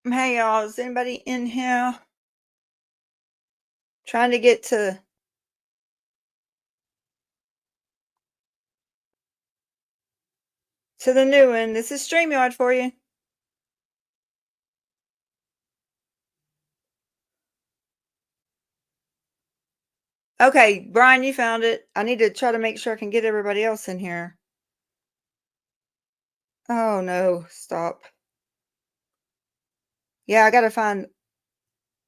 Hey y'all, is anybody in here? Trying to get to the new one. This is Streamyard for you. Okay, Brian, you found it. I need to try to make sure I can get everybody else in here. Oh no, stop. Yeah, I gotta find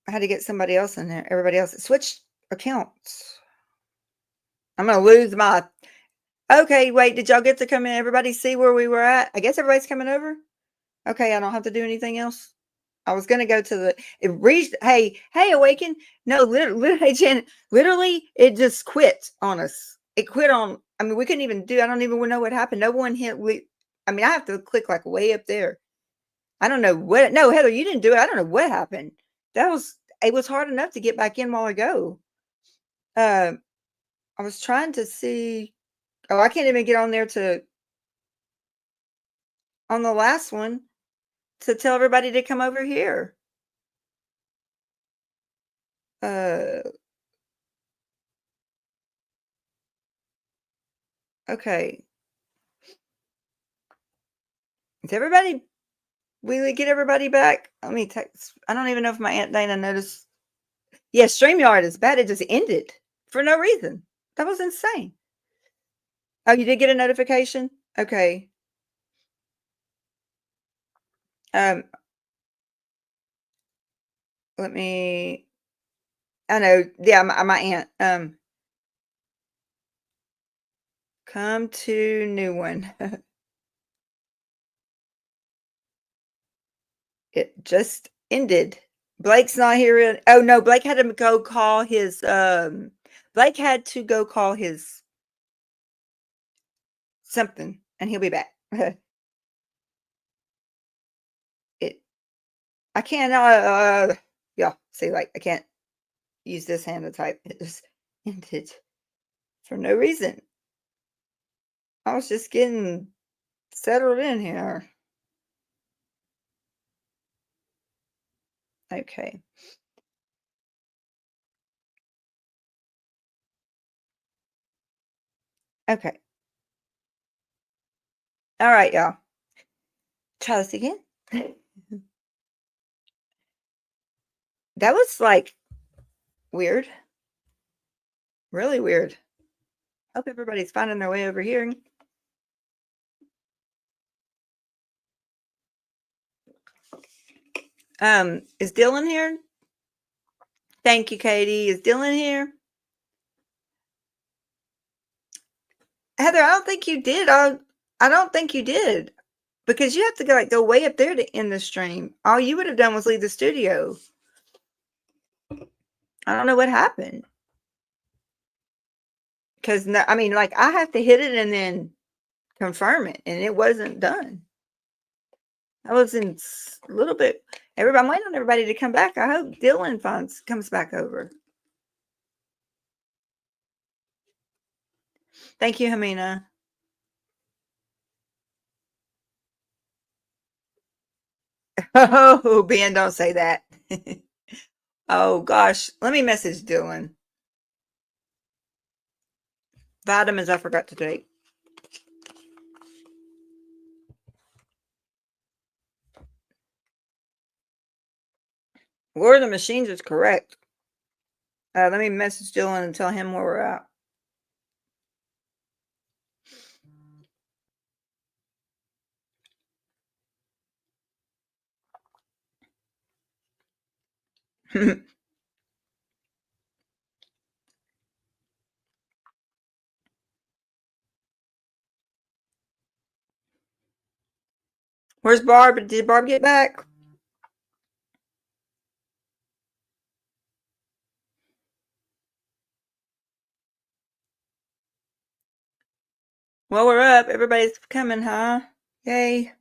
how to get somebody else in there. Everybody else. Switch accounts. I'm gonna lose my. Okay, wait, did y'all get to come in? Everybody see where we were at? I guess everybody's coming over. Okay, I don't have to do anything else. I was gonna go to the it reached. Hey, Awaken. No, literally, hey, Jen, literally, it just quit on us. It quit on. I mean, we couldn't even do. I don't even know what happened. No one hit. I mean, I have to click like way up there. I don't know what. No, Heather, you didn't do it. I don't know what happened. That was. It was hard enough to get back in while ago. Uh, I was trying to see. Oh, I can't even get on there to on the last one to tell everybody to come over here. Okay. Is everybody will we get everybody back? Let me text. I don't even know if my Aunt Dana noticed. Yeah, StreamYard is bad. It just ended for no reason. That was insane. Oh, you did get a notification? Okay. Um, let me. I know. Yeah, my aunt. Come to new one. It just ended. Blake's not here. Oh no, Blake had to go call his. Blake had to go call his something, and he'll be back. It I can't, yeah, see, like, I can't use this hand to type. It just ended for no reason. I was just getting settled in here. Okay. Okay. All right, y'all. Try this again. That was like weird. Really weird. Hope everybody's finding their way over here. Is Dylan here? Thank you, Katie. Is Dylan here? Heather, I don't think you did. I don't think you did. Because you have to go way up there to end the stream. All you would have done was leave the studio. I don't know what happened. Because no, I mean, like I have to hit it and then confirm it, and it wasn't done. I was in a little bit. Everybody, I'm waiting on everybody to come back. I hope Dylan comes back over. Thank you, Hamina. Oh, Ben, don't say that. Oh gosh, let me message Dylan. Vitamins I forgot to take. Where the machines is correct. Let me message Dylan and tell him where we're at. Where's Barb? Did Barb get back? Well, we're up. Everybody's coming, huh? Yay.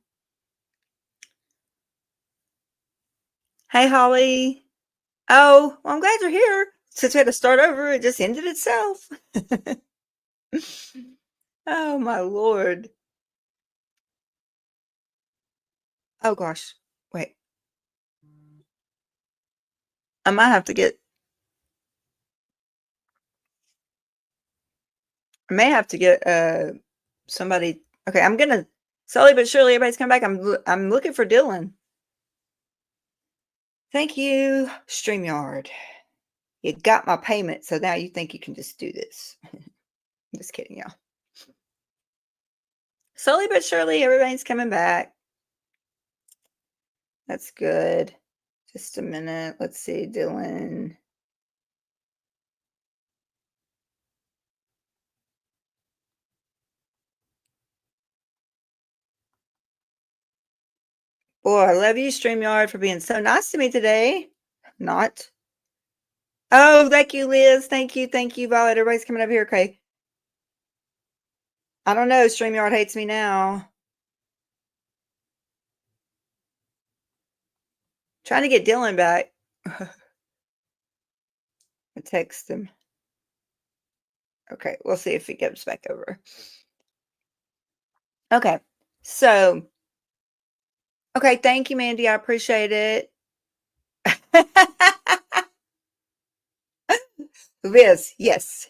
Hey, Holly. Oh, well, I'm glad you're here. Since we had to start over, it just ended itself. Oh, my Lord. Oh, gosh. Wait. I might have to get. I may have to get somebody. Okay, I'm gonna slowly but surely. Everybody's come back. I'm looking for Dylan. Thank you, Streamyard. You got my payment, so now you think you can just do this. I'm just kidding, y'all. Slowly but surely, everybody's coming back. That's good. Just a minute. Let's see, Dylan. Boy, I love you, StreamYard, for being so nice to me today. Not. Oh, thank you, Liz. Thank you, Violet. Everybody's coming up here. Okay. I don't know. StreamYard hates me now. Trying to get Dylan back. I text him. Okay, we'll see if he comes back over. Okay, so. Okay, thank you, Mandy. I appreciate it. Liz, yes.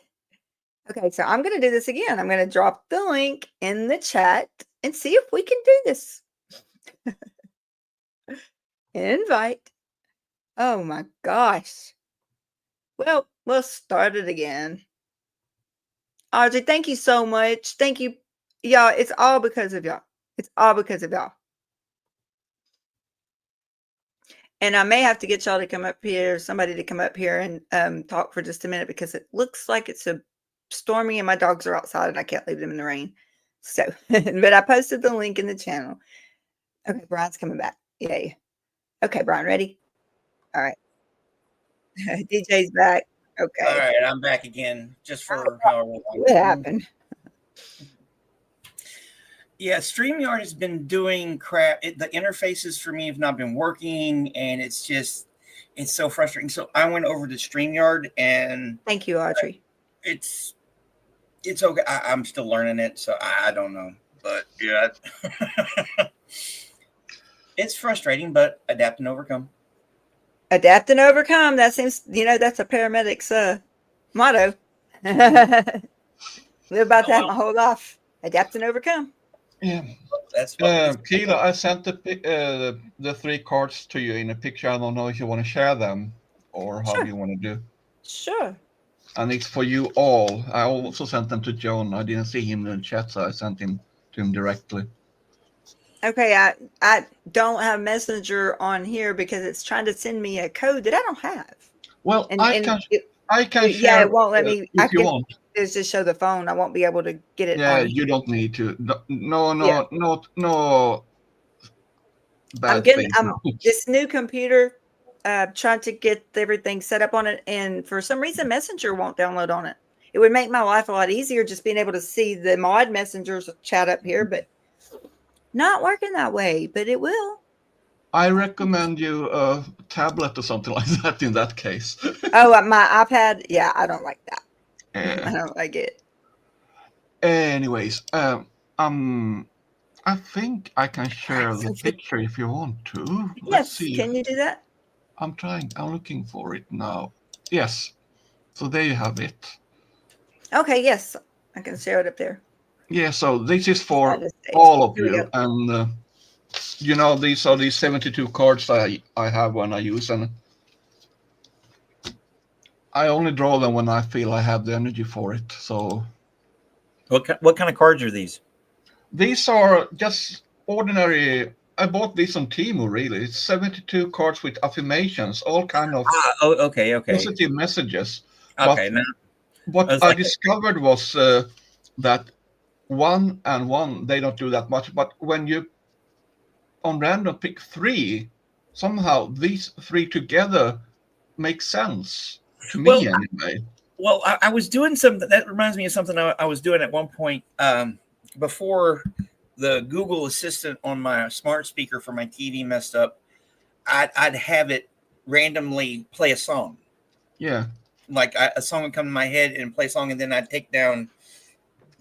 Okay, so I'm going to do this again. I'm going to drop the link in the chat and see if we can do this. Invite. Oh my gosh. Well, we'll start it again. Audrey, thank you so much. Thank you. Y'all, it's all because of y'all. It's all because of y'all. And I may have to get y'all to come up here, somebody to come up here and talk for just a minute because it looks like it's a stormy and my dogs are outside and I can't leave them in the rain. So, but I posted the link in the channel. Okay, Brian's coming back. Yay. Okay, Brian, ready? All right. DJ's back. Okay. All right, I'm back again just for however long. What happened? Yeah, StreamYard has been doing crap. The interfaces for me have not been working, and it's so frustrating. So I went over to StreamYard, and thank you, Audrey. It's okay. I'm still learning it, so I don't know, but yeah, it's frustrating, but adapt and overcome. Adapt and overcome. That seems, that's a paramedic's motto. Live about that my whole life. Adapt and overcome. Yeah, that's Keela, I sent the 3 cards to you in a picture. I don't know if you want to share them or how you want to do. Sure. And it's for you all. I also sent them to John. I didn't see him in the chat, so I sent him to him directly. Okay, I don't have Messenger on here because it's trying to send me a code that I don't have. Well, I can share. Yeah, it won't let me. If you want. It's just show the phone. I won't be able to get it. Yeah, you don't need to. No. I'm getting this new computer. Trying to get everything set up on it, and for some reason, Messenger won't download on it. It would make my life a lot easier just being able to see the mod messengers chat up here, but not working that way. But it will. I recommend you a tablet or something like that in that case. Oh, my iPad. Yeah, I don't like that. I don't like it. Anyways, I think I can share the picture if you want to. Let's see. Can you do that? I'm trying. I'm looking for it now. Yes. So there you have it. Okay. Yes, I can share it up there. Yeah. So this is for all of you, and these are the 72 cards I have when I use them. I only draw them when I feel I have the energy for it. So, what kind of cards are these? These are just ordinary. I bought these on Temu. Really, it's 72 cards with affirmations, all kind of okay. positive messages. Okay, what I discovered was that 1 and 1 they don't do that much, but when you on random pick 3, somehow these 3 together make sense. To me, anyway. Well, I was doing something that reminds me of something I was doing at one point before the Google Assistant on my smart speaker for my TV messed up. I'd have it randomly play a song. Yeah, like a song would come to my head and play a song, and then I'd take down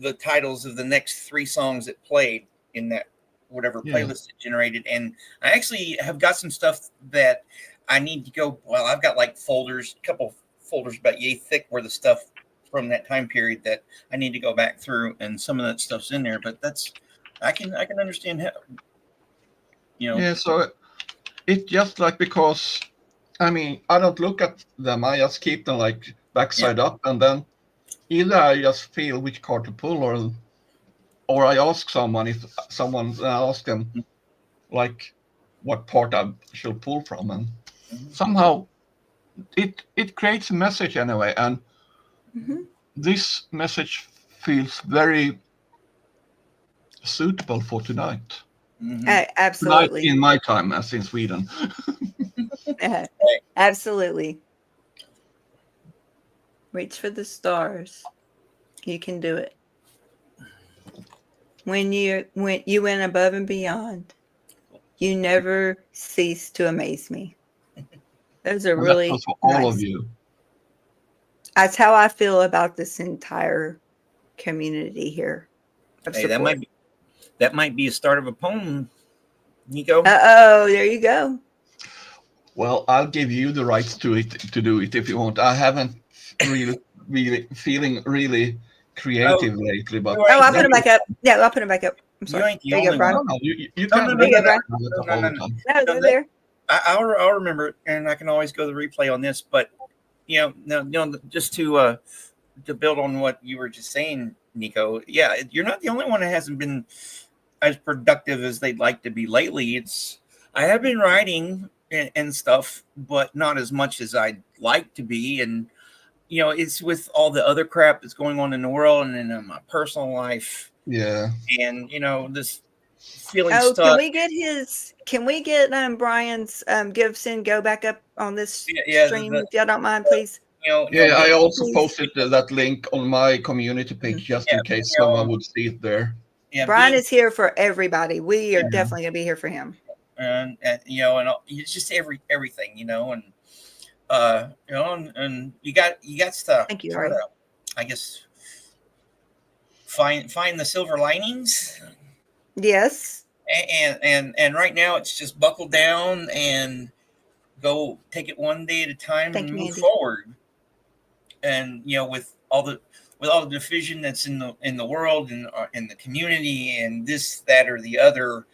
the titles of the next 3 songs that played in that whatever playlist it generated. And I actually have got some stuff that I need to go. Well, I've got like folders, a couple folders about yay thick where the stuff from that time period that I need to go back through, and some of that stuff's in there. But that's I can understand how, you know. Yeah, so it just like, because I mean, I don't look at them, I just keep them like backside up, and then either I just feel which card to pull, or I ask someone, if someone, I ask them like what part I should pull from, and somehow it creates a message anyway, and this message feels very suitable for tonight. Absolutely. Tonight in my time, as in Sweden. Absolutely. Reach for the stars. You can do it. When you went above and beyond, you never cease to amaze me. Those are really That's for all nice. of you. That's how I feel about this entire community here. Hey, that might be a start of a poem, Nico. There you go. Well, I'll give you the rights to do it if you want. I haven't really feeling really creative lately, but I'll put it back up. Yeah, I'll put it back up. I'm sorry. You ain't the There you go, only Brian. one. no, you No, can no, do no, no, that no, all no, the no. time. No, they're there. I'll remember it, and I can always go to the replay on this. But just to build on what you were just saying, Nico. Yeah, you're not the only one that hasn't been as productive as they'd like to be lately. I have been writing and stuff, but not as much as I'd like to be. And it's with all the other crap that's going on in the world and in my personal life. Yeah. And this feeling Oh, stuck. can we get Brian's go back up on this stream if y'all don't mind, please? I also please. posted that link on my community page just in case someone would see it there. Yeah, Brian is here for everybody. We are definitely gonna be here for him. And it's just everything, and you got stuff. Thank you, Ari. I guess find the silver linings. Yes. And right now it's just buckle down and go take it one day at a time and move forward. And with all the division that's in the world and in the community and this, that, or the other,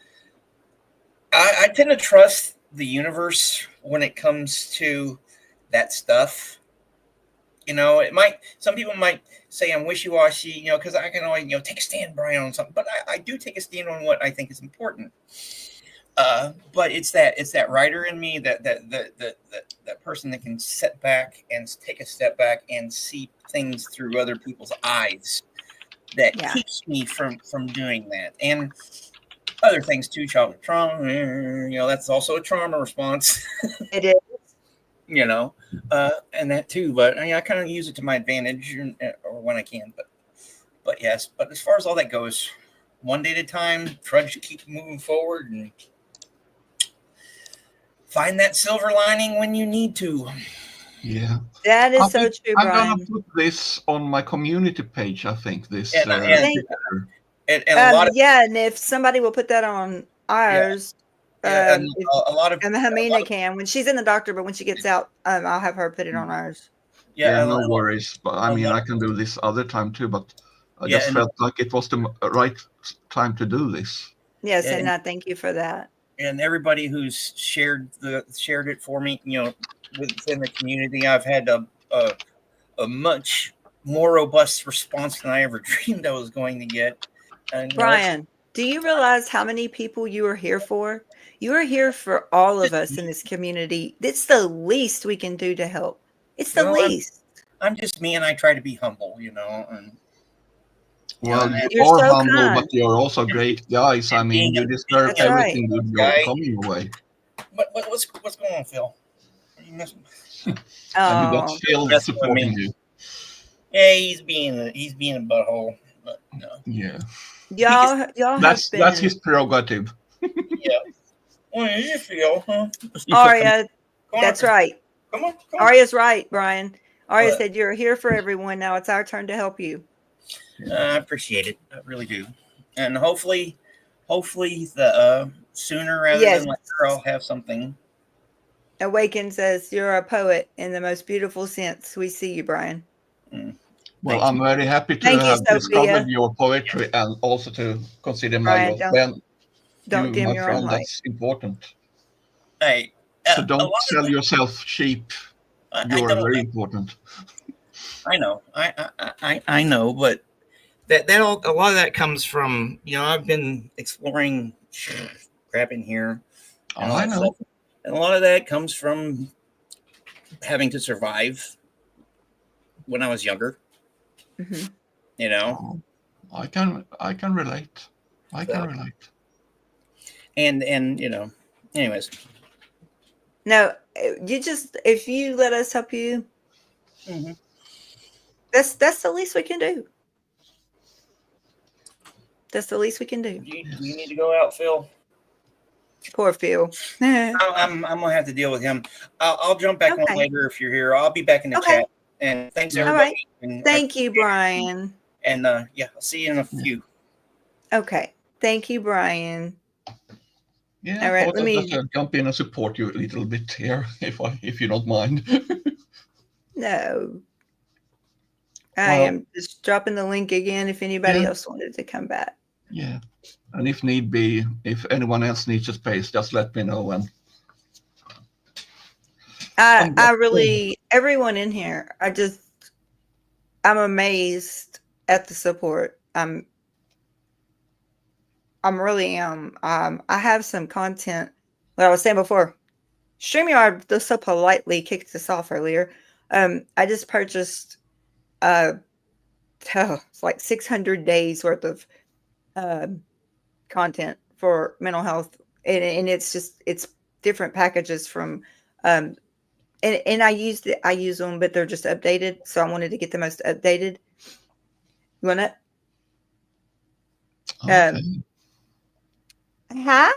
I tend to trust the universe when it comes to that stuff. Some people might say I'm wishy-washy, because I can always, take a stand, Brian, on something. But I do take a stand on what I think is important. But it's that writer in me, that person that can sit back and take a step back and see things through other people's eyes, that keeps me from doing that. And other things too, childhood trauma, that's also a trauma response. It is. And that too, but I kind of use it to my advantage or when I can, but yes, but as far as all that goes, one day at a time, trudge to keep moving forward and find that silver lining when you need to. Yeah. That is so true, Brian. I'm gonna put this on my community page, I think, this. And a lot of, and if somebody will put that on ours, and a lot of, and Hamina can when she's in the doctor, but when she gets out, I'll have her put it on ours. Yeah, no worries. But I mean, I can do this other time too. But I just felt like it was the right time to do this. Yes, and I thank you for that. And everybody who's shared it for me, within the community, I've had a much more robust response than I ever dreamed I was going to get. And Brian, do you realize how many people you are here for? You are here for all of us in this community. It's the least we can do to help. It's the least. I'm just me, and I try to be humble, and well, you're are so humble, kind. but you're also great guys. I mean, you deserve everything good coming your way. But what's going on, Phil? Are you missing? And you got Phil supporting you. Yeah, he's being a butthole, but no. Yeah. Y'all that's his prerogative. Yeah. Well, is it Phil, huh? Aria, that's right. Come on. Aria's right, Brian. Aria said you're here for everyone. Now it's our turn to help you. I appreciate it. I really do. And hopefully the sooner rather than later I'll have something. Awaken says, you're a poet in the most beautiful sense. We see you, Brian. Well, Thanks. I'm very happy to Thank you, have Sophia. discovered your poetry and also to consider my Brian, old don't, friend. don't You, dim my your own friend, light. that's important. Hey, So a don't lot sell of yourself cheap. I You're don't. very important. I know. I know, but a lot of that comes from, I've been exploring crap in here and all I that know. stuff. And a lot of that comes from having to survive when I was younger. Mm-hmm. Oh, I can relate. I can relate. And anyways. No, if you let us help you, that's the least we can do. That's the least we can do. Do you need to go out, Phil? Poor Phil. I'm gonna have to deal with him. I'll jump back on Okay. later if you're here. I'll be back in the Okay. chat. And thanks Yeah. everybody. All right. And Thank you, Brian. And yeah, I'll see you in a few. Okay. Thank you, Brian. Yeah, All right, I thought let I'd me- just jump in and support you a little bit here, if you don't mind. No. I Well, am just dropping the link again if anybody Yeah. else wanted to come back. Yeah, and if need be, if anyone else needs a space, just let me know. And I really, everyone in here, I'm amazed at the support. I'm really am. I have some content. What I was saying before, StreamYard just so politely kicked us off earlier. I just purchased it's like 600 days worth of content for mental health, and it's different packages from and I use them, but they're just updated. So I wanted to get the most updated. You want it? okay. Hi.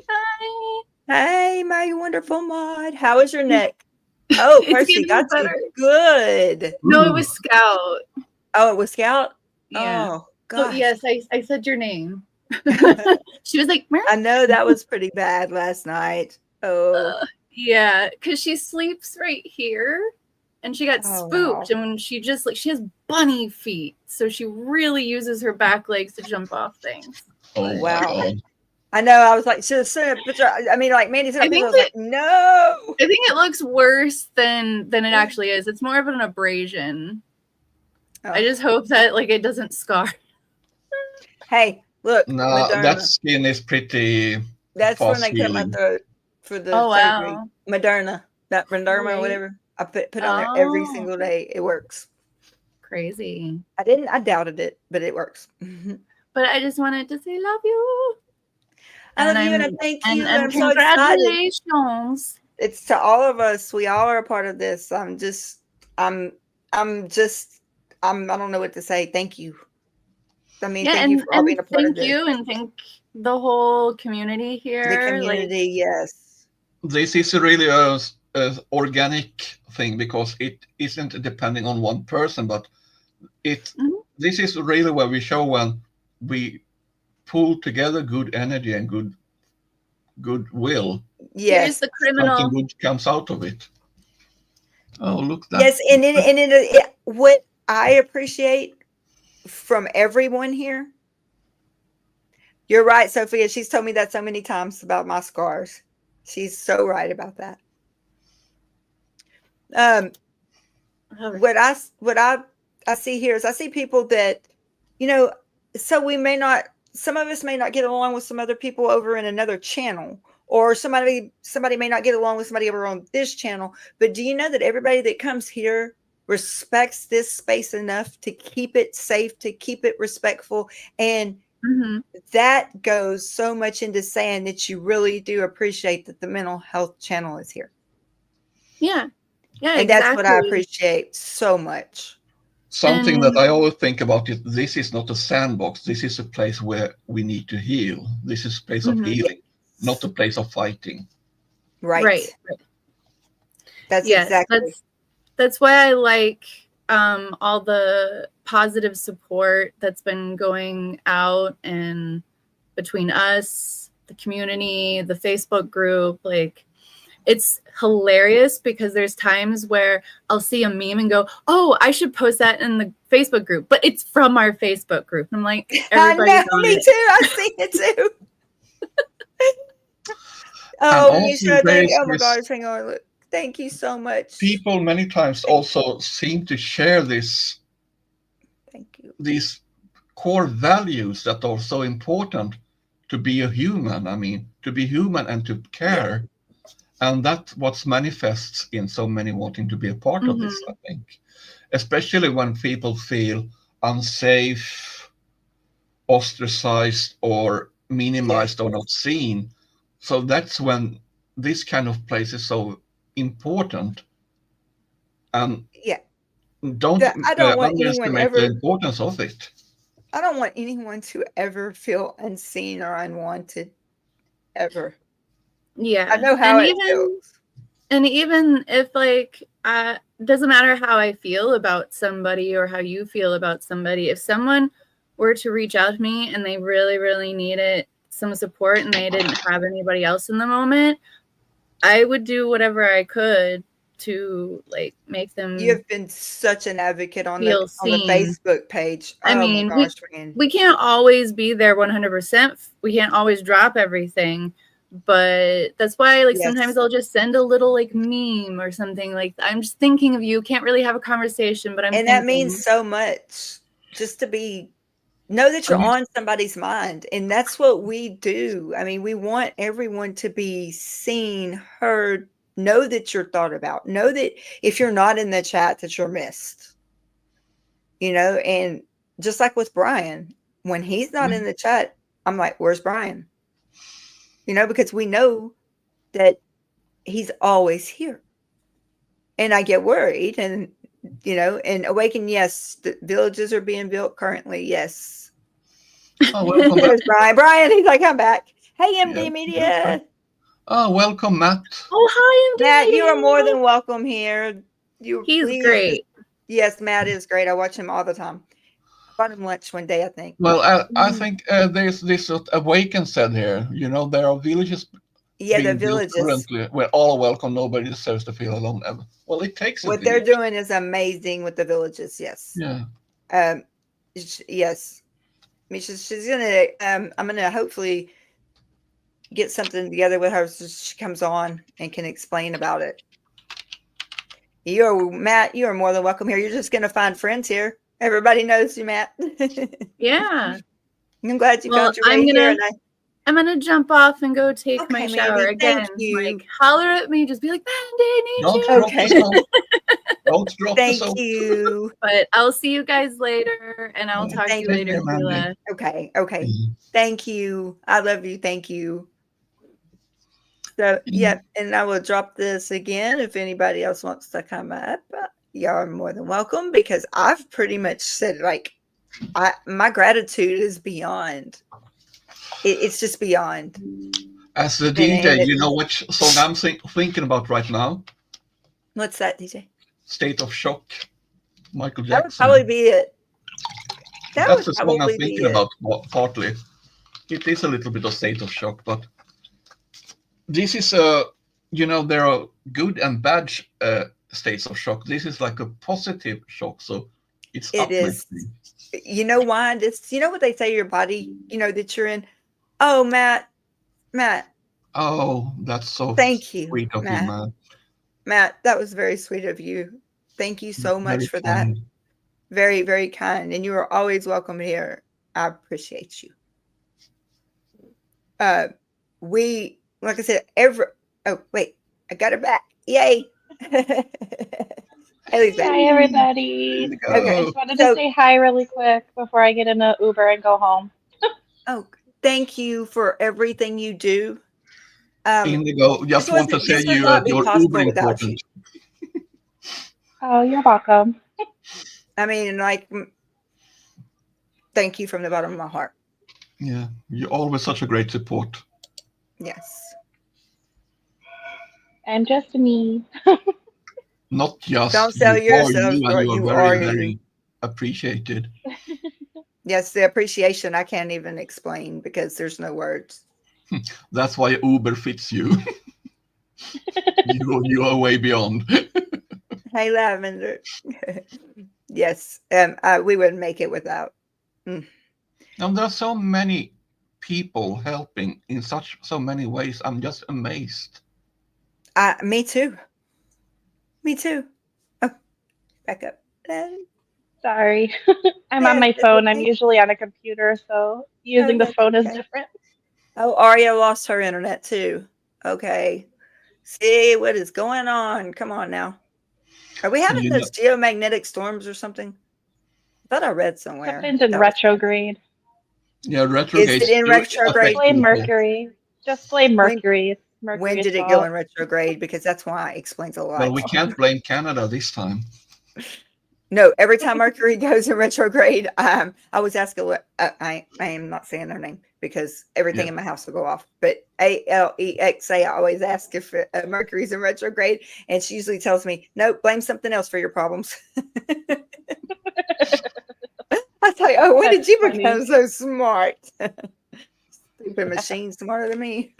Hi. Hey, my wonderful mod. How is your neck? Oh, It's Percy getting got you better. good. No, it was Scout. Oh, it was Scout? Yeah. Oh, So gosh. yes, I said your name. She was like, I know that was pretty bad last night. Oh. yeah, because she sleeps right here, and she got Oh, spooked, wow. and when she she has bunny feet, so she really uses her back legs to jump off things. Oh Wow. my God. I know. I was like, should have sent a picture. I mean, like Mandy sent a I picture. I think was like, no. I think it looks worse than it actually is. It's more of an abrasion. Oh. I just hope that it doesn't scar. Hey, look. No, Moderna. that skin is pretty That's when fast they cut my healing. throat for the Oh, surgery. wow. Moderna. That Moderna or Right. whatever. I put on there every Oh. single day. It works. Crazy. I doubted it, but it works. But I just wanted to say love you. I love you and I thank you. And I'm so excited. Congratulations. It's to all of us. We all are a part of this. I don't know what to say. Thank you. I mean, thank you for all being a part of this. Thank you, and thank the whole community here. The community, yes. This is really a organic thing because it isn't depending on one person, but this is really where we show when we pull together good energy and good will. Yes. Here's the criminal. Something good comes out of it. Oh, look that. Yes, and what I appreciate from everyone here. You're right, Sophia. She's told me that so many times about my scars. She's so right about that. What I see here is I see people that, so some of us may not get along with some other people over in another channel, or somebody may not get along with somebody over on this channel. But do you know that everybody that comes here respects this space enough to keep it safe, to keep it respectful? And that goes so much into saying that you really do appreciate that the mental health channel is here. Yeah. Yeah, and that's what I appreciate so much. Something that I always think about is this is not a sandbox. This is a place where we need to heal. This is a place of healing, not a place of fighting. Right. That's exactly. That's why I like all the positive support that's been going out and between us, the community, the Facebook group. it's hilarious because there's times where I'll see a meme and go, oh, I should post that in the Facebook group, but it's from our Facebook group. I'm like, everybody's on me it. too. I've seen it too. Oh, you also said there's that. Oh my this- gosh, hang on. Look. Thank you so much. People many times also seem to share Thank you. these core values that are so important to be a human. I mean, to be human and to care. And that's what manifests in so many wanting to be a part of this, I think. Especially when people feel unsafe, ostracized, or minimized or not seen. So that's when this kind of place is so important. And Yeah. don't I don't want anyone underestimate ever. the importance of it. I don't want anyone to ever feel unseen or unwanted, ever. Yeah. I know how and it feels. And even if like doesn't matter how I feel about somebody or how you feel about somebody, if someone were to reach out to me and they really, really needed some support and they didn't have anybody else in the moment, I would do whatever I could to like make them. You have been such an advocate on the feel seen. Facebook page. I Oh mean, my gosh, man. we can't always be there 100%. We can't always drop everything. But that's why like Yes. sometimes I'll just send a little like meme or something like I'm just thinking of you. Can't really have a conversation, but I'm And that means so much just to know that you're on somebody's mind. And that's what we do. I mean, we want everyone to be seen, heard, know that you're thought about, know that if you're not in the chat that you're missed, and just like with Brian, when he's not in the chat, I'm like, where's Brian? Because we know that he's always here. And I get worried and Awaken, yes, the villages are being built currently. Yes. Oh, welcome There's back. Brian, he's like, I'm back. Hey, MD Yeah, Media. Oh, welcome, Matt. Oh, hi, MD Matt, Media. you are more than welcome here. He's great. Yes, Matt is great. I watch him all the time. I bought him lunch one day, I think. Well, I think there's this what Awaken said here. There are villages Yeah, the being built villages. currently where all are welcome. Nobody deserves to feel alone ever. Well, it takes a What they're village. doing is amazing with the villages. Yes. Yeah. Yes. I mean, she's gonna. I'm gonna hopefully get something together with her so she comes on and can explain about it. Matt, you are more than welcome here. You're just gonna find friends here. Everybody knows you, Matt. Yeah. I'm glad you Well, found your way here. And I'm gonna jump off and go take Okay, my Mandy, shower thank again. you. Like holler at me, just be like, Mandy, need Don't you. drop Okay. the soap. Don't drop the Thank soap. you. But I'll see you guys later, and I'll talk to Thank you later, you, Mandy. Sheila. Okay. Mhm. Thank you. I love you. Thank you. So, yeah, and I will drop this again if anybody else wants to come up. Y'all are more than welcome because I've pretty much said, my gratitude is beyond. It's just beyond. As the And DJ, you know which song I'm thinking about right now? What's that, DJ? State of Shock, Michael That would Jackson. probably be it. That's the song I'm probably be thinking it. about partly. It is a little bit of State of Shock, but this is there are good and bad states of shock. This is like a positive shock, so it's It is. uplifting. You know why? It's what they say your body, that you're in. Oh, Matt. Oh, that's so Thank you, sweet of Matt. you, man. Matt, that was very sweet of you. Thank you so much Very for that. kind. Very, very kind. And you are always welcome here. I appreciate you. Like I said, oh, wait, I got her back. Yay. Ellie's back. Hi, everybody. There you Okay. I go. just wanted to say hi really quick before I get in an Uber and go home. Oh, thank you for everything you do. Indigo, just want to say this would you're not be possible uber without important. Oh, you're welcome. I mean, thank you from the bottom of my heart. Yeah, you're always such a great support. Yes. And just me. Not just Don't sell you are yourselves, you, or and you you are are very, you. very appreciated. Yes, the appreciation I can't even explain because there's no words. That's why Uber fits you. You are way beyond. Hey, Lavender. Yes, we wouldn't make it without. And there are so many people helping in so many ways. I'm just amazed. Me too. Me too. Oh, back up. Sorry. I'm Yeah, on my it's phone. I'm okay. usually on a computer, so using the that's phone is okay. different. Oh, Aria lost her internet too. Okay. See what is going on. Come on now. Are we having You those geomagnetic storms or something? I thought I read somewhere. Something's in that was- retrograde. Yeah, retrograde. Is it in retrograde? Just blame Mercury. Just blame Mercury. It's When Mercury's did it fault. go in retrograde? Because that's why it explains a lot. Well, we can't blame Canada this time. No, every time Mercury goes in retrograde, I always ask I am not saying their name because everything in my house will go off. But Alexa, I always ask if Mercury's in retrograde, and she usually tells me, "No, blame something else for your problems." I tell you, when did you become so smart? Stupid machine, smarter than me.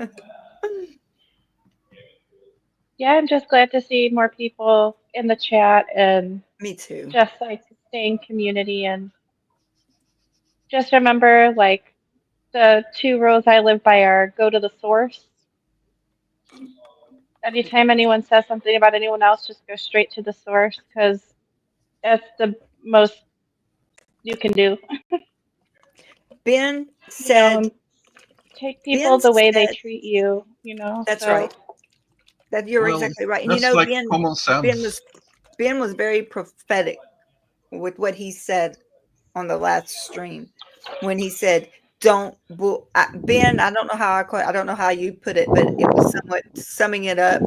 Yeah, I'm just glad to see more people in the chat and Me too. just like staying community and just remember like the 2 rules I live by are go to the source. Anytime anyone says something about anyone else, just go straight to the source because that's the most you can do. Ben said, take people Ben the way they said- treat you, That's so- right. That you're Well, exactly right. And that's like Ben, common sense. Ben was very prophetic with what he said on the last stream when he said, "Don't Ben." I don't know how I don't know how you put it, but it was somewhat summing it up.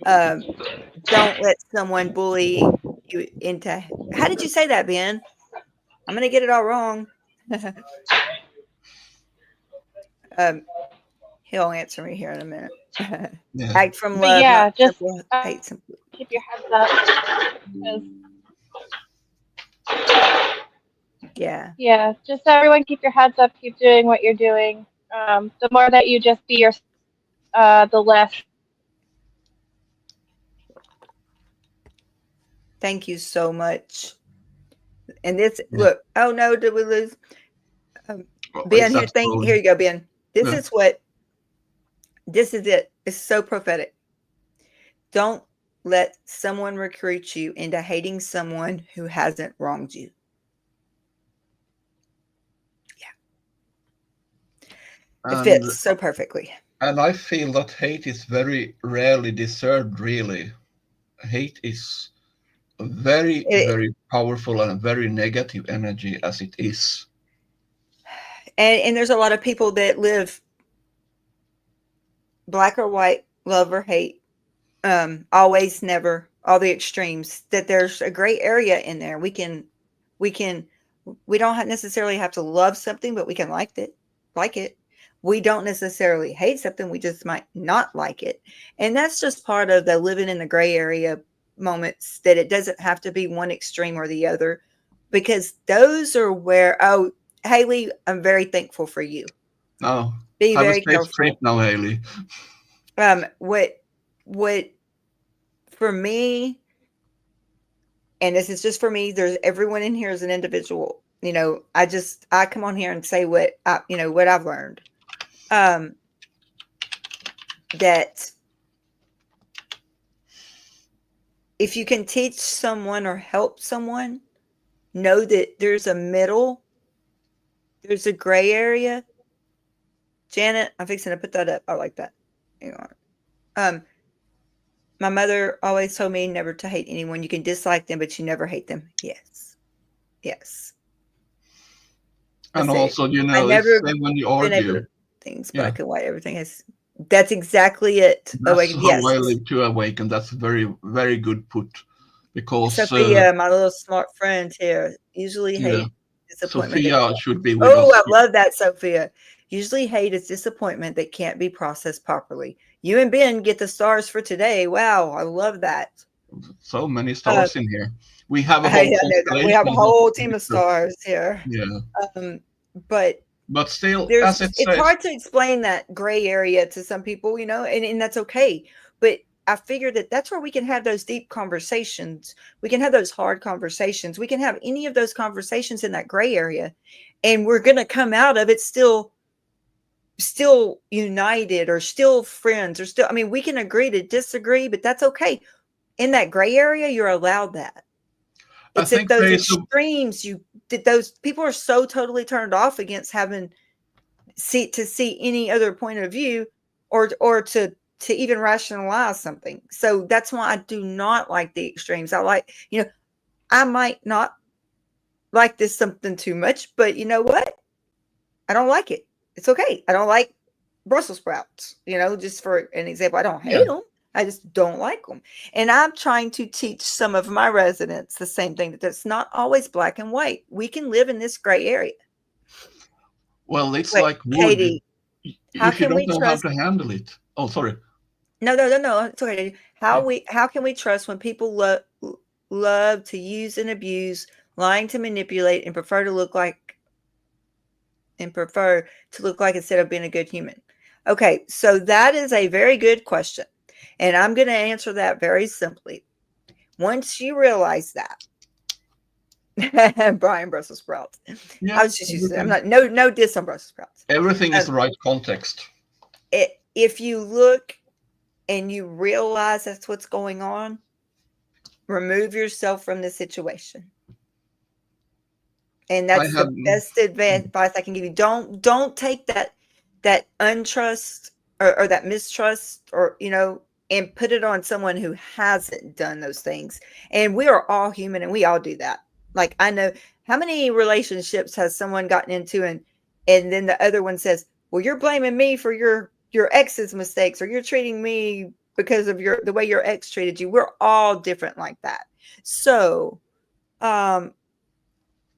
Don't let someone bully you into. How did you say that, Ben? I'm gonna get it all wrong. He'll answer me here in a minute. Yeah. Act from But love. yeah, not just simple hate. Simple. keep your heads up. 'Cause Yeah. just everyone keep your heads up, keep doing what you're doing. The more that you just be the less. Thank you so much. And this look. Oh no, did we lose? Ben, here you go, Ben. This is what. This is it. It's so prophetic. Don't let someone recruit you into hating someone who hasn't wronged you. Yeah. It fits so perfectly. And I feel that hate is very rarely deserved, really. Hate is a very, very powerful and very negative energy as it is. And there's a lot of people that live black or white, love or hate, always, never, all the extremes, that there's a gray area in there. We don't necessarily have to love something, but we can like it. We don't necessarily hate something. We just might not like it. And that's just part of the living in the gray area moments, that it doesn't have to be one extreme or the other, because those are where, Haley, I'm very thankful for you. No. Be Have very a safe careful. trip now, Haley. What for me, and this is just for me, there's everyone in here is an individual. I come on here and say what I've learned. That if you can teach someone or help someone, know that there's a middle, there's a gray area. Janet, I'm fixing to put that up. I like that. Hang on. My mother always told me never to hate anyone. You can dislike them, but you never hate them. Yes. And also, I never it's when you argue. Things black and white. Everything has. That's exactly it. That's how I live to awaken. That's very, very good put. Because Sophia, my little smart friend here, usually hate disappointment. Sophia should be with us. Oh, I love that, Sophia. Usually hate is disappointment that can't be processed properly. You and Ben get the stars for today. Wow, I love that. So many stars in here. We have a whole team of stars here. Yeah. But still, it's hard to explain that gray area to some people, and that's okay. but I figured that that's where we can have those deep conversations. We can have those hard conversations. We can have any of those conversations in that gray area, and we're going to come out of it still united, or still friends, or still, I mean, we can agree to disagree, but that's okay. In that gray area, you're allowed that. It's at those extremes, those people are so totally turned off against having to see any other point of view, or to even rationalize something. So that's why I do not like the extremes. I like, I might not like this something too much, but you know what? I don't like it. It's okay. I don't like Brussels sprouts, just for an example. I don't hate them. I just don't like them. And I'm trying to teach some of my residents the same thing, that it's not always black and white. We can live in this gray area. Well, it's like wood. Katie, how if you can we don't know trust? how to handle it. Oh, sorry. No. It's okay. How can we trust when people love to use and abuse, lying to manipulate, and prefer to look like instead of being a good human? Okay, so that is a very good question. And I'm going to answer that very simply. Once you realize that, Brian Brussels sprouts. Yeah, I was just using. I'm not no diss on Brussels sprouts. Everything is the right context. If you look and you realize that's what's going on, remove yourself from the situation. And that's the best advice I can give you. Don't take that untrust or that mistrust, or and put it on someone who hasn't done those things. And we are all human, and we all do that. Like, I know how many relationships has someone gotten into, and then the other one says, well, you're blaming me for your ex's mistakes, or you're treating me because of the way your ex treated you. We're all different like that. So I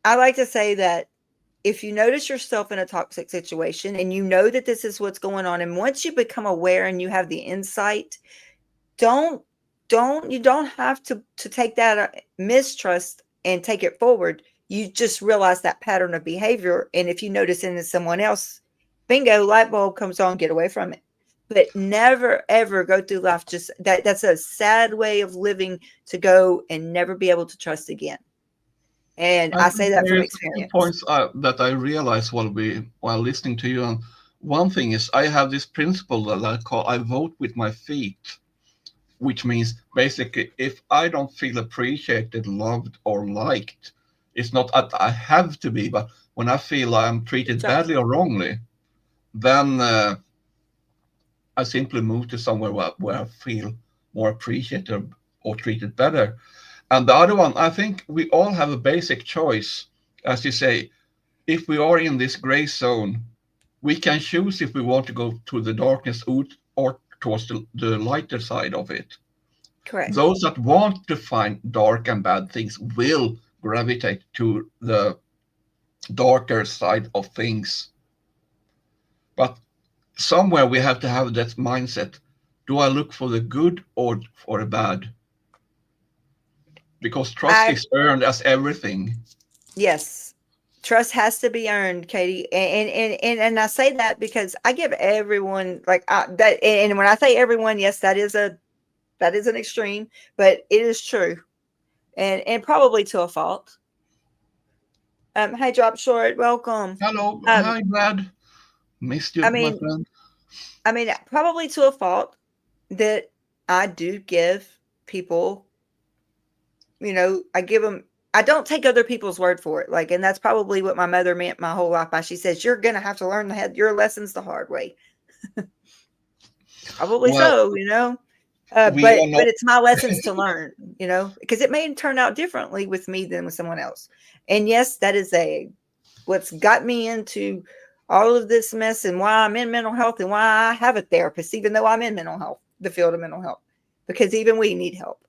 like to say that if you notice yourself in a toxic situation, and you know that this is what's going on, and once you become aware and you have the insight, you don't have to take that mistrust and take it forward. You just realize that pattern of behavior. And if you notice it in someone else, bingo, light bulb comes on, get away from it. But never, ever go through life just that's a sad way of living, to go and never be able to trust again. And I say that from experience. Points that I realized while listening to you. And one thing is, I have this principle that I vote with my feet, which means basically, if I don't feel appreciated, loved, or liked, it's not that I have to be, but when I feel I'm treated badly or wrongly, then I simply move to somewhere where I feel more appreciated or treated better. And the other one, I think we all have a basic choice. As you say, if we are in this gray zone, we can choose if we want to go to the darkness or towards the lighter side of it. Correct. Those that want to find dark and bad things will gravitate to the darker side of things. But somewhere we have to have that mindset. Do I look for the good or for the bad? Because trust is earned as everything. Yes. Trust has to be earned, Katie. And I say that because I give everyone that. And when I say everyone, yes, that is an extreme, but it is true. And probably to a fault. Hey, Drop Short, welcome. Hello. Hi, Brad. Missed you, my friend. I mean, probably to a fault that I do give people, I don't take other people's word for it. And that's probably what my mother meant my whole life by she says, you're going to have to learn your lessons the hard way. Probably so, but it's my lessons to learn, because it may turn out differently with me than with someone else. And yes, that is what's got me into all of this mess, and why I'm in mental health, and why I have a therapist, even though I'm in mental health, the field of mental health, because even we need help.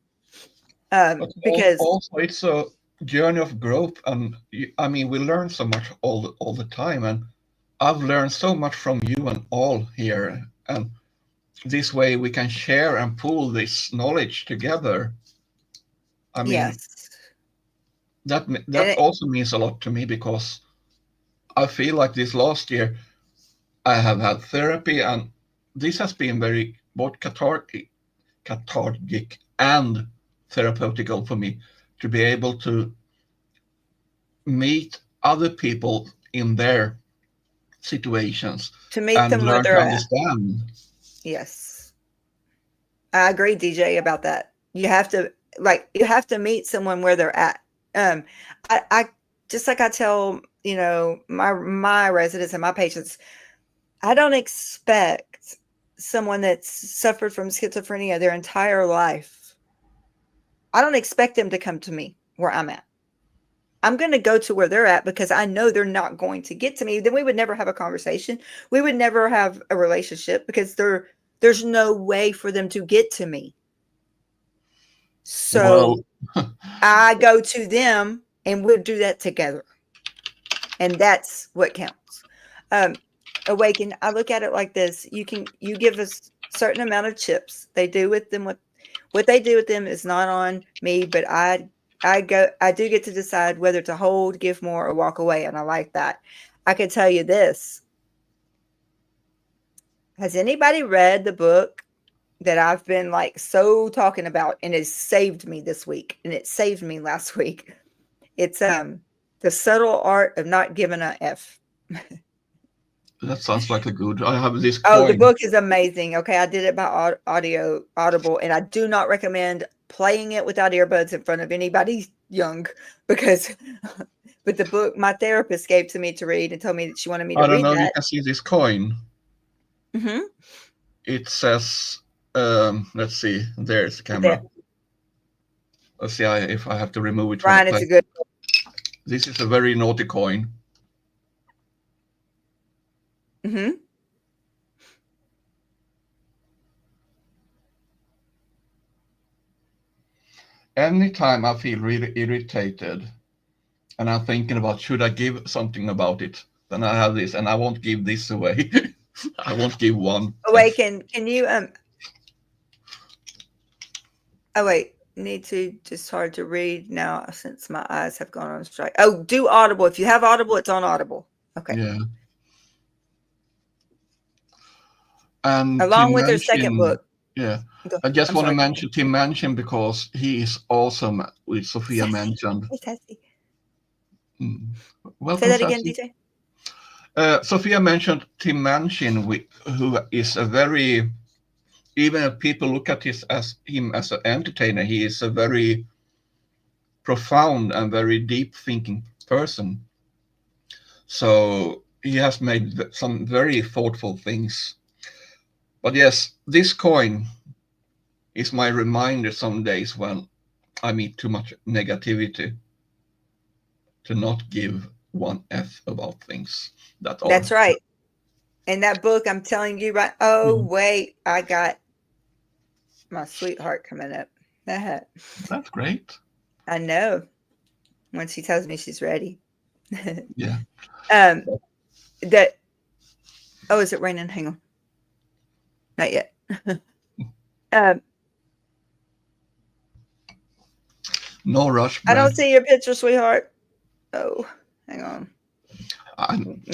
Because also it's a journey of growth, and we learn so much all the time, and I've learned so much from you and all here, and this way we can share and pool this knowledge together. Yes, that also means a lot to me, because I feel like this last year I have had therapy, and this has been very both cathartic cathartic and therapeutical for me to be able to meet other people in their situations To meet and them where learn to they're at. understand. Yes. I agree, DJ, about that. You have to meet someone where they're at. I just like I tell, my residents and my patients, I don't expect someone that's suffered from schizophrenia their entire life. I don't expect them to come to me where I'm at. I'm going to go to where they're at because I know they're not going to get to me. Then we would never have a conversation. We would never have a relationship because there's no way for them to get to me. So I go to them and we'll do that together. And that's what counts. Awaken, I look at it like this. You give us a certain amount of chips. They do with them what they do with them is not on me, but I do get to decide whether to hold, give more, or walk away. And I like that. I can tell you this. Has anybody read the book that I've been so talking about and it saved me this week and it saved me last week? It's The Subtle Art of Not Giving a F. That sounds like a good. I have this. Oh, the book is amazing. Okay, I did it by Audible, and I do not recommend playing it without earbuds in front of anybody young because. But the book my therapist gave to me to read and told me that she wanted me to read that. I don't know if you can see this coin. Mm-hmm. It says, let's see, there's the camera. There. Let's see if I have to remove it. Ryan, it's a good book. This is a very naughty coin. Mm-hmm. Anytime I feel really irritated and I'm thinking about should I give something about it, then I have this, and I won't give this away. I won't give one. Awaken, can you oh wait, need to just hard to read now since my eyes have gone on strike. Oh, do Audible. If you have Audible, it's on Audible. Okay. Yeah. And along with their second book. Yeah. I just want to mention Tim Manchin because he is awesome, which Sophia Sassy. mentioned. Hey, Sassy. Welcome, say that Sassy. again, DJ. Sophia mentioned Tim Manchin, who is a very, even if people look at him as an entertainer, he is a very profound and very deep thinking person. So he has made some very thoughtful things. But yes, this coin is my reminder some days when I meet too much negativity to not give one F about things. That's right. And that book, I'm telling you right. Oh, wait, I got my sweetheart coming up. That's great. I know. When she tells me she's ready. Yeah. Is it raining? Hang on. Not yet. No rush. Brad. I don't see your picture, sweetheart. Oh, hang on.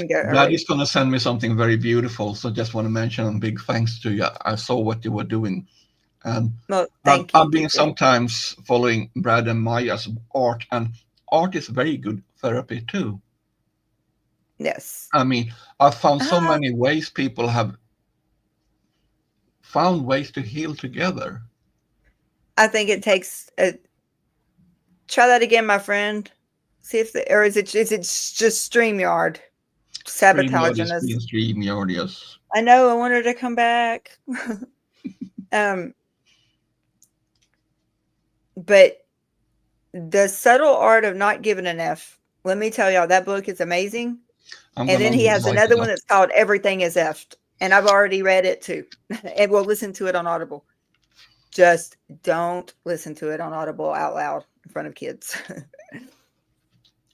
Brad is going to send me something very beautiful. So just want to mention a big thanks to you. I saw what you were doing. And thank you. I've been sometimes following Brad and Maya's art, and art is very good therapy too. Yes. I mean, I've found so many ways people have found ways to heal together. I think it takes try that again, my friend. See if is it just Streamyard sabotaging us? Streamyard, yes. I know. I want her to come back. But The Subtle Art of Not Giving an F. Let me tell y'all, that book is amazing. And then he has another one that's called Everything is Effed. And I've already read it too. And we'll listen to it on Audible. Just don't listen to it on Audible out loud in front of kids.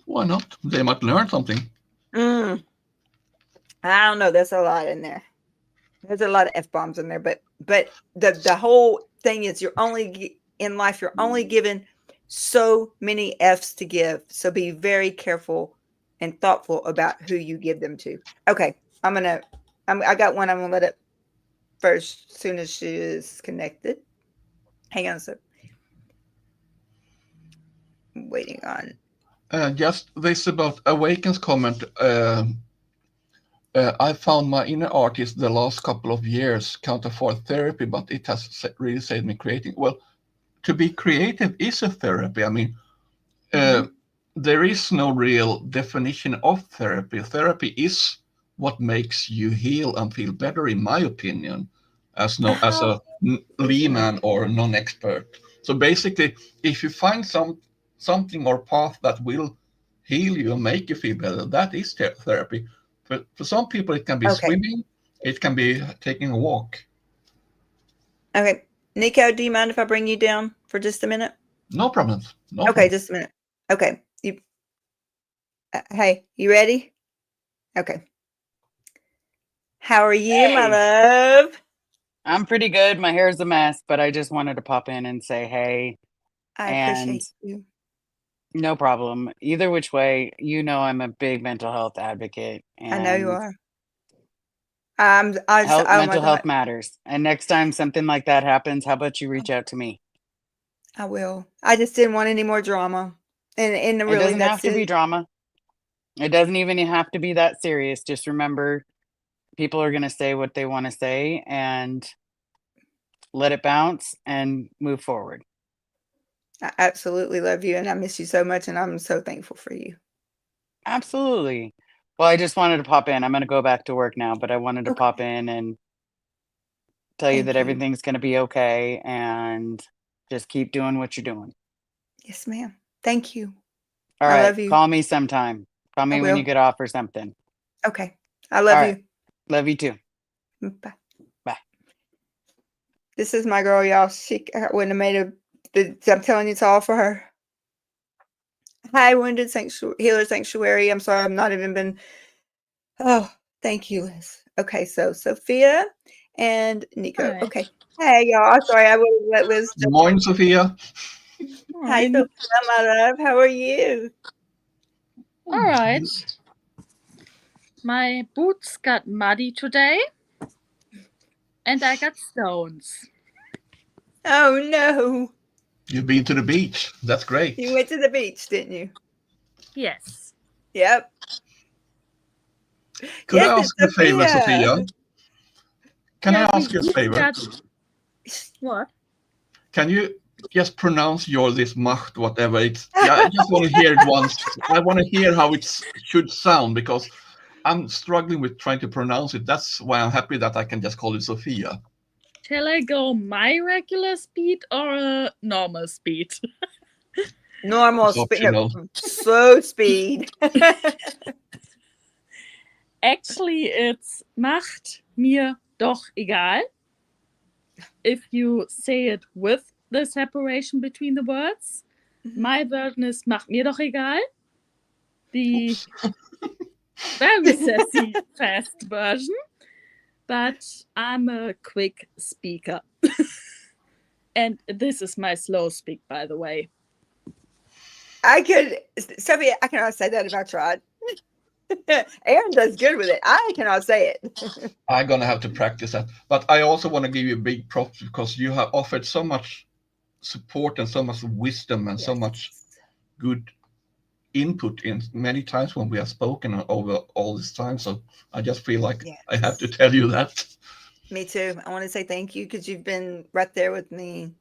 Why not? They might learn something. I don't know. There's a lot in there. There's a lot of F-bombs in there. But the whole thing is you're only given so many F's to give. So be very careful and thoughtful about who you give them to. Okay. I got one. I'm going to let it first as soon as she is connected. Hang on a sec. I'm waiting on. Just this about Awakens comment. I found my inner artist the last couple of years can't afford therapy, but it has really saved me creating. Well, to be creative is a therapy. I mean, there is no real definition of therapy. Therapy is what makes you heal and feel better, in my opinion, as a layman or non-expert. So basically, if you find something or path that will heal you and make you feel better, that is therapy. For some people, it can be swimming, it can be taking a walk. Okay, Nico, do you mind if I bring you down for just a minute? No problems. Okay, just a minute. Okay, hey, you ready? Okay. How are you, my love? I'm pretty good. My hair's a mess, but I just wanted to pop in and say hey. I appreciate you. No problem. Either which way, you know I'm a big mental health advocate. And I know you are. mental health matters. And next time something like that happens, how about you reach out to me? I will. I just didn't want any more drama. And really, it doesn't have to be drama. It doesn't even have to be that serious. Just remember, people are going to say what they want to say and let it bounce and move forward. I absolutely love you, and I miss you so much, and I'm so thankful for you. Absolutely. Well, I just wanted to pop in. I'm going to go back to work now, but I wanted to pop in and tell you that everything's going to be okay, and just keep doing what you're doing. Yes, ma'am. Thank you. All right. I love you. Call me sometime. Call me when you get off or something. Okay. I love you. Love you too. Bye. Bye. This is my girl, y'all. She wouldn't have made I'm telling you, it's all for her. Hi, Wounded Healer Sanctuary. I'm sorry, I've not even been. Oh, thank you, Liz. Okay, so Sophia and Nico. Hi. Okay. Hey, y'all. Sorry, I would let Liz. Good morning, Sophia. Hi, Sophia, my love. How are you? All right. My boots got muddy today, and I got stones. Oh, no. You've been to the beach. That's great. You went to the beach, didn't you? Yes. Yep. Could I ask you a favor, Sophia? Can I ask you a favor? What? Can you just pronounce this Macht, whatever it's? Yeah, I just want to hear it once. I want to hear how it should sound, because I'm struggling with trying to pronounce it. That's why I'm happy that I can just call it Sophia. Shall I go my regular speed or a normal speed? Normal speed. No, slow speed. Actually, it's macht mir doch egal. If you say it with the separation between the words. My version is macht mir doch egal. The very sassy, fast version. But I'm a quick speaker. And this is my slow speak, by the way. Sophia, I cannot say that if I tried. Aaron does good with it. I cannot say it. I'm going to have to practice that. But I also want to give you big props, because you have offered so much support and so much wisdom and so much good input in many times when we have spoken over all this time. So I just feel like I have to tell you that. Me too. I want to say thank you, because you've been right there with me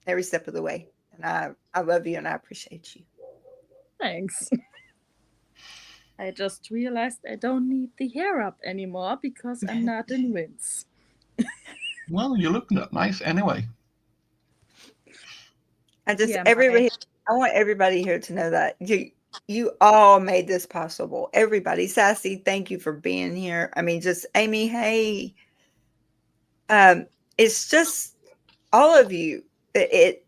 every step of the way. And I love you and I appreciate you. Thanks. I just realized I don't need the hair up anymore because I'm not in Vince. Well, you look nice anyway. I want everybody here to know that you all made this possible. Everybody. Sassy, thank you for being here. I mean, just Amy, hey. It's just all of you. It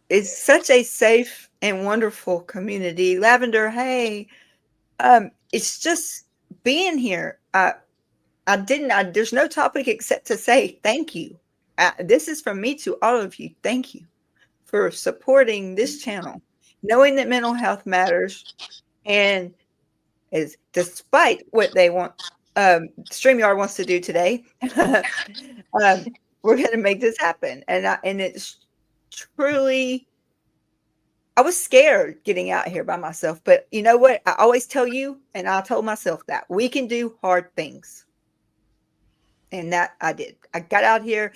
is such a safe and wonderful community. Lavender, hey. It's just being here. There's no topic except to say thank you. This is from me to all of you. Thank you for supporting this channel, knowing that mental health matters, and is despite what they want, StreamYard wants to do today, we're going to make this happen. And truly, I was scared getting out here by myself. But you know what? I always tell you, and I told myself that we can do hard things. And that I did. I got out here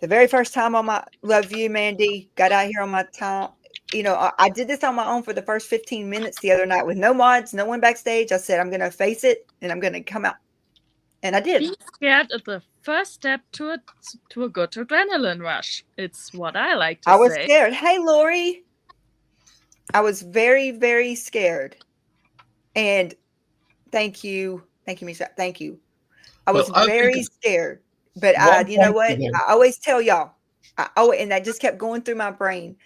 the very first time on my, love you, Mandy, got out here on my time. You know, I did this on my own for the first 15 minutes the other night with no mods, no one backstage. I said, I'm going to face it and I'm going to come out. And I did. Being scared is the first step to a good adrenaline rush. It's what I like to say. I was scared. Hey, Lori. I was very, very scared. And thank you. Thank you, Misha. Thank you. I was very scared. But you know what? I always tell y'all, and that just kept going through my brain.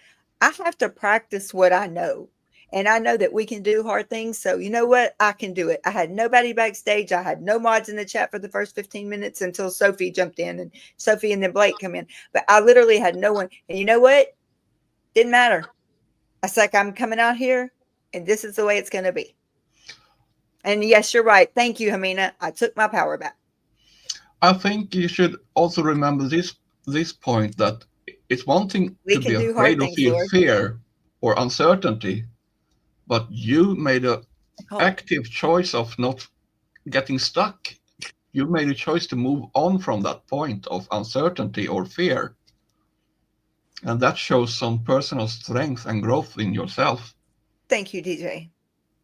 I have to practice what I know. And I know that we can do hard things. So you know what? I can do it. I had nobody backstage. I had no mods in the chat for the first 15 minutes until Sophie jumped in, and Sophie and then Blake come in. But I literally had no one. And you know what? Didn't matter. I was like, I'm coming out here and this is the way it's going to be. And yes, you're right. Thank you, Hamina. I took my power back. I think you should also remember this point, that it's one thing to be afraid or feel fear or uncertainty, but you made an active choice of not getting stuck. You made a choice to move on from that point of uncertainty or fear. And that shows some personal strength and growth in yourself. Thank you, DJ.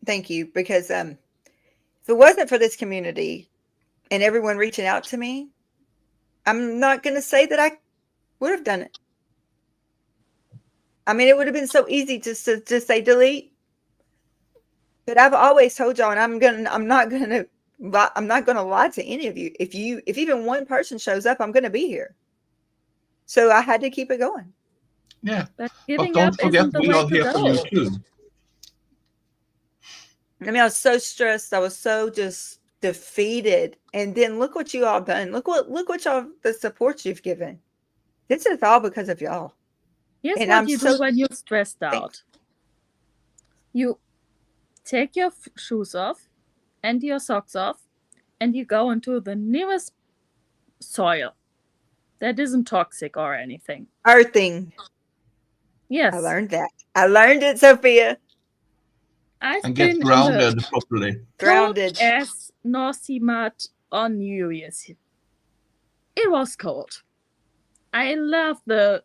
Thank you. Because if it wasn't for this community and everyone reaching out to me, I'm not going to say that I would have done it. I mean, it would have been so easy just to just say delete. But I've always told y'all, and I'm not gonna lie to any of you. If even one person shows up, I'm gonna be here. So I had to keep it going. Yeah, but don't forget we are here for you too. I mean, I was so stressed. I was so just defeated. And then look what you all done. Look what y'all, the support you've given. This is all because of y'all. Here's and what I'm you so do when you're stressed out. You take your shoes off and your socks off, and you go into the nearest soil that isn't toxic or anything. Earthing. Yes. I learned that. I learned it, Sophia. And get grounded properly. Grounded. As Northsea mud on New Year's. It was cold. I love the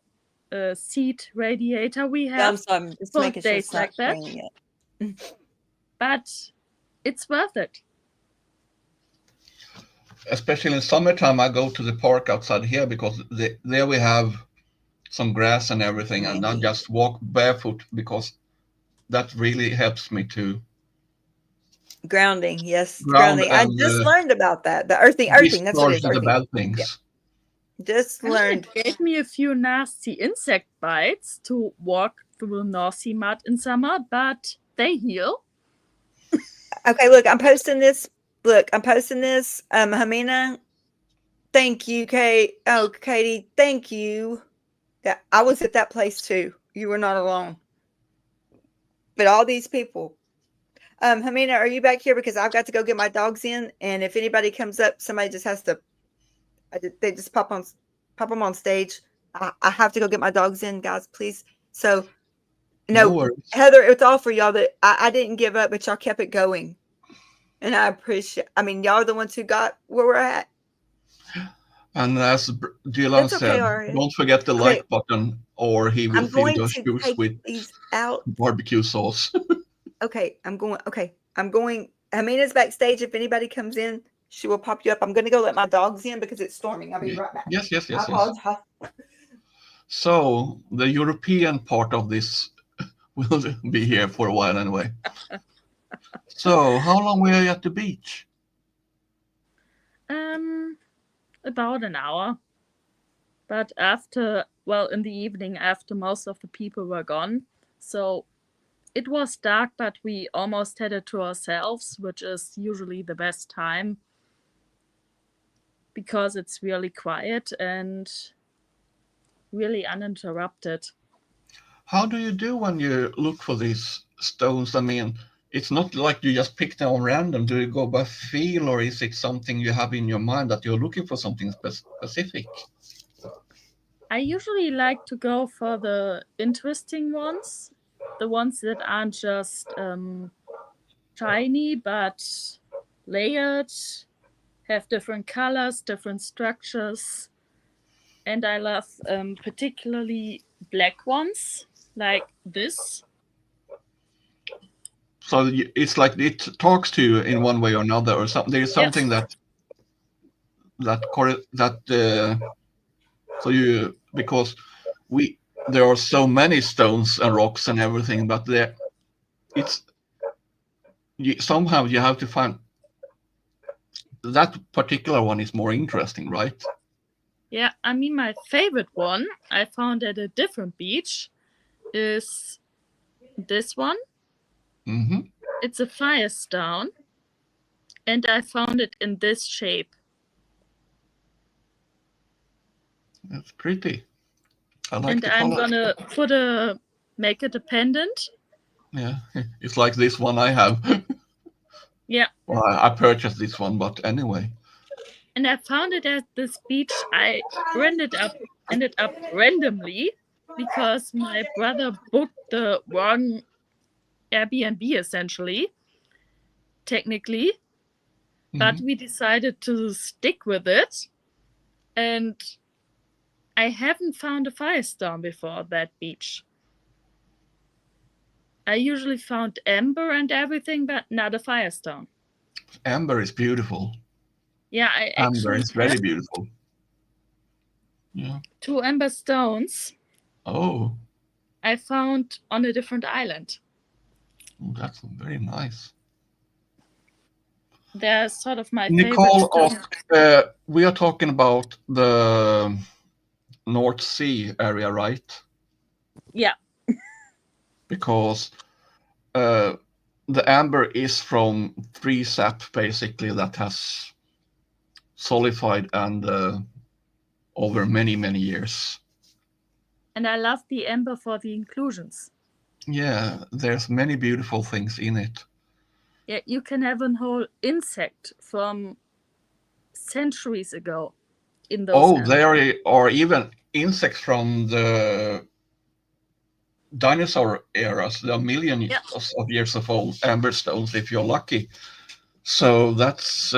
seat radiator we have. I'm just for making sure days it's not like that. raining yet. But it's worth it. Especially in summertime, I go to the park outside here because there we have some grass and everything, and I just walk barefoot because that really helps me to grounding. Yes, grounding. I just learned about that. The earthing. That's what it is. The bad things. Yeah. Just learned. It gave me a few nasty insect bites to walk through Northsea mud in summer, but they heal. Okay, look, I'm posting this. Hamina, thank you, Kate. Oh, Katie, thank you. That I was at that place too. You were not alone. But all these people. Hamina, are you back here? Because I've got to go get my dogs in, and if anybody comes up, somebody just has to. They just pop them on stage. I have to go get my dogs in, guys, please. So, no Heather, it's all for y'all that I didn't give up, but y'all kept it going. And I appreciate, y'all are the ones who got where we're at. And as Dylan said, don't forget the like button or he will fill your shoes with barbecue sauce. Okay, I'm going. Hamina's backstage. If anybody comes in, she will pop you up. I'm going to go let my dogs in because it's storming. I'll be right back. Yes. So the European part of this will be here for a while anyway. So how long were you at the beach? About an hour. But in the evening after most of the people were gone. So it was dark, but we almost had it to ourselves, which is usually the best time because it's really quiet and really uninterrupted. How do you do when you look for these stones? It's not like you just pick them random. Do you go by feel, or is it something you have in your mind that you're looking for something specific? I usually like to go for the interesting ones, the ones that aren't just shiny but layered, have different colors, different structures. And I love particularly black ones, like this. So it's like it talks to you in one way or another, or something. There's something that so you, because there are so many stones and rocks and everything, but somehow you have to find that particular one is more interesting, right? Yeah, I mean, my favorite one I found at a different beach is this one. Mm-hmm. It's a Firestone, and I found it in this shape. That's pretty. I like And the I'm color. gonna make it a pendant. Yeah, it's like this one I have. Yeah. Well, I purchased this one, but anyway. And I found it at this beach. I ended up randomly because my brother booked the wrong Airbnb, essentially, technically. But we decided to stick with it. And I haven't found a Firestone before that beach. I usually found amber and everything, but not a Firestone. Amber is beautiful. Yeah, I Amber actually is very beautiful. Yeah. 2 amber stones. Oh. I found on a different island. Oh, that's very nice. They're sort of my Nicole, favorite. we are talking about the North Sea area, right? Yeah. Because the amber is from 3 sap, basically, that has solidified and over many, many years. And I love the amber for the inclusions. Yeah, there's many beautiful things in it. Yeah, you can have a whole insect from centuries ago in those. Oh, there are even insects from the dinosaur eras. There are millions of years of old amber stones, if you're lucky. So that's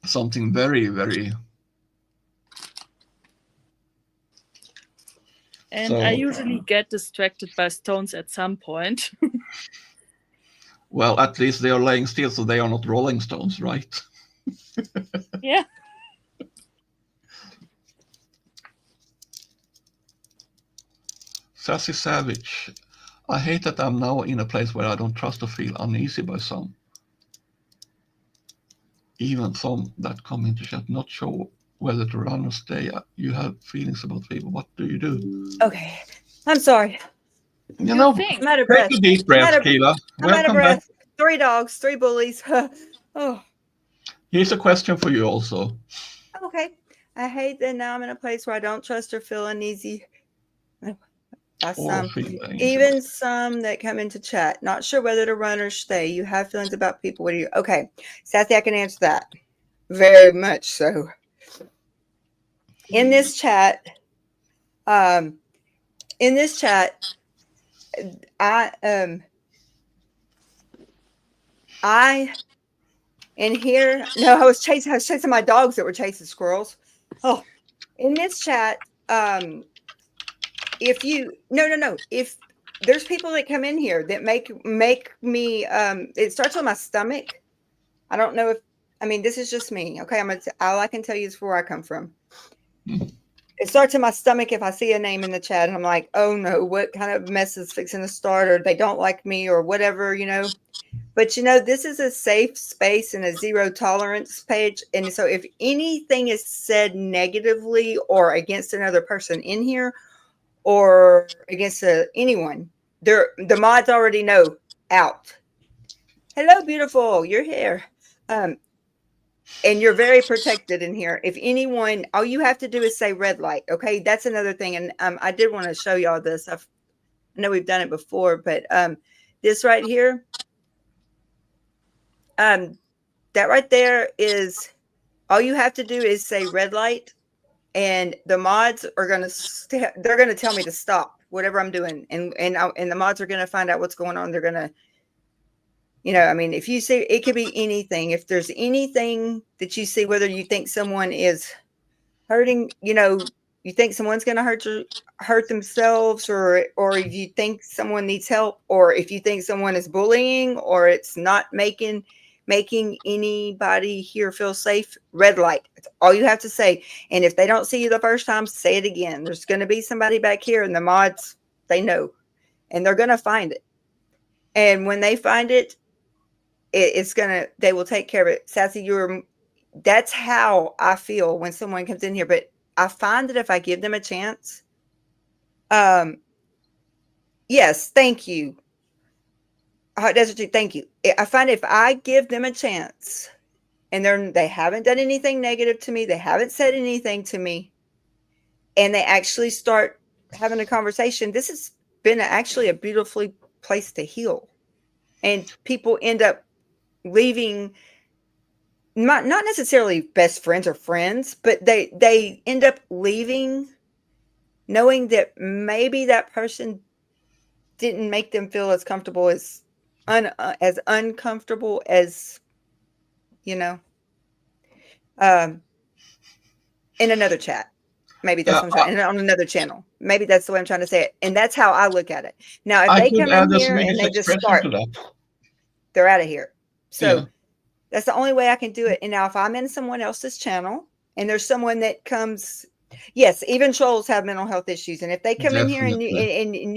something very, very. And I usually get distracted by stones at some point. Well, at least they are laying still, so they are not rolling stones, right? Yeah. Sassy Savage. I hate that I'm now in a place where I don't trust or feel uneasy by some. Even some that come into chat, not sure whether to run or stay. You have feelings about people. What do you do? Okay. I'm sorry. You know, I'm out of breath. take a deep breath, Keela. I'm out of Welcome breath. back. 3 dogs, 3 bullies. Oh. Here's a question for you also. Okay. I hate that now I'm in a place where I don't trust or feel uneasy. By some, even some that come into chat. Not sure whether to run or stay. You have feelings about people. What do you? Okay. Sassy, I can answer that. Very much so. In this chat, I in here, no, I was chasing my dogs that were chasing squirrels. Oh, in this chat, if there's people that come in here that make me, it starts on my stomach. I don't know this is just me. Okay. All I can tell you is where I come from. It starts in my stomach if I see a name in the chat and I'm like, oh no, what kind of mess is fixing to start, or they don't like me or whatever, But this is a safe space and a 0 tolerance page. And so if anything is said negatively or against another person in here or against anyone, the mods already know out. Hello, beautiful. You're here. And you're very protected in here. If anyone, all you have to do is say red light. Okay. That's another thing. And I did want to show y'all this. I know we've done it before, but this right here, that right there is all you have to do is say red light and the mods are going to they're going to tell me to stop whatever I'm doing, and the mods are going to find out what's going on. They're going to, I mean, if you see, it could be anything. If there's anything that you see, whether you think someone is hurting, you think someone's going to hurt themselves, or if you think someone needs help, or if you think someone is bullying, or it's not making anybody here feel safe, red light. That's all you have to say. And if they don't see you the first time, say it again. There's going to be somebody back here, and the mods, they know, and they're going to find it. And when they find it, they will take care of it. Sassy, that's how I feel when someone comes in here. But I find that if I give them a chance, yes, thank you. Hot Desert Tea, thank you. I find if I give them a chance, and they haven't done anything negative to me, they haven't said anything to me, and they actually start having a conversation, this has been actually a beautiful place to heal. And people end up leaving, not necessarily best friends or friends, but they end up leaving knowing that maybe that person didn't make them feel as comfortable as uncomfortable as, in another chat. Maybe that's what I'm trying, on another channel. Maybe that's the way I'm trying to say it. And that's how I look at it. Now, if they come in here and they just start, they're out of here. So that's the only way I can do it. And now if I'm in someone else's channel and there's someone that comes, yes, even trolls have mental health issues. And if they come in here and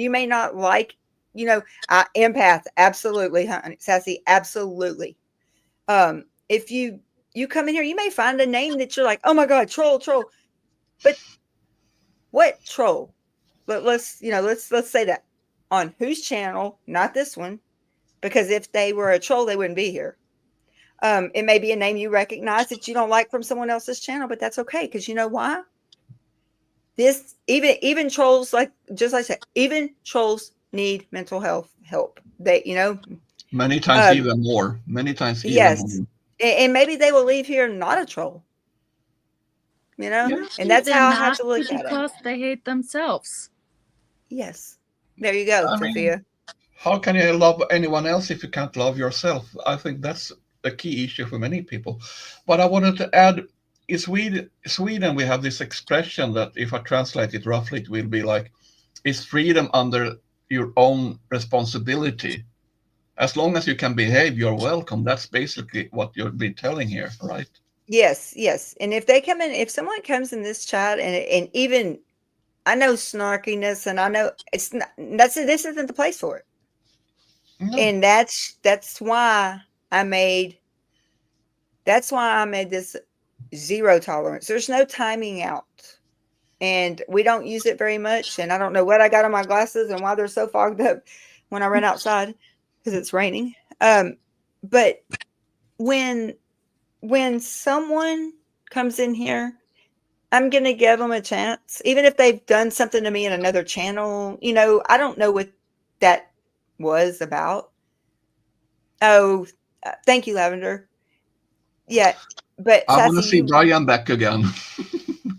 you may not like, empath, absolutely, honey. Sassy, absolutely. If you come in here, you may find a name that you're like, oh my God, troll. But what troll? Let's say that on whose channel, not this one, because if they were a troll, they wouldn't be here. It may be a name you recognize that you don't like from someone else's channel, but that's okay. Because you know why? Even trolls, just like I said, even trolls need mental health help. They, many times even more. Many times even more. And maybe they will leave here not a troll. And that's how I have to look at it. Because they hate themselves. Yes. There you go, Sophia. How can you love anyone else if you can't love yourself? I think that's a key issue for many people. But I wanted to add, in Sweden, we have this expression that if I translate it roughly, it will be like, is freedom under your own responsibility? As long as you can behave, you're welcome. That's basically what you've been telling here, right? Yes. And if someone comes in this chat and even, I know snarkiness, and I know this isn't the place for it. No. And that's why I made this zero tolerance. There's no timing out, and we don't use it very much. And I don't know what I got on my glasses and why they're so fogged up when I run outside because it's raining. But when someone comes in here, I'm going to give them a chance, even if they've done something to me in another channel. I don't know what that was about. Oh, thank you, Lavender. Yeah, but I want to see Brian back again.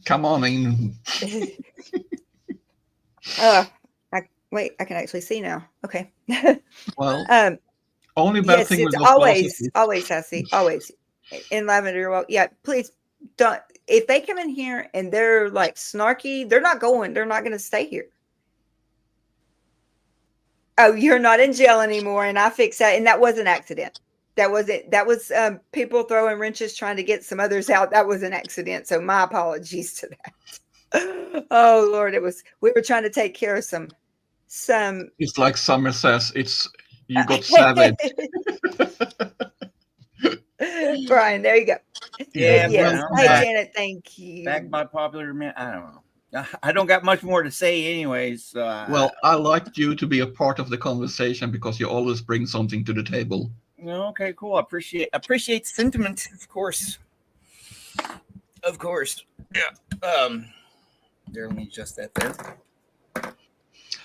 Come on in. Wait, I can actually see now. Okay. Well, only bad thing it's always Sassy, always. In Lavender, well, yeah, please don't. If they come in here and they're like snarky, they're not going to stay here. Oh, you're not in jail anymore, and I fixed that. And that was an accident. That was people throwing wrenches trying to get some others out. That was an accident. So my apologies to that. Oh Lord, we were trying to take care of some. It's like Summer says, you got savage. Brian, there you go. Yeah, yes. Hey, Janet, thank you. Back by popular man. I don't know. I don't got much more to say anyways. Well, I liked you to be a part of the conversation because you always bring something to the table. Okay, cool. I appreciate the sentiment, of course. Of course. Yeah. There, let me adjust that there.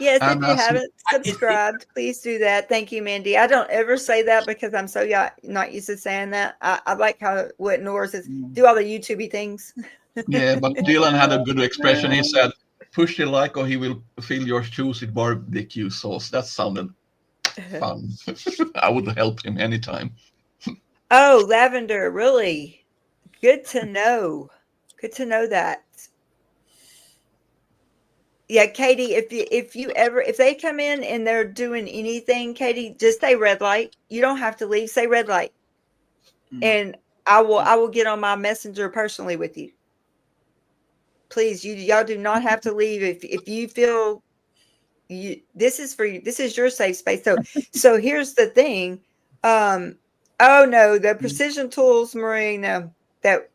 Yes, if And you as haven't subscribed, please do that. Thank you, Mindy. I don't ever say that because I'm so not used to saying that. I like what Nora says, do all the YouTubey things. yeah, but Dylan had a good expression. He said, "Push the like, or he will fill your shoes with barbecue sauce." That sounded fun. I would help him anytime. Oh, Lavender, really? Good to know. Good to know that. Yeah, Katie, if they come in and they're doing anything, Katie, just say red light. You don't have to leave. Say red light. And I will get on my messenger personally with you. Please, y'all do not have to leave if you feel this is for you. This is your safe space. So here's the thing. Oh no, the precision tools, Marie, no, that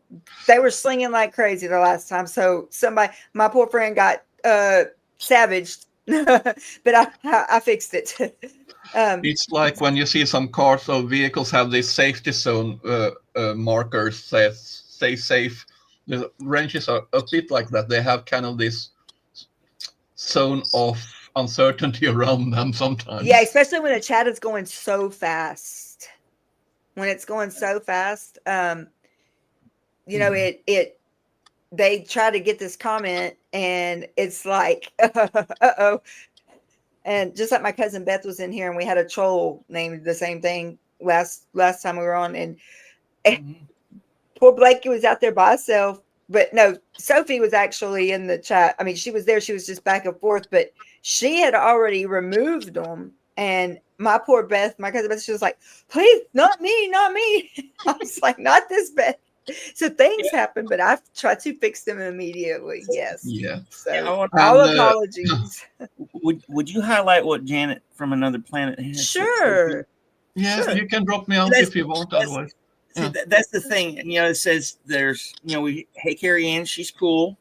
they were slinging like crazy the last time. So my poor friend got savaged, but I fixed it. It's like when you see some cars or vehicles have this safety zone markers says stay safe. The wrenches are a bit like that. They have kind of this zone of uncertainty around them sometimes. Yeah, especially when the chat is going so fast. When it's going so fast, you know, they try to get this comment and it's like, uh-oh. And just like my cousin Beth was in here and we had a troll named the same thing last time we were on, and poor Blakey was out there by herself. But no, Sophie was actually in the chat. I mean, she was there. She was just back and forth, but she had already removed them. And my poor Beth, my cousin Beth, she was like, please, not me, not me. I was like, not this Beth. So things happen, but I've tried to fix them immediately. Yes. Yeah. So all apologies. Would you highlight what Janet from Another Planet has? Sure. Yeah, sure. you can drop me out if you want. Otherwise, see, that's the thing. You know, it says there's, you know, hey Carrie Ann, she's cool.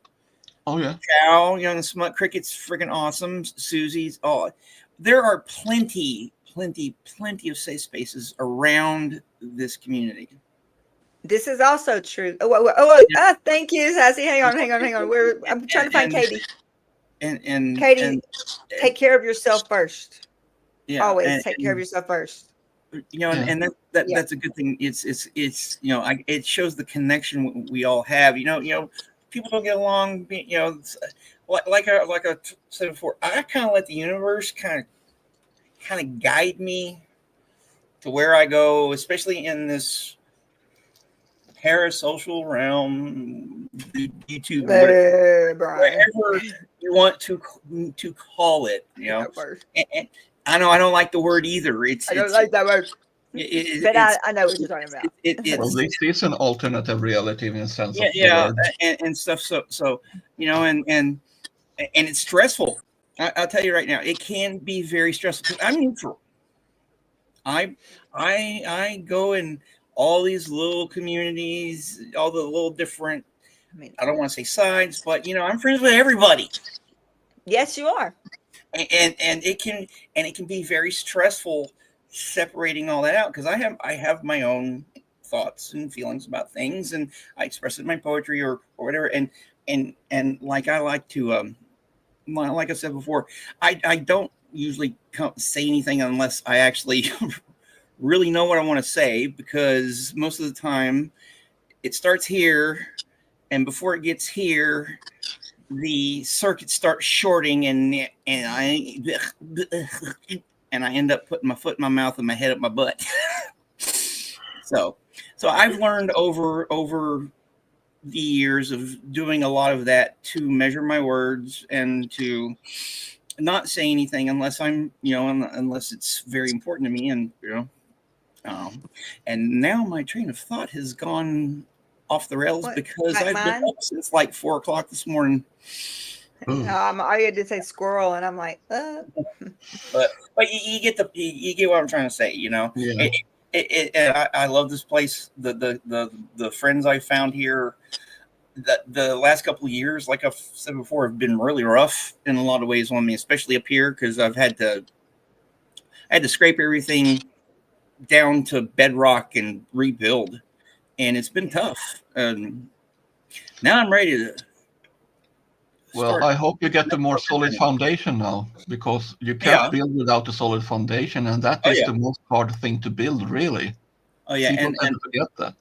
Oh yeah. Chow, Young Smut Cricket's freaking awesome. Susie's there are plenty of safe spaces around this community. This is also true. Thank you, Sassy. Hang on. I'm trying to find Katie. And Katie, take care of yourself first. Yeah, always take care of yourself first. You know, and that's a good thing. It's you know, it shows the connection we all have. You know, people don't get along. You know, like I said before, I kind of let the universe kind of guide me to where I go, especially in this parasocial realm, YouTube, wherever you want to call it. You know, and I know I don't like the word either. I don't like that word. But I know what you're talking about. Well, this is an alternative reality in a sense. Yeah, and stuff. So you know, and it's stressful. I'll tell you right now, it can be very stressful. I'm neutral. I go in all these little communities, all the little different. I don't want to say sides, but you know, I'm friends with everybody. Yes, you are. And it can be very stressful separating all that out, because I have my own thoughts and feelings about things, and I express it in my poetry or whatever. And like I like to like I said before, I don't usually say anything unless I actually really know what I want to say, because most of the time it starts here, and before it gets here, the circuit starts shorting, and I end up putting my foot in my mouth and my head up my butt. So I've learned over the years of doing a lot of that to measure my words and to not say anything unless unless it's very important to me, and and now my train of thought has gone off the rails because I've been up since like 4 o'clock this morning. I had to say squirrel, and I'm like, but you get what I'm trying to say, you know. Yeah. I love this place. The friends I found here, the last couple of years, like I've said before, have been really rough in a lot of ways on me, especially up here, because I've had to scrape everything down to bedrock and rebuild, and it's been tough. Now I'm ready to Well, I hope you get a more solid foundation now, because you can't build without a solid foundation, and that is the most hard thing to build, really. Oh yeah, People and tend to forget that.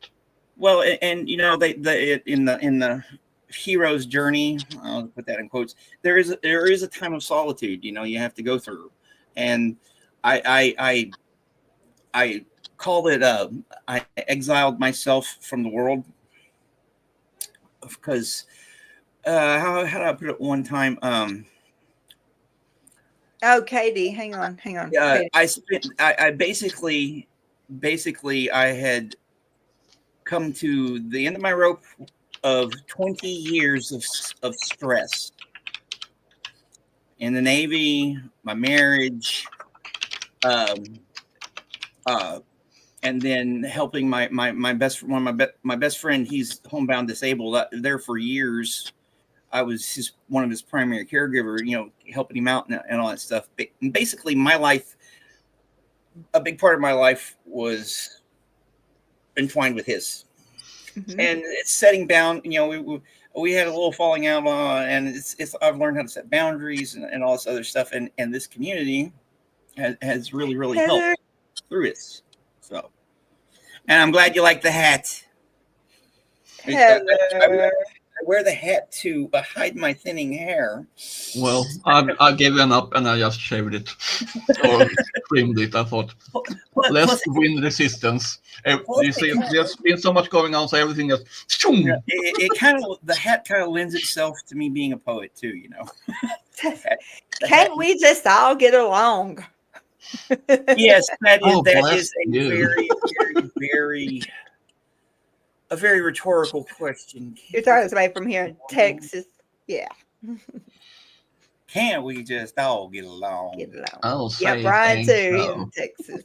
well, and you know, in the hero's journey, I'll put that in quotes, there is a time of solitude, you know, you have to go through, and I call it I exiled myself from the world, because how do I put it one time? Oh, Katie, hang on. Yeah, Katie. I basically I had come to the end of my rope of 20 years of stress in the Navy, my marriage, and then helping my best friend. He's homebound disabled. There for years, I was one of his primary caregiver. You know, helping him out and all that stuff. And basically, my life, a big part of my life, was entwined with his. Mm-hmm. And it's setting down. You know, we had a little falling out, and it's I've learned how to set boundaries and all this other stuff. And this community has really helped through it. So, and I'm glad you like the hat. I wear the hat to hide my thinning hair. Well, I gave it up and I just shaved it or trimmed it. I thought less wind resistance. You see, there's been so much going on, so everything is. Yeah, it kind of, the hat kind of lends itself to me being a poet too, you know. Can't we just all get along? Yes, that is a very rhetorical question. You're talking to somebody from here in Texas. Yeah. Can't we just all get along? I'll say yeah, Brian too, so. in Texas.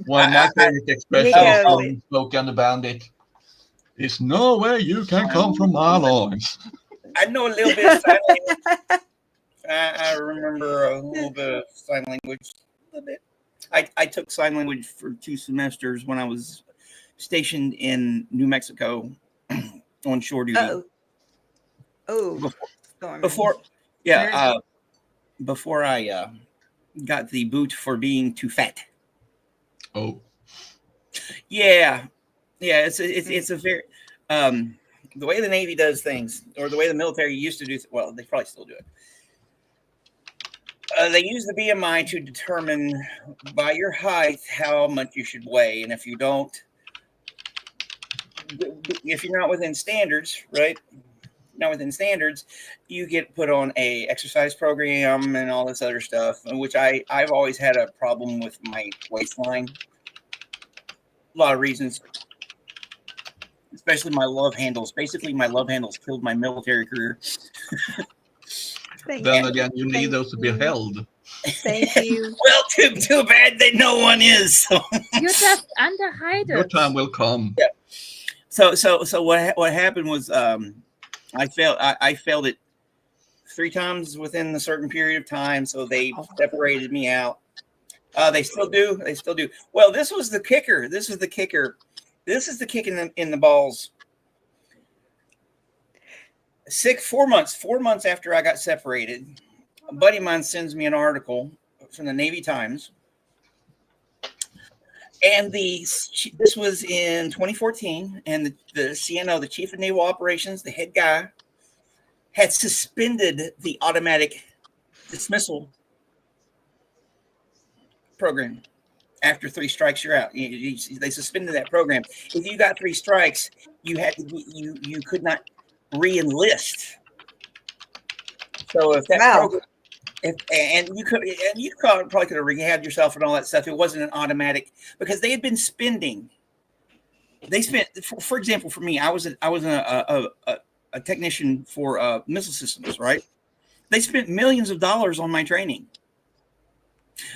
Well, my favorite expression from Smokey and the Bandit is "No way you can come from my lines." I know a little bit of sign language. I remember a little bit of sign language. A little bit. I took sign language for 2 semesters when I was stationed in New Mexico on shore duty. Before I got the boot for being too fat. Oh, yeah. It's a very the way the Navy does things, or the way the military used to do. Well, they probably still do it. They use the BMI to determine by your height how much you should weigh, and if you're not within standards, right? Not within standards, you get put on a exercise program and all this other stuff, which I've always had a problem with my waistline. A lot of reasons, especially my love handles. Basically, my love handles killed my military career. Then again, you need those to be held. Thank you. Well, too bad that no one is. So. You're just underhided. Your time will come. Yeah. So what happened was I failed it 3 times within a certain period of time. So they separated me out. They still do. Well, this was the kicker. This is the kick in the balls. 4 months after I got separated, a buddy of mine sends me an article from the Navy Times. And this was in 2014, and the CNO, the Chief of Naval Operations, the head guy, had suspended the automatic dismissal program. After 3 strikes, you're out. They suspended that program. If you got 3 strikes, you could not re-enlist. So if that program, you probably could have rehabbed yourself and all that stuff. It wasn't an automatic, because they had been spending. They spent, for example, for me, I was a technician for missile systems, right? They spent millions of dollars on my training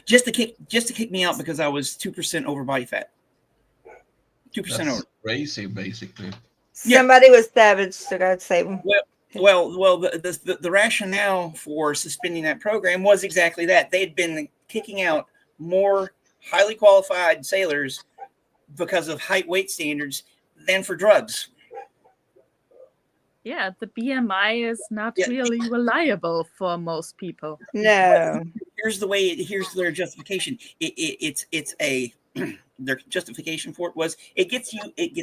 just to kick me out because I was 2% over body fat. 2% over. Crazy, basically. Somebody was savage, so God save them. Well, the rationale for suspending that program was exactly that. They'd been kicking out more highly qualified sailors because of height weight standards than for drugs. Yeah, the BMI is not Yeah. really reliable for most people. No. Here's their justification. It's a their justification for it was it gets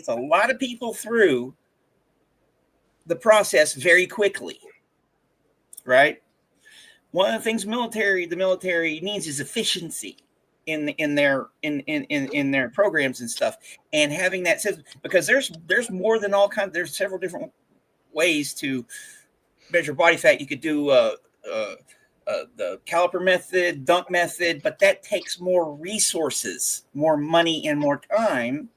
a lot of people through the process very quickly, right? One of the things the military needs is efficiency in their programs and stuff, and having that system, because there's more than all kinds. There's several different ways to measure body fat. You could do the caliper method, dunk method, but that takes more resources, more money, and more time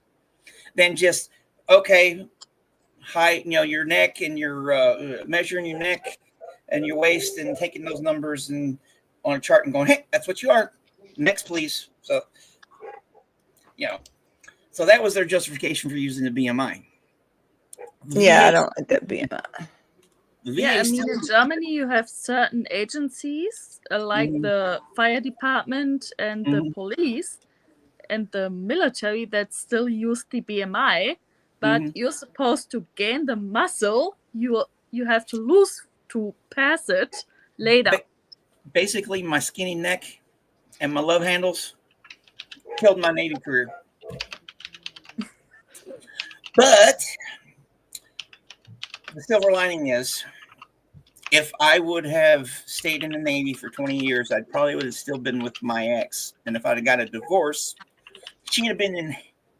than just height, your neck, and your measuring your neck and your waist and taking those numbers and on a chart and going, hey, that's what you are. Next, please. So, so that was their justification for using the BMI. Yeah, I don't like that BMI. Yeah, I mean, in Germany, you have certain agencies like the fire department and the police and the military that still use the BMI, but you're supposed to gain the muscle you have to lose to pass it later. Basically, my skinny neck and my love handles killed my Navy career. But the silver lining is, if I would have stayed in the Navy for 20 years, I probably would have still been with my ex. And if I'd have got a divorce, she'd have been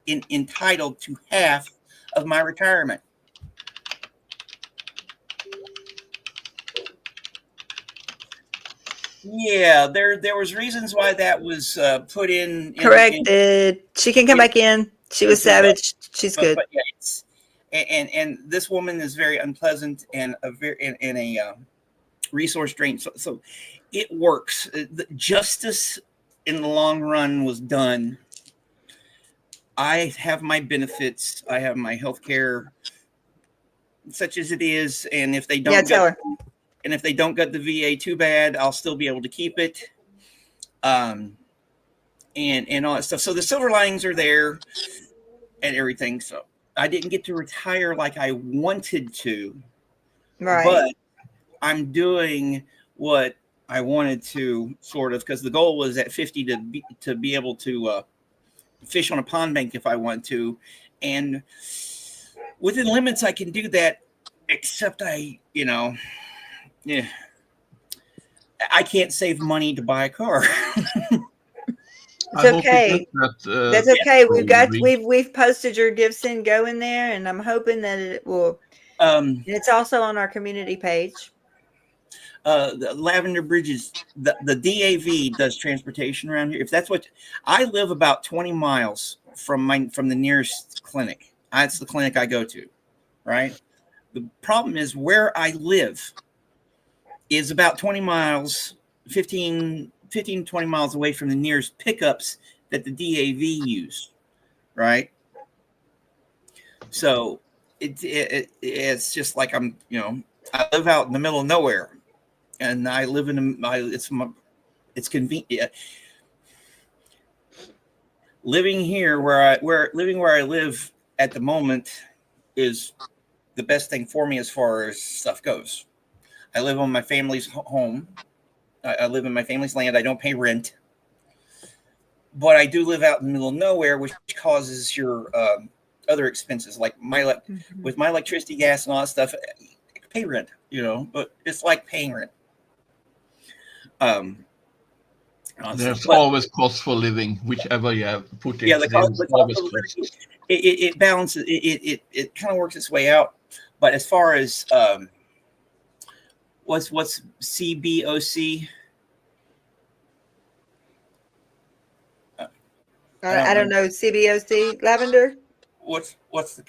entitled to half of my retirement. Yeah, there was reasons why that was put in. Corrected. She can come back in. She was savage. She's good. But yeah, and this woman is very unpleasant and a resource drain. So it works. The justice in the long run was done. I have my benefits. I have my health care, such as it is. And if they don't get the VA, too bad. I'll still be able to keep it. And all that stuff. So the silver linings are there and everything. So I didn't get to retire like I wanted to. Right. But I'm doing what I wanted to, sort of, because the goal was at 50 to be able to fish on a pond bank if I want to. And within limits, I can do that, except I can't save money to buy a car. It's okay. That's okay. We've posted your gifts in. Go in there, and I'm hoping that it will. And it's also on our community page. The Lavender Bridges, the DAV does transportation around here. If that's what I live, about 20 miles from the nearest clinic. That's the clinic I go to, right? The problem is where I live is about 20 miles, 15 to 20 miles away from the nearest pickups that the DAV use, right? So it's just like I live out in the middle of nowhere, and I live it's convenient. Living here where I live at the moment is the best thing for me as far as stuff goes. I live on my family's home. I live in my family's land. I don't pay rent, but I do live out in the middle of nowhere, which causes your other expenses, like with my electricity, gas, and all that stuff. I pay rent, but it's like paying rent. There's always cost for living, whichever you have put it. Yeah, the cost of living, it balances. It kind of works its way out. But as far as what's CBOC? I don't know. CBOC, Lavender. What's the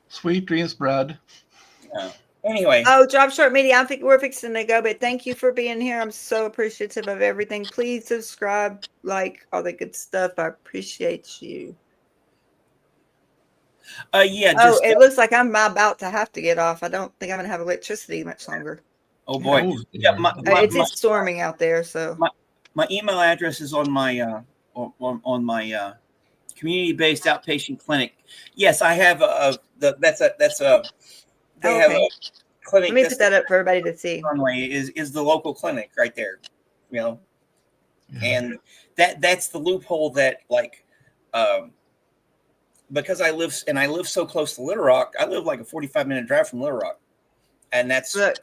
Sweet Dreams, Brad? Anyway. Oh, Drop Short Media. We're fixing to go, but thank you for being here. I'm so appreciative of everything. Please subscribe, like all the good stuff. I appreciate you. Yeah. It looks like I'm about to have to get off. I don't think I'm gonna have electricity much longer. Oh boy. Yeah. It's storming out there, so my email address is on my on my community-based outpatient clinic. Yes, I have that's they Oh, have okay. a clinic. Let me that's put that up for everybody to see. runway is the local clinic right there, you know, and that's the loophole that like, because I live so close to Little Rock. I live like a 45-minute drive from Little Rock, and that's Look,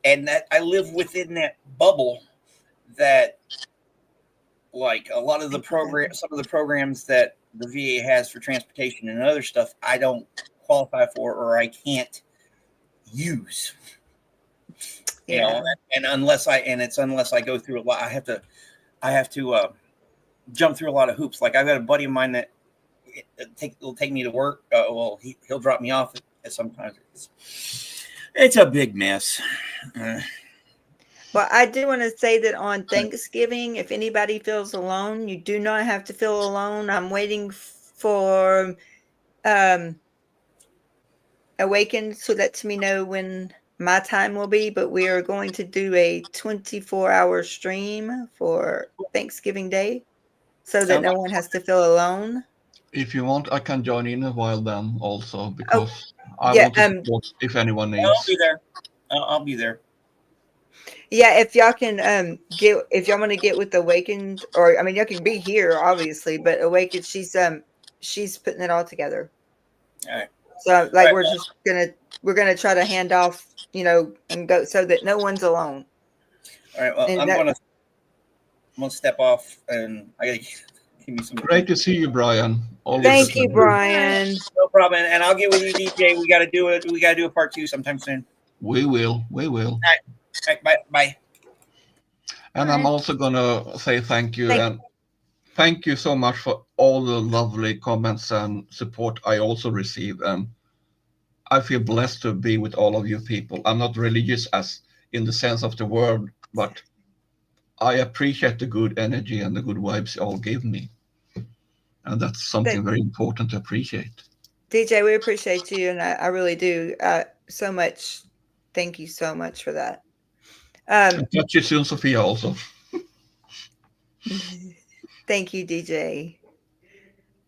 that I live within that bubble that like a lot of the some of the programs that the VA has for transportation and other stuff, I don't qualify for or I can't use. You know, and unless I go through a lot, I have to jump through a lot of hoops. Like I've got a buddy of mine that will take me to work. Well, he'll drop me off sometimes. It's a big mess. Well, I do want to say that on Thanksgiving, if anybody feels alone, you do not have to feel alone. I'm waiting for Awakened so lets me know when my time will be, but we are going to do a 24-hour stream for Thanksgiving Day so that no one has to feel alone. If you want, I can join in a while then also, because I want to support if anyone needs. I'll be there. I'll be there. Yeah, if y'all can if y'all want to get with Awakened, or I mean y'all can be here obviously, but Awakened, she's putting it all together. All right. So like we're gonna try to hand off, you know, and go so that no one's alone. All right. Well, I'm gonna step off, and I gotta give me some. Great to see you, Brian. Always Thank you, Brian. No problem, and I'll get with you, DJ. We gotta do it. We gotta do a part 2 sometime soon. We will. All right. Bye. And I'm also gonna say thank you and thank you so much for all the lovely comments and support I also receive. And I feel blessed to be with all of you people. I'm not religious as in the sense of the word, but I appreciate the good energy and the good vibes you all give me. And that's something very important to appreciate. DJ, we appreciate you, and I really do so much. Thank you so much for that. Catch you soon, Sophia, also. Thank you, DJ.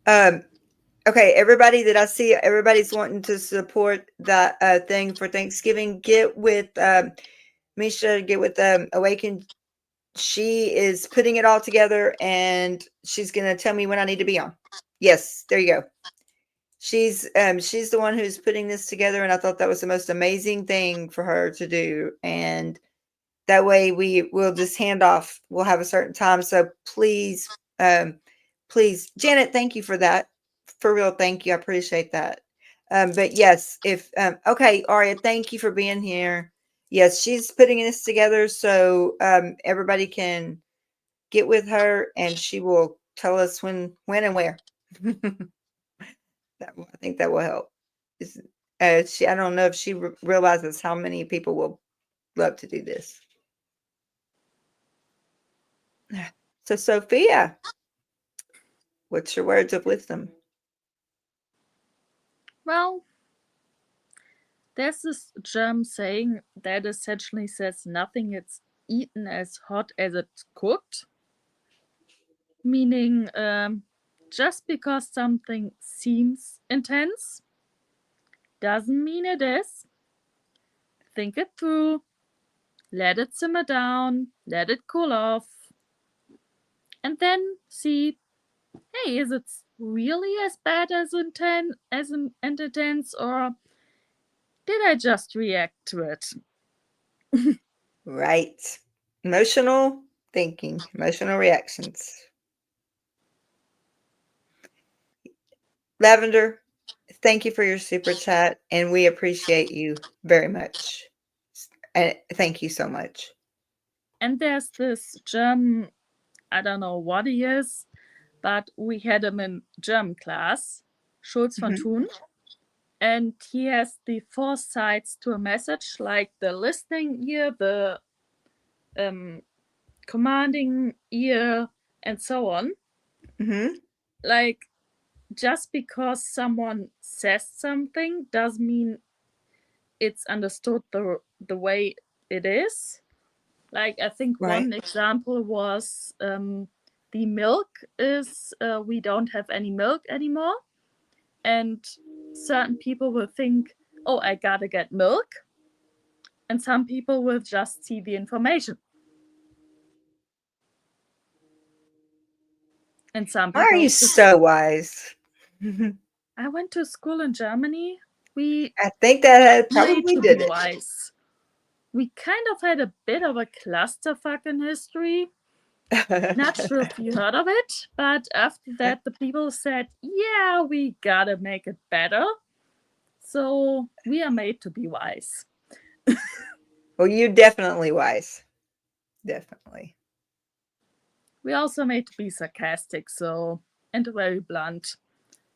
Okay, everybody that I see, everybody's wanting to support that thing for Thanksgiving. Get with Misha, get with Awakened. She is putting it all together, and she's going to tell me when I need to be on. Yes, there you go. She's the one who's putting this together, and I thought that was the most amazing thing for her to do. And that way we'll just hand off. We'll have a certain time. So please, please, Janet, thank you for that. For real, thank you. I appreciate that. But yes, if okay, Aria, thank you for being here. Yes, she's putting this together so everybody can get with her, and she will tell us when and where. I think that will help. I don't know if she realizes how many people will love to do this. So, Sophia, what's your words of wisdom? Well, there's this German saying that essentially says nothing is eaten as hot as it's cooked. Meaning, just because something seems intense doesn't mean it is. Think it through, let it simmer down, let it cool off, and then see, hey, is it really as bad as intense, or did I just react to it? Right. Emotional thinking, emotional reactions. Lavender, thank you for your super chat, and we appreciate you very much. And thank you so much. And there's this German, I don't know what he is, but we had him in German class, Schulz von Thun. And he has the 4 sides to a message, like the listening ear, the commanding ear, and so on. Like, just because someone says something doesn't mean it's understood the way it is. Like, I think one example was the milk is, we don't have any milk anymore. And certain people will think, oh, I gotta get milk. And some people will just see the information. And some Why people are you so wise? I went to school in Germany. We I think that made probably to did be it. wise. We kind of had a bit of a clusterfuck in history. Not sure if you heard of it, but after that, the people said, yeah, we gotta make it better. So we are made to be wise. Well, you're definitely wise. Definitely. We also made to be sarcastic, and very blunt.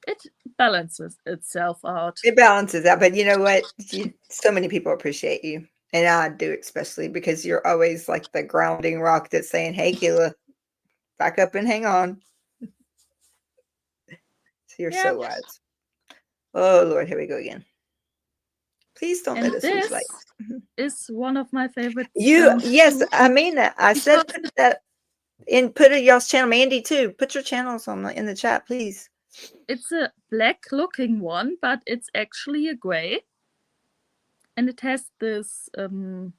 It balances itself out. It balances out, but you know what? So many people appreciate you, and I do, especially because you're always like the grounding rock that's saying, "Hey, Keela, back up and hang on." So you're so wise. Oh Lord, here we go again. Please don't let us lose This lights. is one of my favorite. Yes, I mean that. I said put that in. Put it y'all's channel, Mandy too. Put your channels in the chat, please. It's a black-looking one, but it's actually a gray, and it has this. I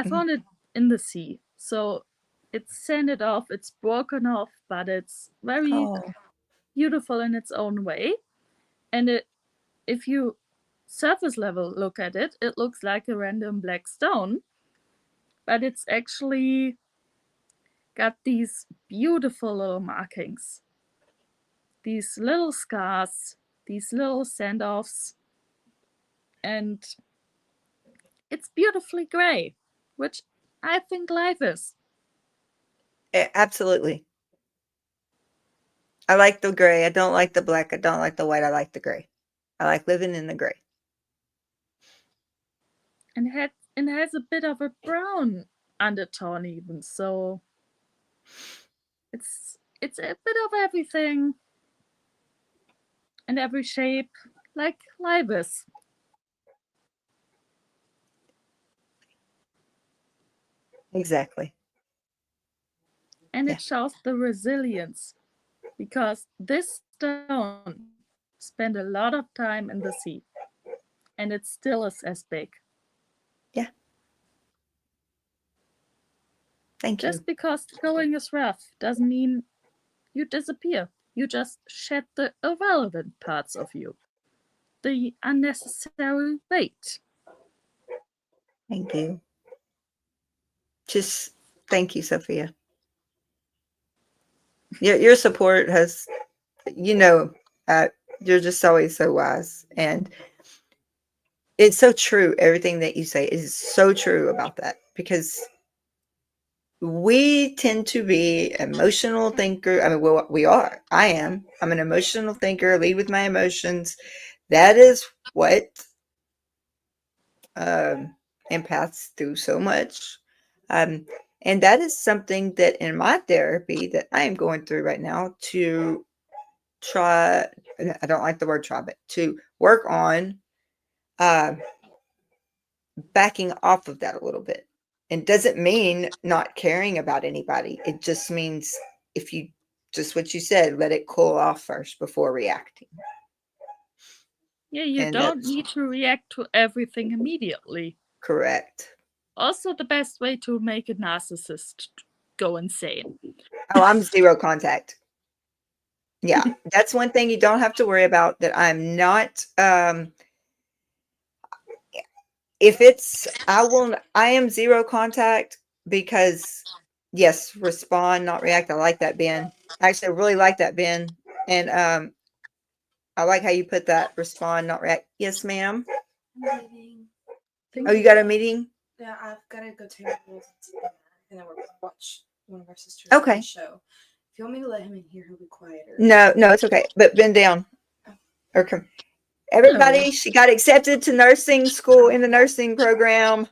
found it in the sea, so it's sanded off. It's broken off, but it's very beautiful in its own way. And if you surface level look at it, it looks like a random black stone, but it's actually got these beautiful little markings, these little scars, these little sand-offs, and it's beautifully gray, which I think life is. Absolutely. I like the gray. I don't like the black. I don't like the white. I like the gray. I like living in the gray. And it has a bit of a brown undertone even, so it's a bit of everything and every shape, like life is. Exactly. And it shows the resilience, because this stone spent a lot of time in the sea, and it still is as big. Yeah. Thank you. Just because going is rough doesn't mean you disappear. You just shed the irrelevant parts of you, the unnecessary weight. Thank you. Just thank you, Sophia. Your support has, you're just always so wise, and it's so true. Everything that you say is so true about that, because we tend to be emotional thinker. I mean, well, we are. I am. I'm an emotional thinker. Lead with my emotions. That is what empaths do so much. And that is something that in my therapy that I am going through right now to try, I don't like the word try, but to work on backing off of that a little bit. And doesn't mean not caring about anybody. It just means if you, just what you said, let it cool off first before reacting. Yeah, you don't need to react to everything immediately. Correct. Also, the best way to make a narcissist go insane. Oh, I'm zero contact. Yeah, that's one thing you don't have to worry about, that I'm not, if it's, I am zero contact, because yes, respond, not react. I like that, Ben. Actually, I really like that, Ben. And I like how you put that, respond, not react. Yes, ma'am. Oh, you got a meeting? Yeah, I've got to go take a and then we're going to watch one of our sisters Okay. show. If you want me to let him in here, he'll be quieter. No, it's okay. But bend down. Or come. Everybody, she got accepted to nursing school in the nursing program.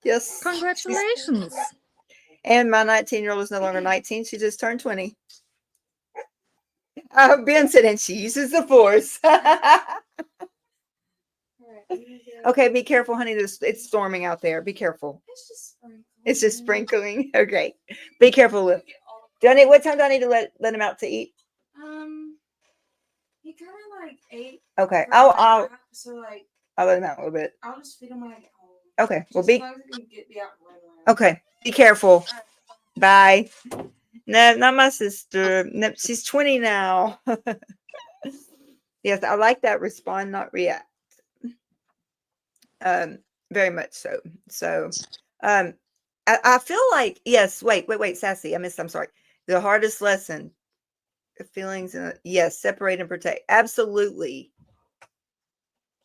Yes. Congratulations. And my 19-year-old is no longer 19. She just turned 20. Ben said, and she uses the force. Okay, be careful, honey. It's storming out there. Be careful. It's just sprinkling. Okay. Be careful. What time do I need to let him out to eat? He kind of like ate. Okay. for I'll a nap, so like I'll let him out a little bit. I'll just feed him when I get home. Okay. Well, Just be as long as he can be out and run around. okay. Be careful. Bye. No, not my sister. No, she's 20 now. Yes, I like that. Respond, not react. Very much so. So, I feel like yes. Wait, Sassy. I'm sorry. The hardest lesson, feelings. Yes, separate and protect. Absolutely.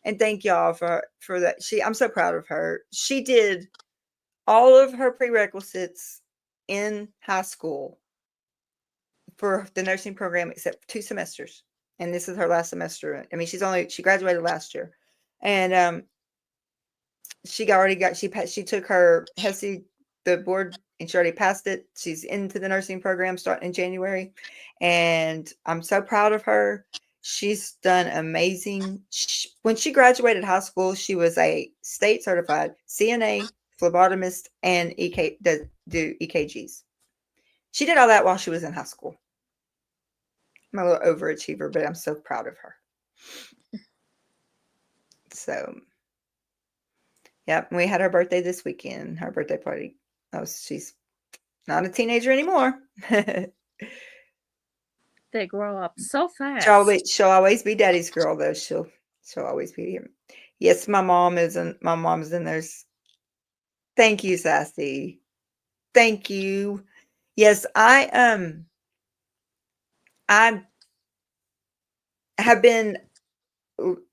And thank y'all for that. I'm so proud of her. She did all of her prerequisites in high school for the nursing program, except 2 semesters. And this is her last semester. I mean, she graduated last year, and she took her HESI, the board, and she already passed it. She's into the nursing program starting in January, and I'm so proud of her. She's done amazing. When she graduated high school, she was a state certified CNA, phlebotomist, and do EKGs. She did all that while she was in high school. I'm a little overachiever, but I'm so proud of her. So, yep, we had her birthday this weekend, her birthday party. She's not a teenager anymore. They grow up so fast. She'll always be daddy's girl, though. She'll always be him. Yes, my mom's in there. Thank you, Sassy. Thank you. Yes, I have been.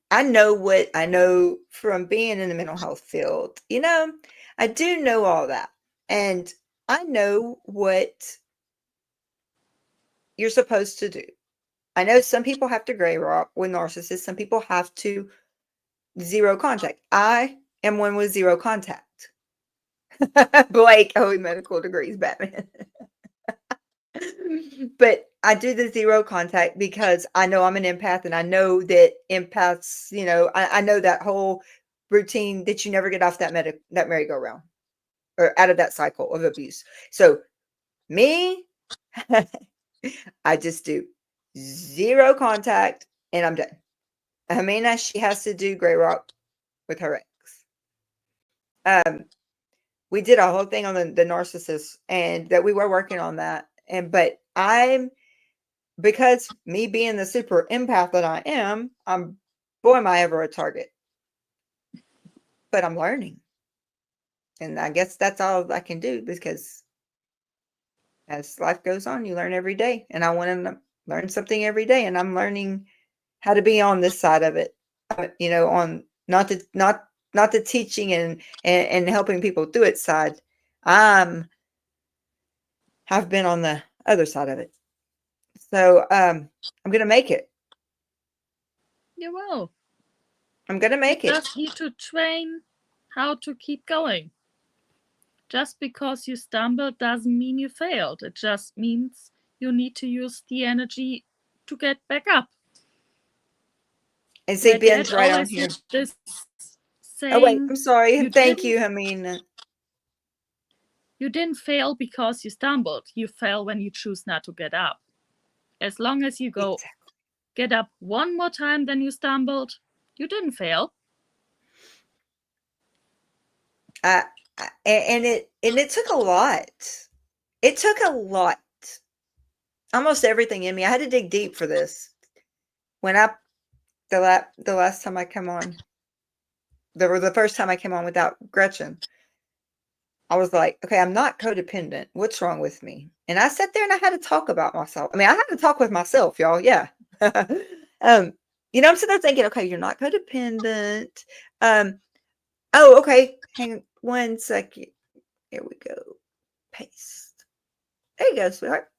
I know what I know from being in the mental health field. I do know all that, and I know what you're supposed to do. I know some people have to gray rock with narcissists. Some people have to zero contact. I am one with zero contact. Blake, medical degrees, Batman. But I do the zero contact because I know I'm an empath, and I know that empaths, I know that whole routine that you never get off that merry-go-round or out of that cycle of abuse. So me, I just do zero contact and I'm done. Amina, she has to do gray rock with her ex. We did a whole thing on the narcissist, and that we were working on that. But because me being the super empath that I am, boy, am I ever a target. But I'm learning. And I guess that's all I can do, because as life goes on, you learn every day. And I want to learn something every day. And I'm learning how to be on this side of it, on not the teaching and helping people through it side. Have been on the other side of it. So I'm going to make it. You will. I'm going to make it. You just need to train how to keep going. Just because you stumbled doesn't mean you failed. It just means you need to use the energy to get back up. And see, Ben's right on here. Oh, wait, I'm sorry. Thank you, Hamina. You didn't fail because you stumbled. You fell when you choose not to get up. As long as you go get up one more time than you stumbled, you didn't fail. And it took a lot. It took a lot. Almost everything in me. I had to dig deep for this. When the last time I came on, the first time I came on without Gretchen, I was like, okay, I'm not codependent. What's wrong with me? And I sat there and I had to talk about myself. I mean, I had to talk with myself, y'all. Yeah. I'm sitting there thinking, okay, you're not codependent. Oh, okay. Hang on 1 second. Here we go. Paste. There you go, sweetheart.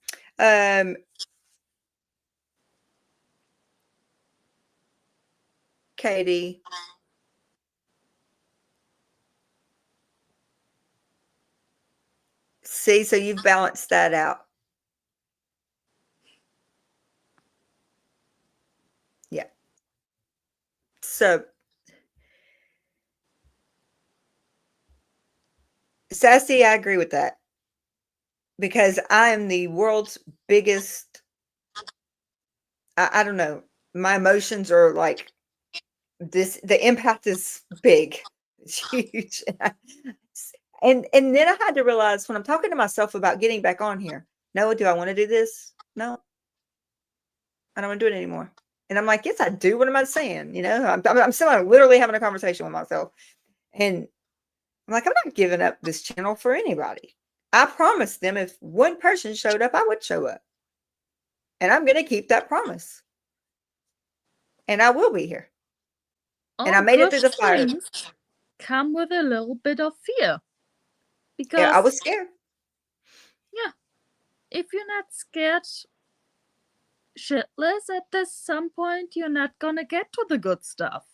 Katie. See, so you've balanced that out. Yeah. So, Sassy, I agree with that. Because I am the world's biggest, I don't know. my emotions are like this. The impact is big. It's huge. And then I had to realize when I'm talking to myself about getting back on here, no, do I want to do this? No, I don't want to do it anymore. And I'm like, yes, I do. What am I saying? You know, I'm still literally having a conversation with myself. And I'm like, I'm not giving up this channel for anybody. I promised them if one person showed up, I would show up. And I'm going to keep that promise. And I will be here. And I made it through the fire. Things come with a little bit of fear. Because Yeah, I was scared. Yeah. If you're not scared shitless at some point, you're not gonna get to the good stuff.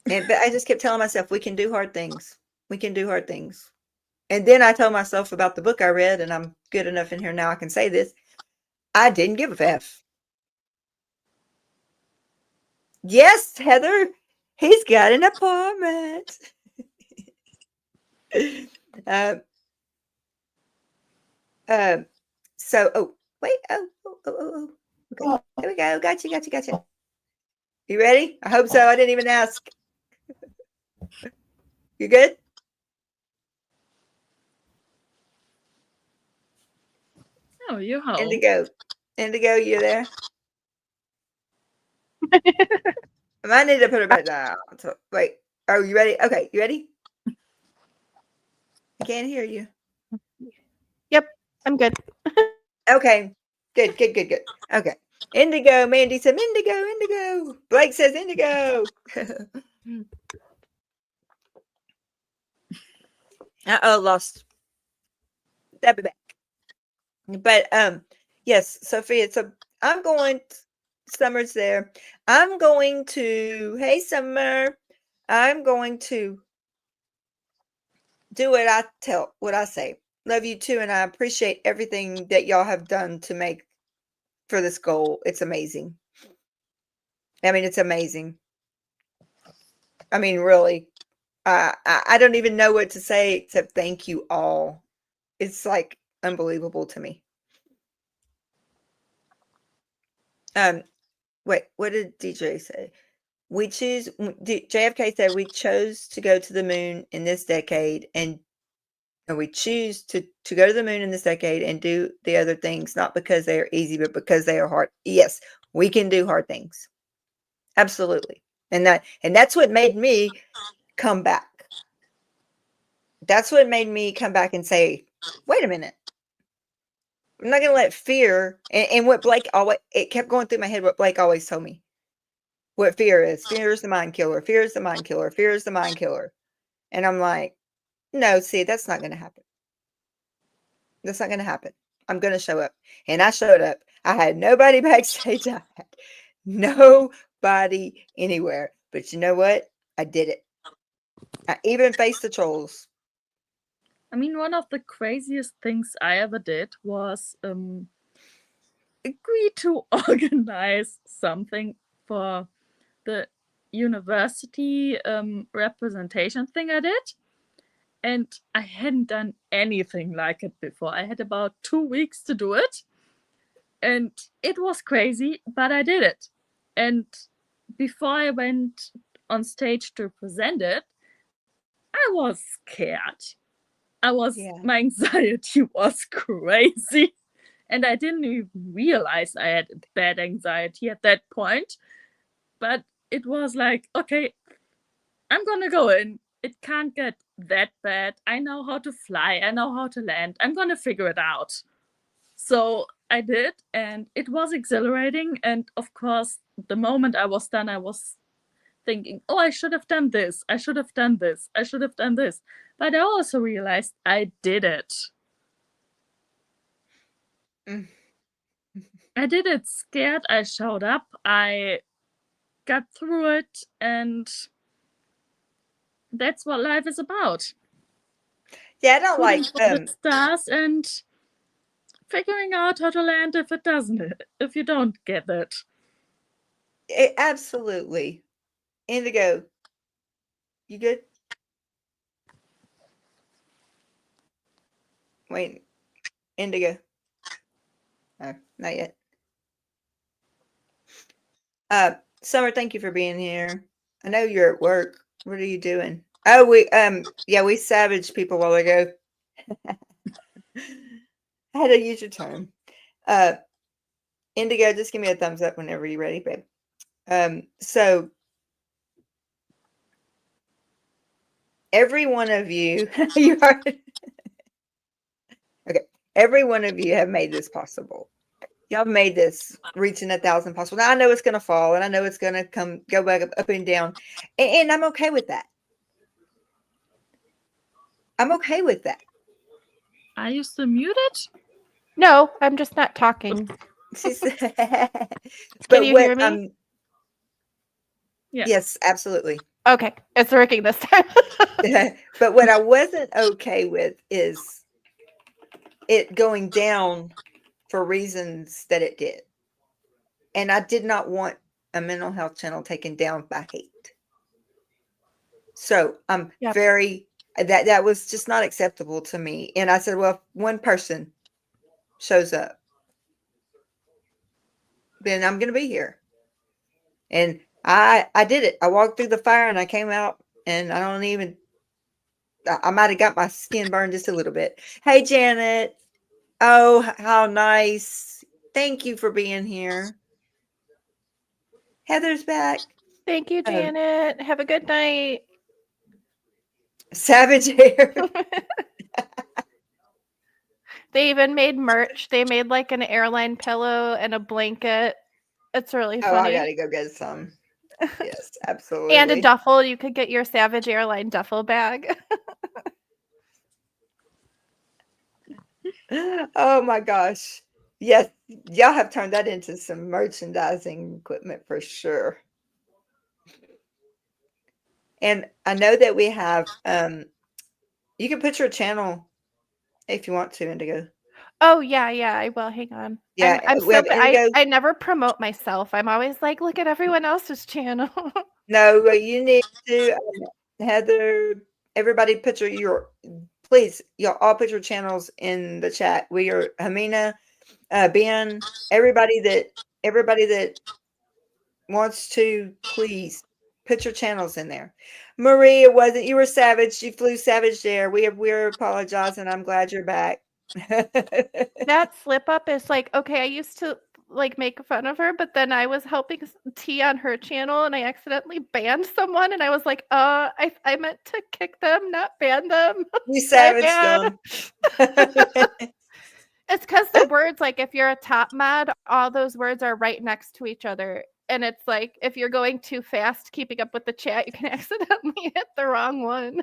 But I just kept telling myself, we can do hard things. We can do hard things. And then I told myself about the book I read, and I'm good enough in here now I can say this. I didn't give a F. Yes, Heather, he's got an apartment. So, oh, wait. Oh. Okay. There we go. Gotcha. You ready? I hope so. I didn't even ask. You good? Oh, you hope. Indigo, you there? I might need to put it back down. So, wait. Are you ready? Okay, you ready? I can't hear you. Yep, I'm good. Okay. Good. Okay. Indigo. Mandy said indigo. Blake says indigo. Lost. That'll be back. But yes, Sophia. So I'm going. Summer's there. I'm going to. Hey, Summer. I'm going to do what I say. Love you too, and I appreciate everything that y'all have done to make for this goal. It's amazing. I mean, it's amazing. I mean, really. I don't even know what to say except thank you all. It's like unbelievable to me. Wait, what did DJ say? JFK said we chose to go to the moon in this decade and we choose to go to the moon in this decade and do the other things, not because they are easy, but because they are hard. Yes, we can do hard things. Absolutely. And that's what made me come back. That's what made me come back and say, wait a minute. I'm not going to let fear and what Blake always, it kept going through my head what Blake always told me. What fear is. Fear is the mind killer. Fear is the mind killer. Fear is the mind killer. And I'm like, no, see, that's not going to happen. That's not going to happen. I'm going to show up. And I showed up. I had nobody backstage. I had nobody anywhere. But you know what? I did it. I even faced the trolls. I mean, one of the craziest things I ever did was agree to organize something for the university representation thing I did. And I hadn't done anything like it before. I had about 2 weeks to do it. And it was crazy, but I did it. And before I went on stage to present it, I was scared. My anxiety was crazy. And I didn't even realize I had bad anxiety at that point. But it was like, okay, I'm gonna go in. It can't get that bad. I know how to fly. I know how to land. I'm gonna figure it out. So I did, and it was exhilarating. And of course, the moment I was done, I was thinking, oh, I should have done this. I should have done this. I should have done this. But I also realized I did it. I did it scared. I showed up. I got through it, and that's what life is about. Yeah, I don't like the stars and figuring out how to land if you don't get it. Absolutely. Indigo, you good? Wait, Indigo. Oh, not yet. Summer, thank you for being here. I know you're at work. What are you doing? Oh, we savaged people a while ago. I had to use your term. Indigo, just give me a thumbs up whenever you're ready, babe. So every one of you, you are okay. Every one of you have made this possible. Y'all made this reaching 1,000 possible. Now I know it's going to fall, and I know it's going to go back up and down, and I'm okay with that. I'm okay with that. Are you still muted? No, I'm just not talking. Can you hear me? Yeah. Yes, absolutely. Okay, it's working this time. But what I wasn't okay with is it going down for reasons that it did. And I did not want a mental health channel taken down by hate. So I'm that was just not acceptable to me. And I said, well, if one person shows up, then I'm going to be here. And I did it. I walked through the fire and I came out, and I might have got my skin burned just a little bit. Hey, Janet. Oh, how nice. Thank you for being here. Heather's back. Thank you, Janet. Have a good night. Savage hair. They even made merch. They made like an airline pillow and a blanket. It's really funny. Oh, I gotta go get some. Yes, absolutely. And a duffel. You could get your Savage Airline duffel bag. Oh my gosh. Yes, y'all have turned that into some merchandising equipment for sure. And I know that we have you can put your channel if you want to, Indigo. Oh yeah, I will. Hang on. Yeah, I never promote myself. I'm always like, look at everyone else's channel. No, you need to Heather, everybody put please, y'all all put your channels in the chat. We are Hamina, Ben, everybody that wants to, please put your channels in there. Marie, it wasn't you were savage. You flew savage there. We're apologizing. I'm glad you're back. That slip up is like, okay, I used to like make fun of her, but then I was helping T on her channel and I accidentally banned someone, and I was like, I meant to kick them, not ban them. You savaged them. It's because the words, like if you're a top mod, all those words are right next to each other. And it's like, if you're going too fast, keeping up with the chat, you can accidentally hit the wrong one.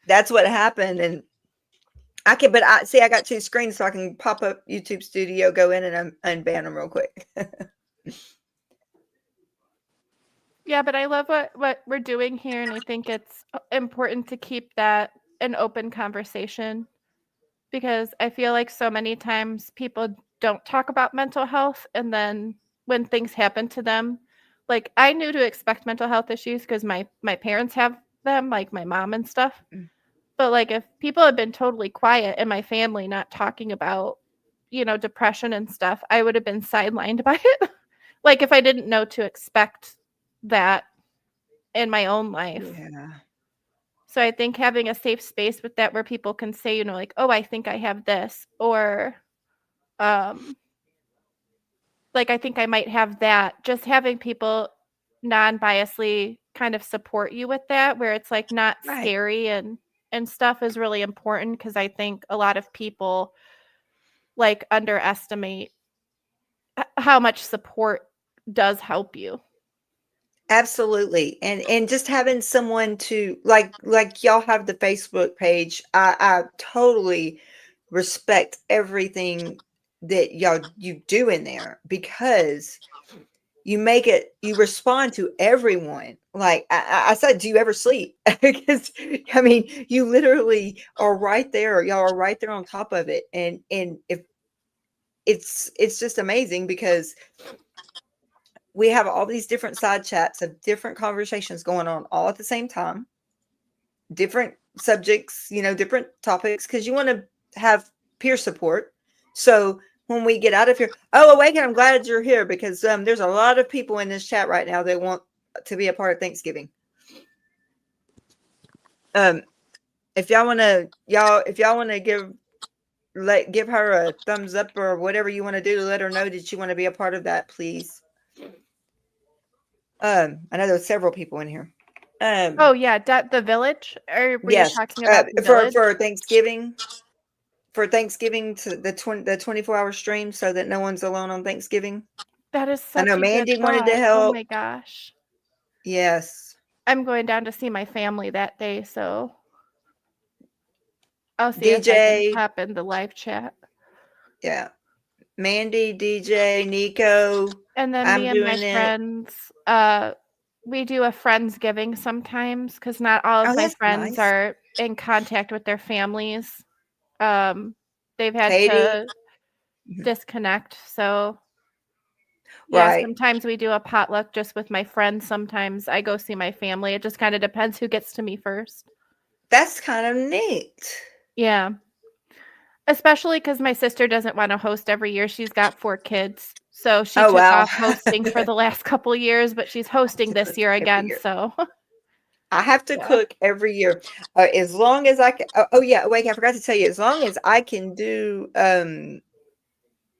That's what happened. And I got two screens, so I can pop up YouTube Studio, go in and unban them real quick. Yeah, but I love what we're doing here. And I think it's important to keep that an open conversation, because I feel like so many times people don't talk about mental health. And then when things happen to them, like I knew to expect mental health issues because my parents have them, like my mom and stuff. But like if people had been totally quiet in my family, not talking about, depression and stuff, I would have been sidelined by it. Like if I didn't know to expect that in my own life. Yeah. So I think having a safe space with that where people can say, like, oh, I think I have this, or like I think I might have that. Just having people non-biasly kind of support you with that, where it's like not scary and stuff, is really important, because I think a lot of people like underestimate how much support does help you. Absolutely. And just having someone to like y'all have the Facebook page. I totally respect everything that you do in there, because you respond to everyone. Like I said, do you ever sleep? Because I mean, you literally are right there. Y'all are right there on top of it. And if it's just amazing, because we have all these different side chats of different conversations going on all at the same time, different subjects, different topics, because you want to have peer support. So when we get out of here. Oh, Awaken, I'm glad you're here because there's a lot of people in this chat right now that want to be a part of Thanksgiving. If y'all want to give her a thumbs up or whatever you want to do to let her know that you want to be a part of that, please. I know there's several people in here. Oh yeah, the village. Or were you talking about the for village? Thanksgiving? For Thanksgiving to the 24-hour stream so that no one's alone on Thanksgiving. That is I such know a Mandy good wanted to thought. help. Oh my gosh. Yes. I'm going down to see my family that day, so I'll see if I DJ. can hop in the live chat. Yeah. Mandy, DJ, Nico. And then I'm me and my doing it. friends, we do a Friendsgiving sometimes because not all of Oh, my that's friends nice. are in contact with their families. They've had Katie. to disconnect. So yeah, Right. sometimes we do a potluck just with my friends. Sometimes I go see my family. It just kind of depends who gets to me first. That's kind of neat. Yeah. Especially because my sister doesn't want to host every year. She's got 4 kids. So she Oh, took wow. off hosting for the last couple years, but she's hosting this year Every again. year. So I have to Yeah. cook every year. As long as I can. Oh, yeah. Wait, I forgot to tell you. As long as I can do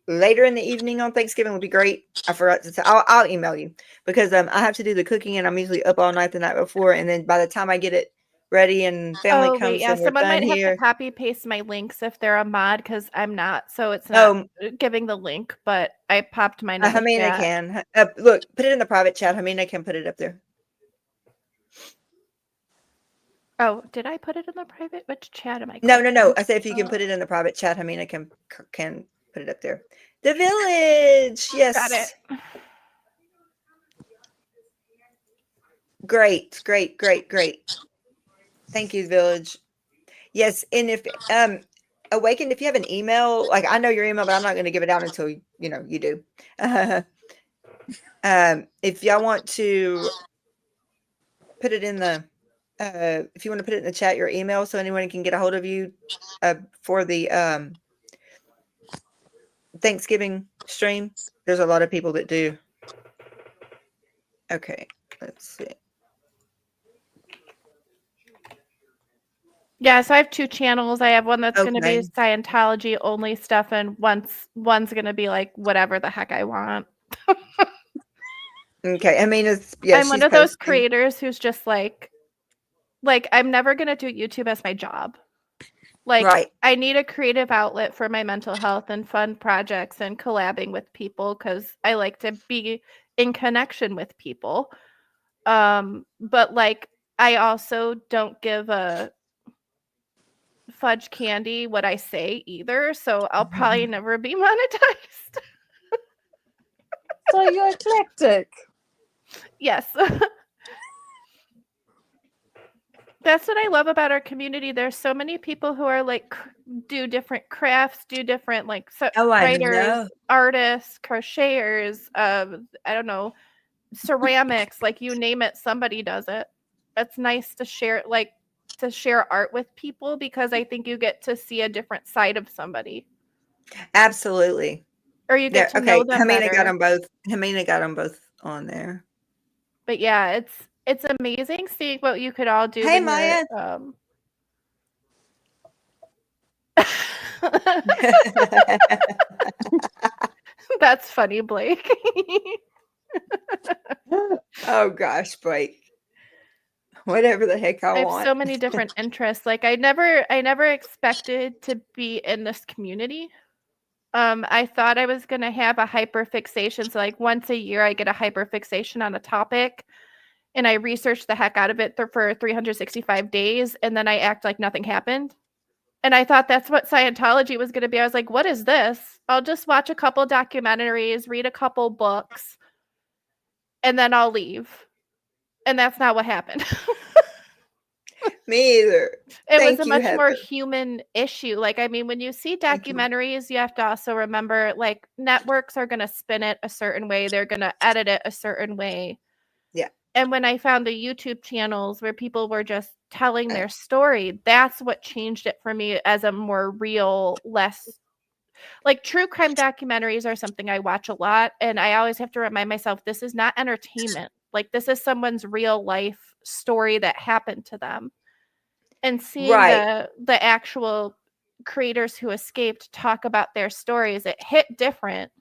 later in the evening on Thanksgiving would be great. I forgot to tell. I'll email you because I have to do the cooking and I'm usually up all night the night before. And then by the time I get it ready and family Oh, wait, comes yeah, and we're someone done might have to here. copy paste my links if they're a mod because I'm not. So it's not giving the link, but I popped mine in the Hamina chat. can. Look, put it in the private chat. Hamina can put it up there. Oh, did I put it in the private? Which chat am I? No. clicking? I said if you can put it in the private chat, Hamina can put it up there. The village. Yes. Got it. Great. Thank you, village. Yes, and if Awakened, if you have an email, like I know your email, but I'm not going to give it out until you do. If y'all want to put it in the if you want to put it in the chat, your email, so anyone can get a hold of you for the Thanksgiving stream. There's a lot of people that do. Okay, let's see. Yeah, so I have 2 channels. I have one that's going to be Okay. Scientology only stuff, and one's going to be like whatever the heck I want. Okay, I mean I'm one of those creators who's just like I'm never going to do YouTube as my job. Like Right. I need a creative outlet for my mental health and fun projects and collabing with people because I like to be in connection with people. But like I also don't give a fudge candy what I say either, so I'll probably never be monetized. So you're eclectic. Yes. That's what I love about our community. There's so many people who are like do different crafts, do different like writers, artists, crocheters, I don't know, ceramics, like you name it, somebody does it. It's nice to share art with people because I think you get to see a different side of somebody. Absolutely. Or you get to know them Hamina better. got them both. Hamina got them both on there. But yeah, it's amazing seeing what you could all do. Hey, when Maya. That's funny, Blake. Oh gosh, Blake. Whatever the heck I want. have so many different interests. Like I never expected to be in this community. I thought I was gonna have a hyperfixation. So like once a year I get a hyperfixation on a topic and I research the heck out of it for 365 days and then I act like nothing happened. And I thought that's what Scientology was gonna be. I was like, what is this? I'll just watch a couple documentaries, read a couple books, and then I'll leave. And that's not what happened. Me either. It was a much more human issue. Like, I mean, when you see documentaries, you have to also remember, like, networks are going to spin it a certain way. They're going to edit it a certain way. Yeah. And when I found the YouTube channels where people were just telling their story, that's what changed it for me as a more real, less like true crime documentaries are something I watch a lot, and I always have to remind myself this is not entertainment. Like this is someone's real life story that happened to them. And seeing Right. the actual creators who escaped talk about their stories, it hit different.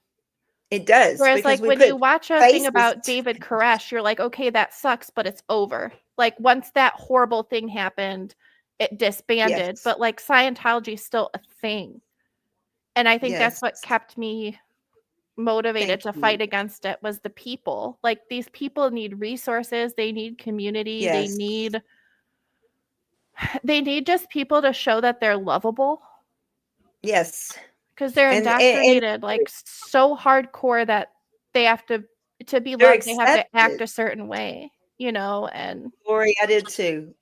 It does, Whereas because like we when you put watch a thing faces. about David Koresh, you're like, okay, that sucks, but it's over. Like once that horrible thing happened, it disbanded. Yes. But like Scientology is still a thing. And I think that's what Yes. kept me motivated Thank to you. fight against it was the people. Like these people need resources, they need community, they Yes. need just people to show that they're lovable. Yes. Because they're And indoctrinated like so hardcore that they have to be they're loved, they have to act accepted. a certain way, you know. And Lori, I did too,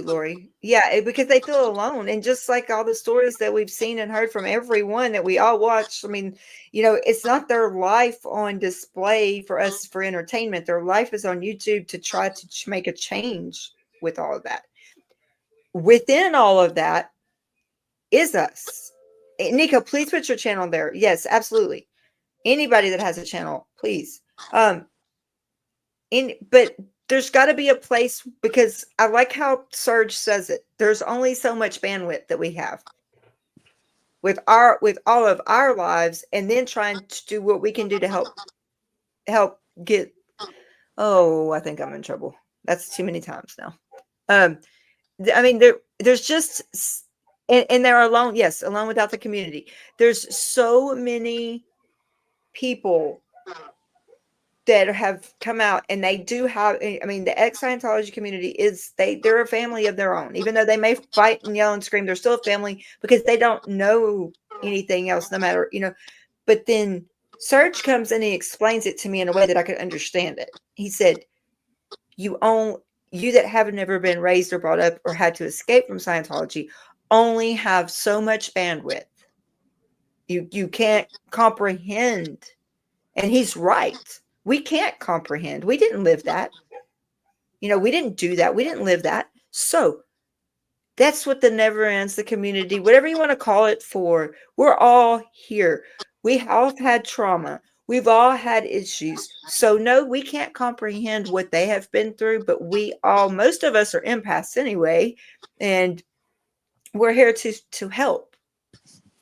Lori. Yeah, because they feel alone. And just like all the stories that we've seen and heard from everyone that we all watch, I mean, you know, it's not their life on display for us for entertainment. Their life is on YouTube to try to make a change with all of that. Within all of that is us. Nico, please put your channel there. Yes, absolutely. Anybody that has a channel, please. But there's got to be a place, because I like how Serge says it. There's only so much bandwidth that we have with all of our lives, and then trying to do what we can do to help get. Oh, I think I'm in trouble. That's too many times now. I mean, there's just, and they're alone. Yes, alone without the community. There's so many people that have come out, and they do have, I mean, the ex-Scientology community they're a family of their own. Even though they may fight and yell and scream, they're still a family because they don't know anything else, no matter, you know. But then Serge comes and he explains it to me in a way that I could understand it. He said, you that have never been raised or brought up or had to escape from Scientology only have so much bandwidth. You can't comprehend. And he's right. We can't comprehend. We didn't live that. You know, we didn't do that. We didn't live that. So that's what the never ends, the community, whatever you want to call it for. We're all here. We all had trauma. We've all had issues. So no, we can't comprehend what they have been through, but most of us are empaths anyway. And we're here to help.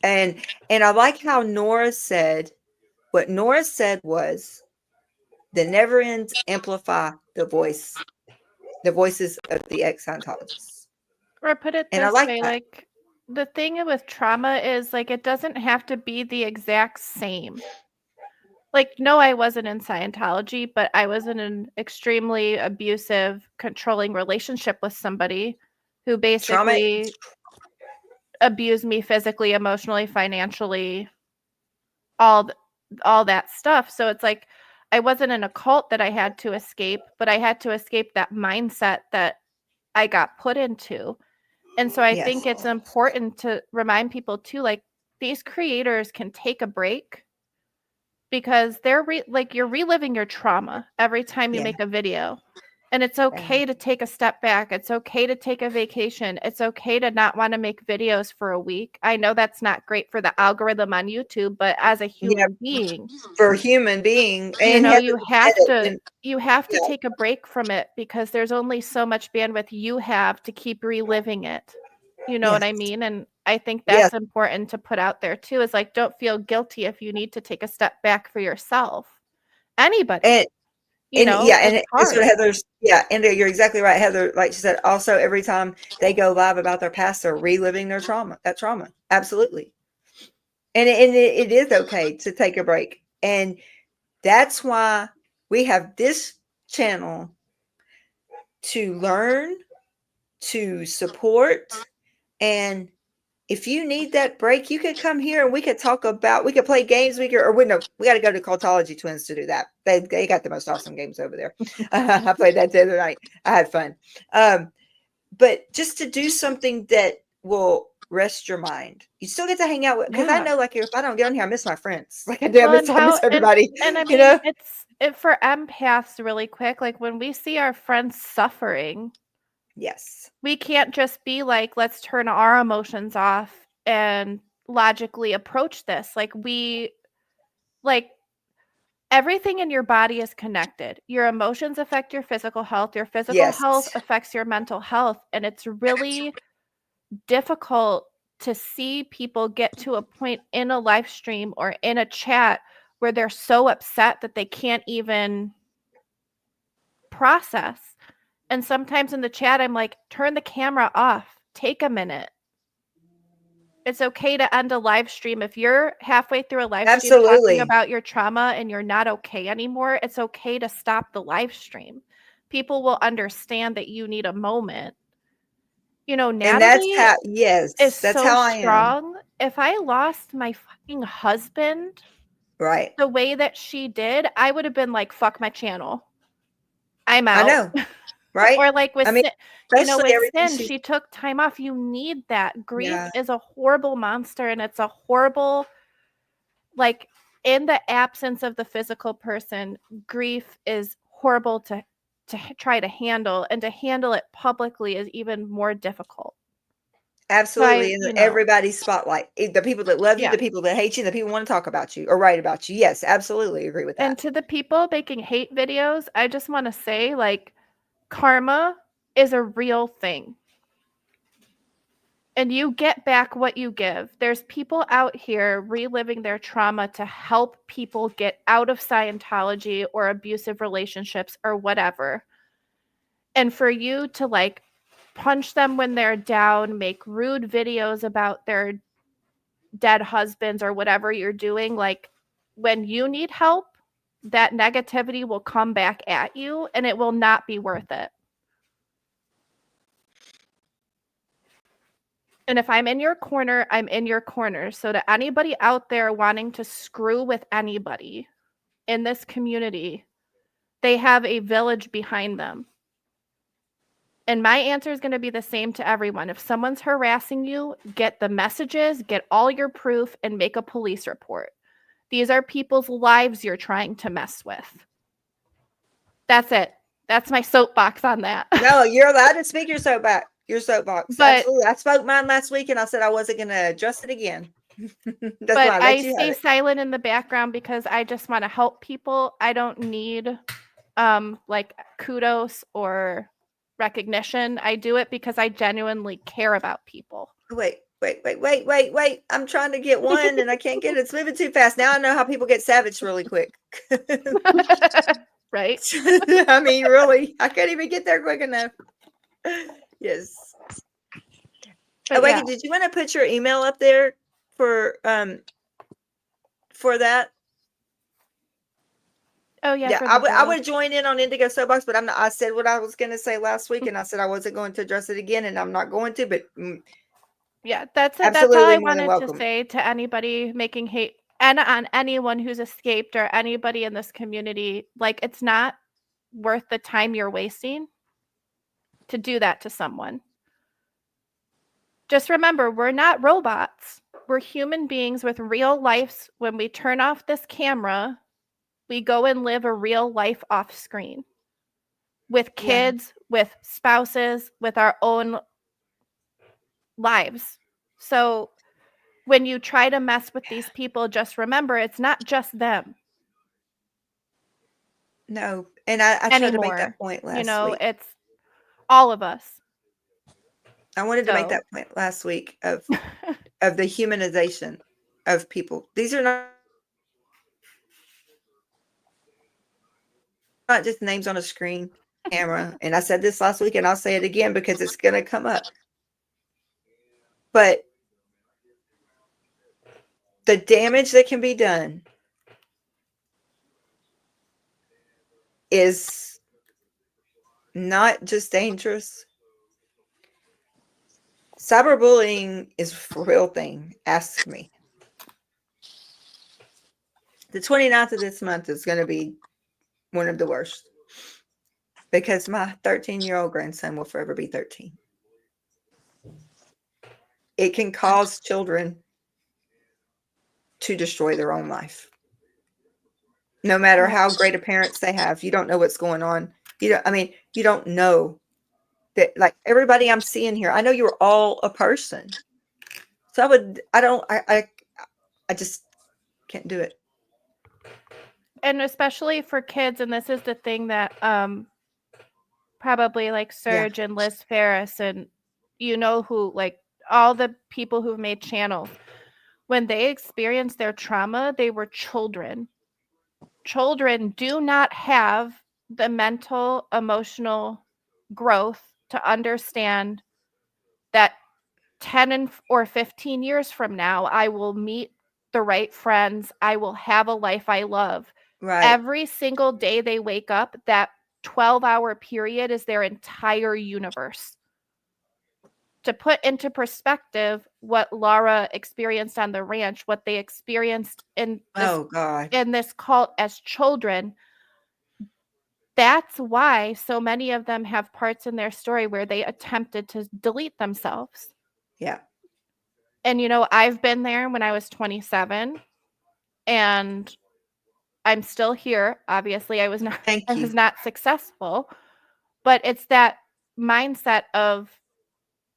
And I like how Nora said, what Nora said was, the never ends amplify the voices of the ex-Scientologists. or put it And I this like way, that. like the thing with trauma is like it doesn't have to be the exact same. Like, no, I wasn't in Scientology, but I was in an extremely abusive, controlling relationship with somebody who basically abused me physically, emotionally, financially, all that stuff. So it's like I wasn't in a cult that I had to escape, but I had to escape that mindset that I got put into. And so I think it's important to remind people too, like these creators can take a break because they're like you're reliving your trauma every time you make a video. And it's okay to take a step back. It's okay to take a vacation. It's okay to not want to make videos for a week. I know that's not great for the algorithm on YouTube, but as a human being, for a human being, you and know, you have to take a break from it because there's only so much bandwidth you have to keep reliving it. You know what I mean? And I think that's important to put out there too, is like, don't feel guilty if you need to take a step back for yourself. Anybody. You know, and it's it's what hard. Heather's, and you're exactly right, Heather. Like she said, also every time they go live about their past, they're reliving their trauma. Absolutely. And it is okay to take a break. And that's why we have this channel to learn, to support. And if you need that break, you could come here and we could play games. We got to go to Cultology Twins to do that. They got the most awesome games over there. I played that the other night. I had fun. But just to do something that will rest your mind. You still get to hang out with, because I know, like, if I don't get on here, I miss my friends. Like I do, I miss everybody. And I mean, you know? it's for empaths really quick. Like when we see our friends suffering, yes, we can't just be like, let's turn our emotions off and logically approach this. Like everything in your body is connected. Your emotions affect your physical health. Your physical health Yes. affects your mental health. And it's really difficult to see people get to a point in a live stream or in a chat where they're so upset that they can't even process. And sometimes in the chat, I'm like, turn the camera off. Take a minute. It's okay to end a live stream. If you're halfway through a live stream talking Absolutely. about your trauma and you're not okay anymore, it's okay to stop the live stream. People will understand that you need a moment. You know, And that's Natalie how, yes, is that's so how I am. strong. If I lost my fucking husband Right. the way that she did, I would have been like, fuck my channel. I'm I out. know. Right. Or like with I mean, Sin, you know, especially with everything Sin, she took time off. You need that. Grief Yeah. is a horrible monster, and it's a horrible, like, in the absence of the physical person, grief is horrible to try to handle, and to handle it publicly is even more difficult. Absolutely. you And know. everybody's spotlight. The people that love you, Yeah. the people that hate you, the people who want to talk about you or write about you. Yes, absolutely agree with that. And to the people making hate videos, I just want to say, like, karma is a real thing. And you get back what you give. There's people out here reliving their trauma to help people get out of Scientology or abusive relationships or whatever. And for you to like punch them when they're down, make rude videos about their dead husbands or whatever you're doing, like when you need help, that negativity will come back at you and it will not be worth it. And if I'm in your corner, I'm in your corner. So to anybody out there wanting to screw with anybody in this community, they have a village behind them. And my answer is going to be the same to everyone. If someone's harassing you, get the messages, get all your proof, and make a police report. These are people's lives you're trying to mess with. That's it. That's my soapbox on that. No, you're allowed to speak your soapbox. But, absolutely. I spoke mine last week and I said I wasn't going to address it again. That's but why I stay silent in the background because I just want to help people. I don't need like kudos or recognition. I do it because I genuinely care about people. Wait. I'm trying to get one and I can't get it. It's moving too fast. Now I know how people get savage really quick. Right? I mean, really, I can't even get there quick enough. Yes. But wait, yeah. did you want to put your email up there for that? Oh yeah. I would join in on Indigo Soapbox, but I'm not. I said what I was going to say last week, and I said I wasn't going to address it again, and I'm not going to. But yeah, that's it. That's all I wanted to say to anybody making hate and on anyone who's escaped or anybody in this community. Like, it's not worth the time you're wasting to do that to someone. Just remember, we're not robots. We're human beings with real lives. When we turn off this camera, we go and live a real life off screen with kids, with spouses, with our own lives. So when you try to mess with these people, just remember it's not just them. No, and I tried to make that point last week. It's all of us. I wanted to make that point last week of the humanization of people. These are not just names on a screen camera. And I said this last week and I'll say it again because it's going to come up. But the damage that can be done is not just dangerous. Cyberbullying is a real thing. Ask me. The 29th of this month is going to be one of the worst because my 13-year-old grandson will forever be 13. It can cause children to destroy their own life. No matter how great a parents they have, you don't know what's going on. You don't know that, like everybody I'm seeing here. I know you're all a person. So I just can't do it. And especially for kids, and this is the thing that probably like Serge and Liz Ferris and who, like all the people who've made channels, when they experienced their trauma, they were children. Children do not have the mental, emotional growth to understand that 10 or 15 years from now, I will meet the right friends. I will have a life I love. Right. Every single day they wake up, that 12-hour period is their entire universe. To put into perspective what Laura experienced on the ranch, what they experienced in this cult as children, that's why so many of them have parts in their story where they attempted to delete themselves. Yeah. And I've been there when I was 27, and I'm still here. Obviously, I was not successful, but it's that mindset of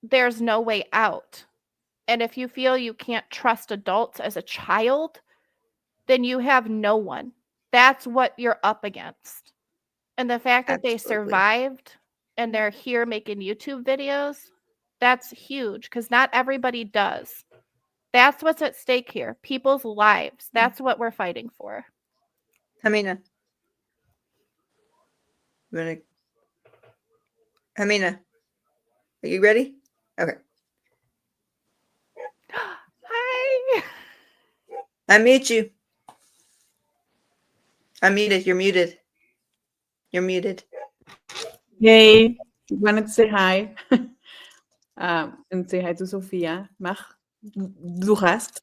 there's no way out. And if you feel you can't trust adults as a child, then you have no one. That's what you're up against. And the fact that they survived and they're here making YouTube videos, that's huge, because not everybody does. That's what's at stake here. People's lives. That's what we're fighting for. Hamina, are you ready? Okay. Hi. Unmute you. Unmuted. You're muted. You're muted. Hey, wanted to say hi. And say hi to Sophia. Mach, du hast.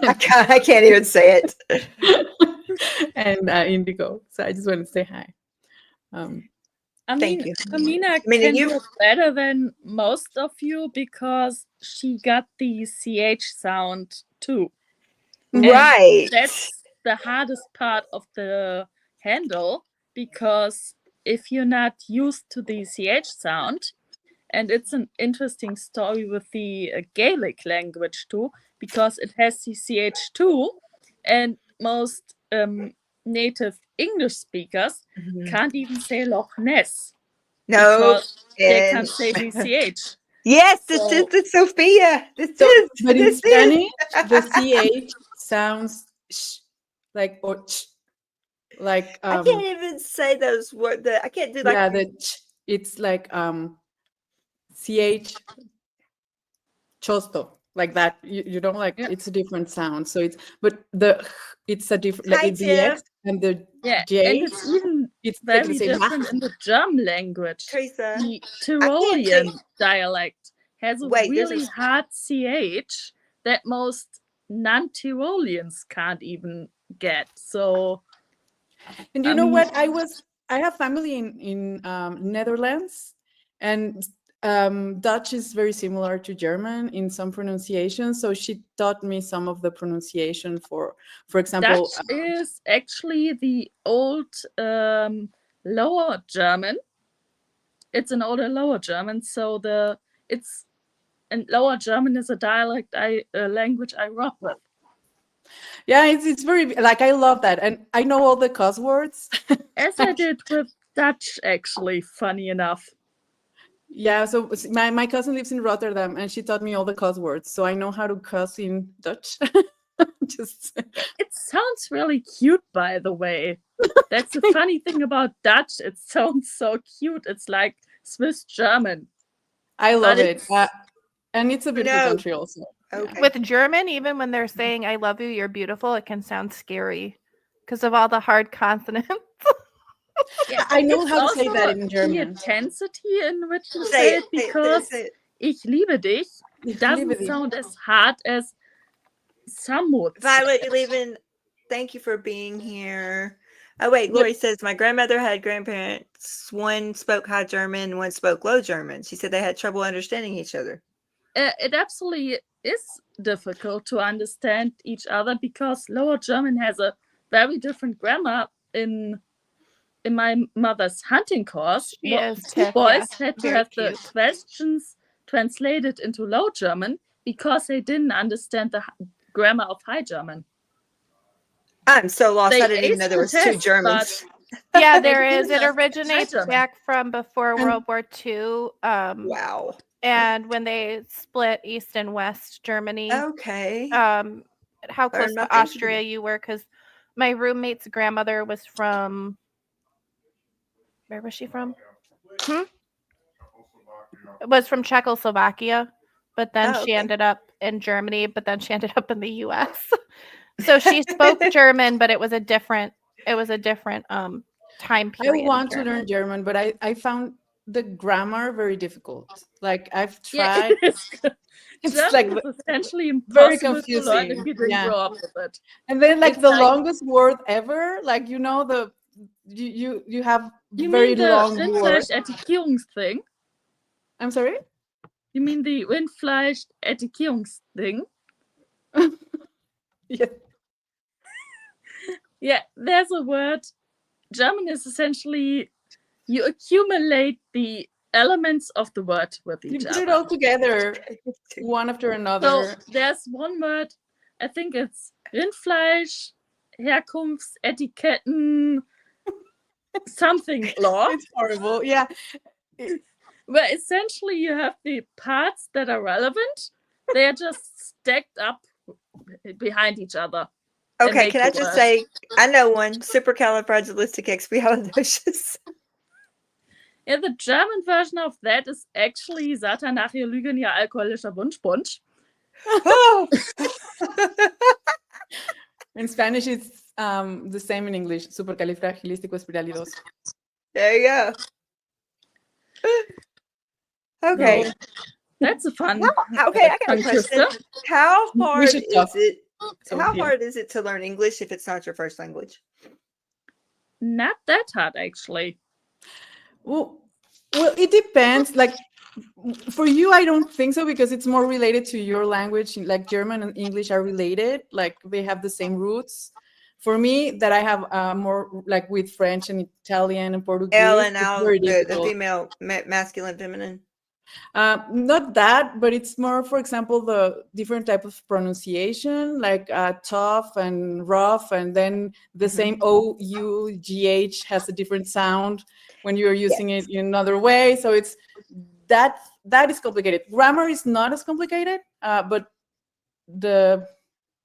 I can't even say it. And Indigo. So I just wanted to say hi. Thank you. Amina can do it better than most of you because she got the CH sound too. Right. And that's the hardest part of the handle, because if you're not used to the CH sound, and it's an interesting story with the Gaelic language too, because it has the CH too, and most native English speakers can't even say Loch Ness. No, they can't say the CH. Yes, this is the Sophia. But in Spanish, the CH sounds like like I can't even say those words. I can't do like it's like CH chosto, like that. You don't like it's a different sound. So it's a different, like it's the X and the J. And it's very very different in the German language. Teresa, the Tyrolean dialect has a really hard CH that most non-Tyroleans can't even get. So, and you know what? I have family in Netherlands, and Dutch is very similar to German in some pronunciations. So she taught me some of the pronunciation for example. Dutch is actually the old Lower German. It's an older Lower German. So Lower German is a dialect language I rock with. Yeah, it's very, like, I love that. And I know all the cuss words. As I did with Dutch, actually, funny enough. Yeah, so my cousin lives in Rotterdam, and she taught me all the cuss words. So I know how to cuss in Dutch. It sounds really cute, by the way. That's the funny thing about Dutch. It sounds so cute. It's like Swiss German. I love it. And it's a beautiful country also. Okay. With German, even when they're saying "I love you, you're beautiful," it can sound scary because of all the hard consonants. Yeah, I know how to say that in German. The intensity in which you say it, because "Ich liebe dich" doesn't sound as hard as Samut. Violet, you're leaving. Thank you for being here. Oh wait, Lori says my grandmother had grandparents. One spoke High German, one spoke Low German. She said they had trouble understanding each other. It absolutely is difficult to understand each other because Lower German has a very different grammar. In my mother's hunting course, two boys had to have the questions translated into Low German because they didn't understand the grammar of High German. I'm so lost. They I didn't even know aced there the was two test, Germans. Yeah, They there is. didn't It understand originates High German. back from before And- World War II. Wow. And when they split East and West Germany, Okay. how close Learn my to thing Austria you were, because my roommate's grandmother was from, where was she from? Was from Czechoslovakia, but then Oh, she okay. ended up in Germany, but then she ended up in the US. So she spoke German, but it was a different time I period. want to learn German, but I found the grammar very difficult. Like I've Yeah, tried. it is. It's German like is essentially very impossible to learn confusing. if you didn't Yeah. grow up with it. And then like It's the like- longest word ever, like you have You very mean the long words. Rindfleisch-Etikettungsthing? I'm sorry? You mean the Rindfleisch-Etikettungsthing? Yeah. Yeah, there's a word. German is essentially you accumulate the elements of the word with You each put it other. all together one after So another. there's one word, I think it's Rindfleisch, Herkunftsetiketten, something law, It's horrible. Yeah. where essentially you have the parts that are relevant. They are just stacked up behind each other. and Okay, make can I the just word. say I know one supercalifragilisticexpialidocious. Yeah, the German version of that is actually Satan nach ihr Lügen, ihr alkoholischer Wunschpunsch. Oh, In Spanish, it's the same in English. Supercalifragilisticexpialidocious. there you go. Okay. So that's a fun. Okay, I got a tongue question. twister. How We hard should is talk. it? So, How yeah. hard is it to learn English if it's not your first language? Not that hard, actually. Well, it depends. Like for you, I don't think so because it's more related to your language. Like German and English are related. Like they have the same roots. For me, that I have more like with French and Italian and Portuguese. L and it's out very the difficult. female, masculine, feminine. Not that, but it's more, for example, the different type of pronunciation, like tough and rough, and then the same O-U-G-H has a different sound when you're using it in another way. So it's that is complicated. Grammar is not as complicated, but the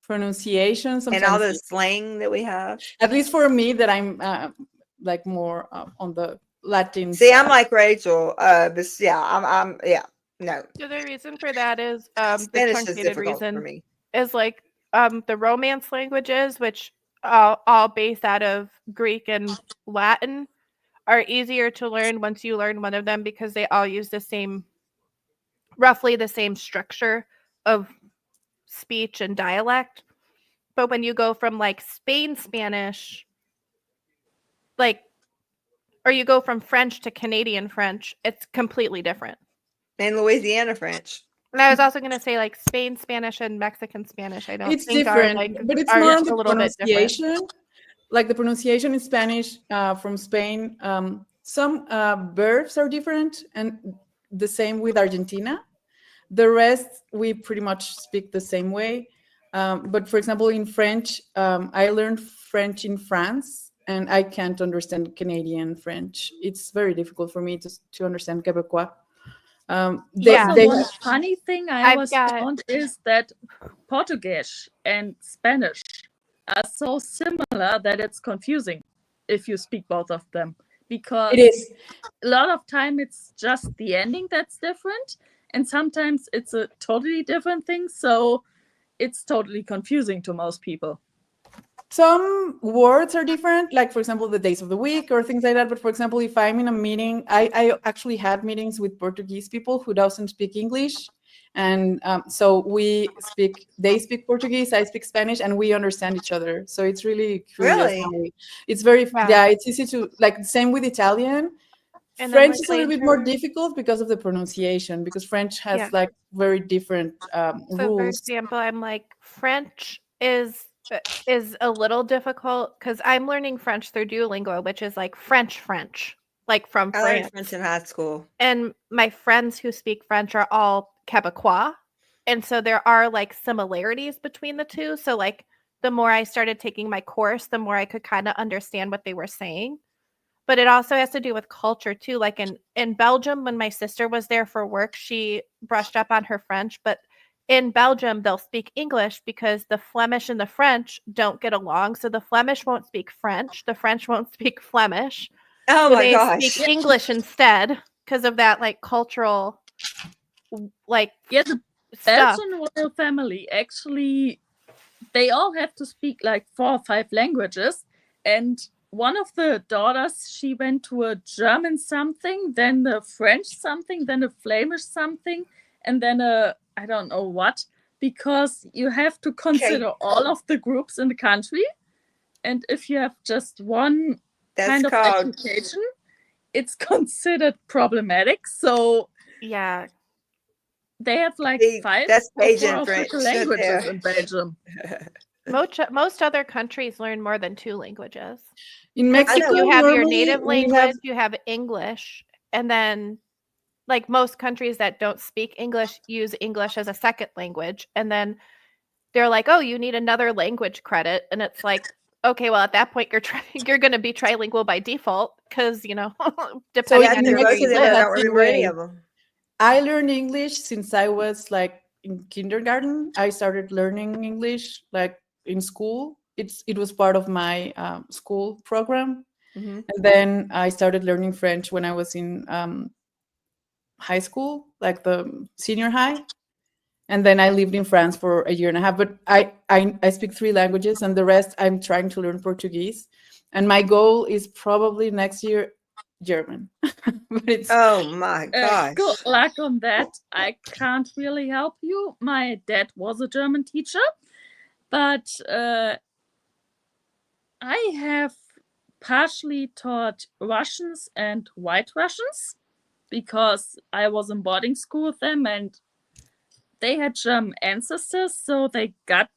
pronunciation sometimes, And all the slang that we have. at least for me, that I'm like more on the Latin See, side. I'm like Rachel. But yeah, I'm yeah. No, So the reason for that is the Spanish is truncated difficult for reason me. is like the Romance languages, which all based out of Greek and Latin, are easier to learn once you learn one of them because they all use the same, roughly the same structure of speech and dialect. But when you go from like Spain Spanish, like, or you go from French to Canadian French, it's completely different. And Louisiana French. And I was also going to say like Spain Spanish and Mexican Spanish. I don't It's think different, are like but it's are more on the a little bit different. pronunciation. Like the pronunciation in Spanish from Spain, some verbs are different, and the same with Argentina. The rest, we pretty much speak the same way. But for example, in French, I learned French in France, and I can't understand Canadian French. It's very difficult for me to understand Quebecois. Also, one funny thing I I've got- found is that Portuguese and Spanish are so similar that it's confusing if you speak both of them, because It is. a lot of time it's just the ending that's different, and sometimes it's a totally different thing, so it's totally confusing to most people. Some words are different, like for example, the days of the week or things like that. But for example, if I'm in a meeting, I actually had meetings with Portuguese people who doesn't speak English. And so they speak Portuguese, I speak Spanish, and we understand each other. So it's really curious. Really? It's very, Wow. it's easy to, like, same with Italian. And then, French like, is a little bit more later- difficult because of the pronunciation, because French has Yeah. like very different So for rules. example, I'm like French is a little difficult because I'm learning French through Duolingo, which is like French, like from I learned France. French in high school. And my friends who speak French are all Quebecois, And so there are like similarities between the two. So like the more I started taking my course, the more I could kind of understand what they were saying. But it also has to do with culture too. Like in Belgium, when my sister was there for work, she brushed up on her French. But in Belgium, they'll speak English because the Flemish and the French don't get along. So the Flemish won't speak French. The French won't speak Flemish. Oh So my they gosh. speak English instead because of that like cultural like Yeah, the stuff. Belgian royal family actually, they all have to speak like 4 or 5 languages. And one of the daughters, she went to a German something, then the French something, then a Flemish something, and then a I don't know what, because you have to consider all of the groups in the country. And if you have just one kind of education, it's considered problematic. So yeah, they have like 5 that's or 4 French official languages in Belgium. Most other countries learn more than 2 languages. In Mexico, You have your normally native we language, have- you have English, and then like most countries that don't speak English use English as a second language, and then they're like, oh, you need another language credit, and it's like, okay, well at that point you're going to be trilingual by default because depending on where you live. I don't remember any of them. I learned English since I was like in kindergarten. I started learning English like in school. It was part of my school program. Mm-hmm. And then I started learning French when I was in high school, like the senior high. And then I lived in France for a year and a half. But I speak 3 languages, and the rest I'm trying to learn Portuguese. And my goal is probably next year German. But it's oh my gosh. Good luck on that. I can't really help you. My dad was a German teacher, but I have partially taught Russians and White Russians because I was in boarding school with them, and they had German ancestors, so they got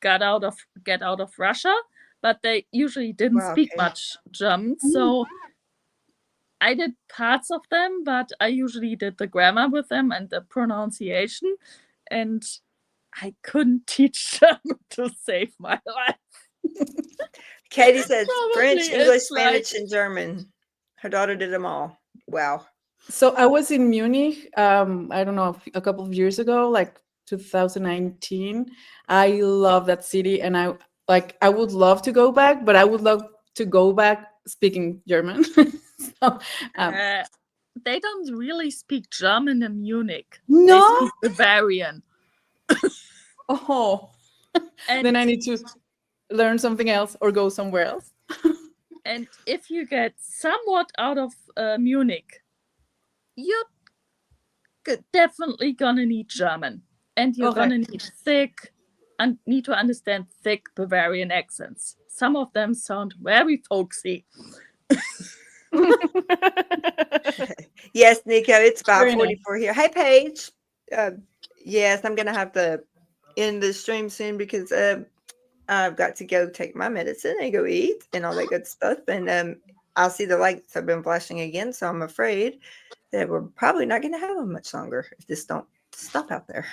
out of Russia, but they usually didn't speak much German. So I did parts of them, but I usually did the grammar with them and the pronunciation, and I couldn't teach German to save my life. Katie said French, Probably English, it's Spanish, like- and German. Her daughter did them all. Wow. So I was in Munich, I don't know, a couple of years ago, like 2019. I love that city, and I would love to go back, but I would love to go back speaking German. So, they don't really speak German in Munich. No? They speak Bavarian. Oh, And then I need to learn something else or go somewhere else. And if you get somewhat out of Munich, you're definitely gonna need German, and you're Okay. gonna need need to understand thick Bavarian accents. Some of them sound very folksy. Yes, Nico, it's Very 5:44 here. Hey, Paige. Yes, I'm gonna have to end the stream soon because I've got to go take my medicine and go eat and all that good stuff. And I'll see the lights have been flashing again, so I'm afraid that we're probably not going to have them much longer if this don't stop out there.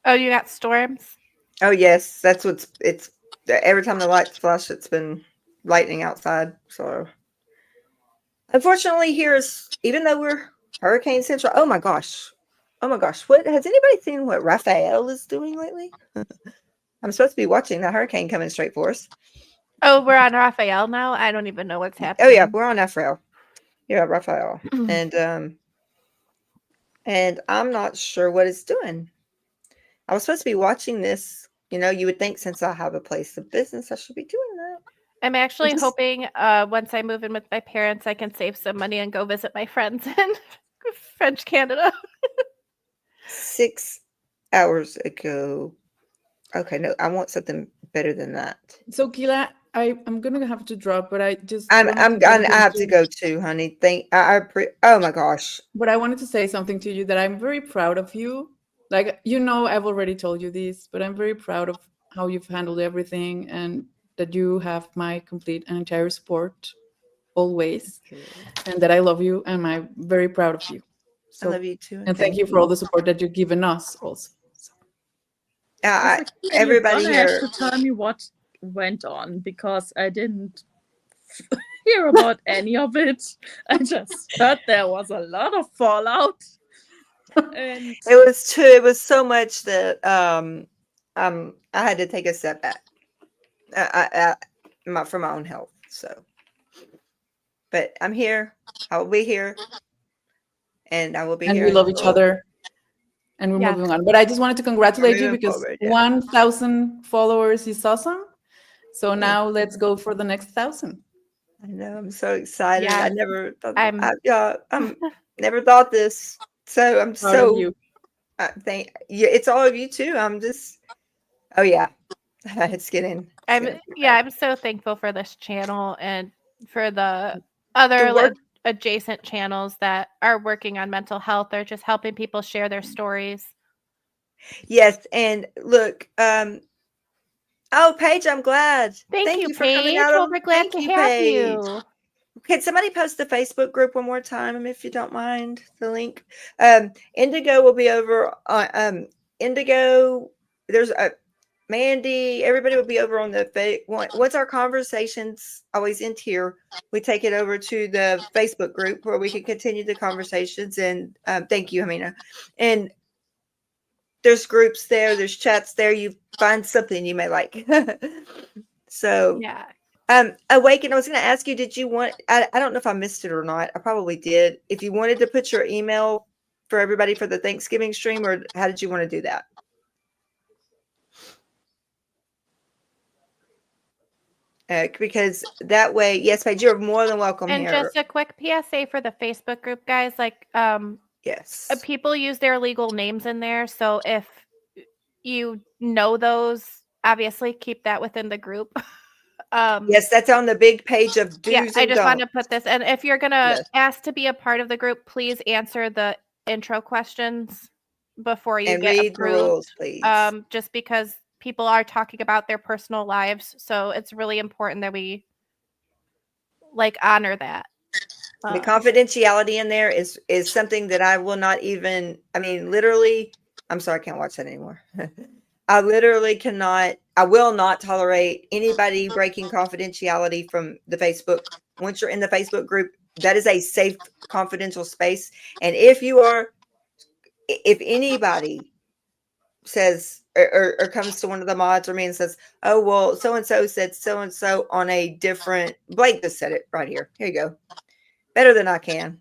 Oh, you got storms? Oh yes, that's it's every time the lights flash, it's been lightning outside. So unfortunately, even though we're Hurricane Central. Oh my gosh. What has anybody seen what Raphael is doing lately? I'm supposed to be watching the hurricane coming straight for us. Oh, we're on Raphael now. I don't even know what's happening. Oh yeah, we're on Raphael. Yeah, Raphael. And I'm not sure what it's doing. I was supposed to be watching this. You would think since I have a place of business, I should be doing that. I'm actually hoping once I move in with my parents, I can save some money and go visit my friends in French Canada. 6 hours ago. Okay, no, I want something better than that. So Kila, I'm gonna have to drop, but I just I wanted to have to go too, honey. Oh my gosh. But I wanted to say something to you that I'm very proud of you. Like, I've already told you this, but I'm very proud of how you've handled everything and that you have my complete and entire support always, and that I love you and I'm very proud of you. So, I love you too. and thank you for all the support that you've given us also. So. Everybody you're gonna here. have to tell me what went on, because I didn't hear about any of it. I just heard there was a lot of fallout. And It was so much that I had to take a step back for my own health. So, but I'm here. I will be here, and I will be and here. we love each other, and we're Yeah. moving on. But I just wanted to congratulate you moving because forward, yeah. 1,000 followers is awesome. So now let's go for the next 1,000. I know. I'm so excited. Yeah. I never thought. I'm- I'm never thought this. So I'm Proud of you. thank you. It's all of you too. I'm just. Oh yeah, it's getting. I'm so thankful for this channel and for the other work- adjacent channels that are working on mental health or just helping people share their stories. Yes, and look. Oh, Paige, I'm glad. Thank you, for coming Paige. out. Well, we're glad Thank to have Paige. you. Can somebody post the Facebook group one more time, if you don't mind, the link? Indigo will be over on Indigo. There's a Mandy. Everybody will be over on the once our conversations always end here, we take it over to the Facebook group where we can continue the conversations. And thank you, Hamina. And there's groups there. There's chats there. You find something you may like. So Yeah. Awaken, I was going to ask you, did you want, I don't know if I missed it or not. I probably did. If you wanted to put your email for everybody for the Thanksgiving stream, or how did you want to do that? Because that way, yes, Paige, you're more than welcome And here. just a quick PSA for the Facebook group, guys. Like, Yes. people use their legal names in there. So if you know those, obviously keep that within the group. Yes, that's on the big page of do's Yeah, and I just wanted don'ts. to put this. And if you're going to Yes. ask to be a part of the group, please answer the intro questions before you And get read the approved. rules, please. Just because people are talking about their personal lives. So it's really important that we honor that. The confidentiality in there is something that I will not even, I mean, literally, I'm sorry, I can't watch that anymore. I literally cannot, I will not tolerate anybody breaking confidentiality from the Facebook. Once you're in the Facebook group, that is a safe, confidential space. And if anybody says or comes to one of the mods or me and says, oh, well, so-and-so said so-and-so on a different, Blake just said it right here. Here you go. Better than I can.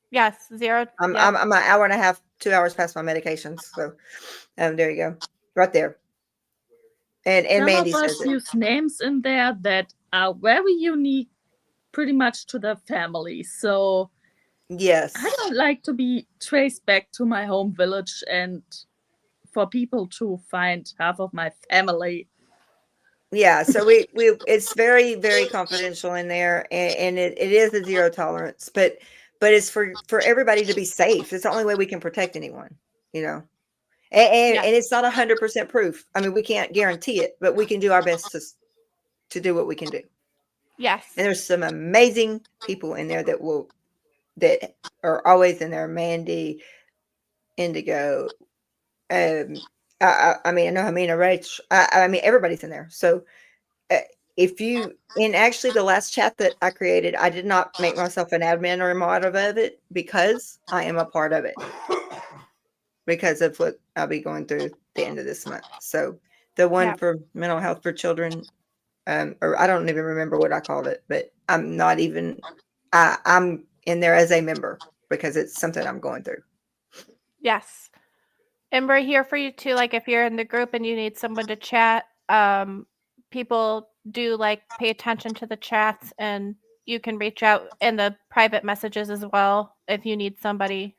Yes, zero. I'm yeah. I'm an hour and a half, 2 hours past my medications. So there you go. Right there. And some Mandy of us says it. use names in there that are very unique pretty much to the family. So Yes. I don't like to be traced back to my home village and for people to find half of my family. Yeah, so we it's very, very confidential in there, and it is a zero tolerance, but it's for everybody to be safe. It's the only way we can protect anyone, you know. And it's not 100% proof. I mean, we can't guarantee it, but we can do our best to do what we can do. Yes. And there's some amazing people in there that are always in there. Mandy, Indigo, I mean, I know Hamina, Rach. I mean, everybody's in there. So if you, in actually the last chat that I created, I did not make myself an admin or a mod of it because I am a part of it because of what I'll be going through the end of this month. So the one for mental health for children, or I don't even remember what I called it, but I'm not even, I'm in there as a member because it's something I'm going through. Yes. And we're here for you too. Like if you're in the group and you need someone to chat, people do pay attention to the chats, and you can reach out in the private messages as well if you need somebody.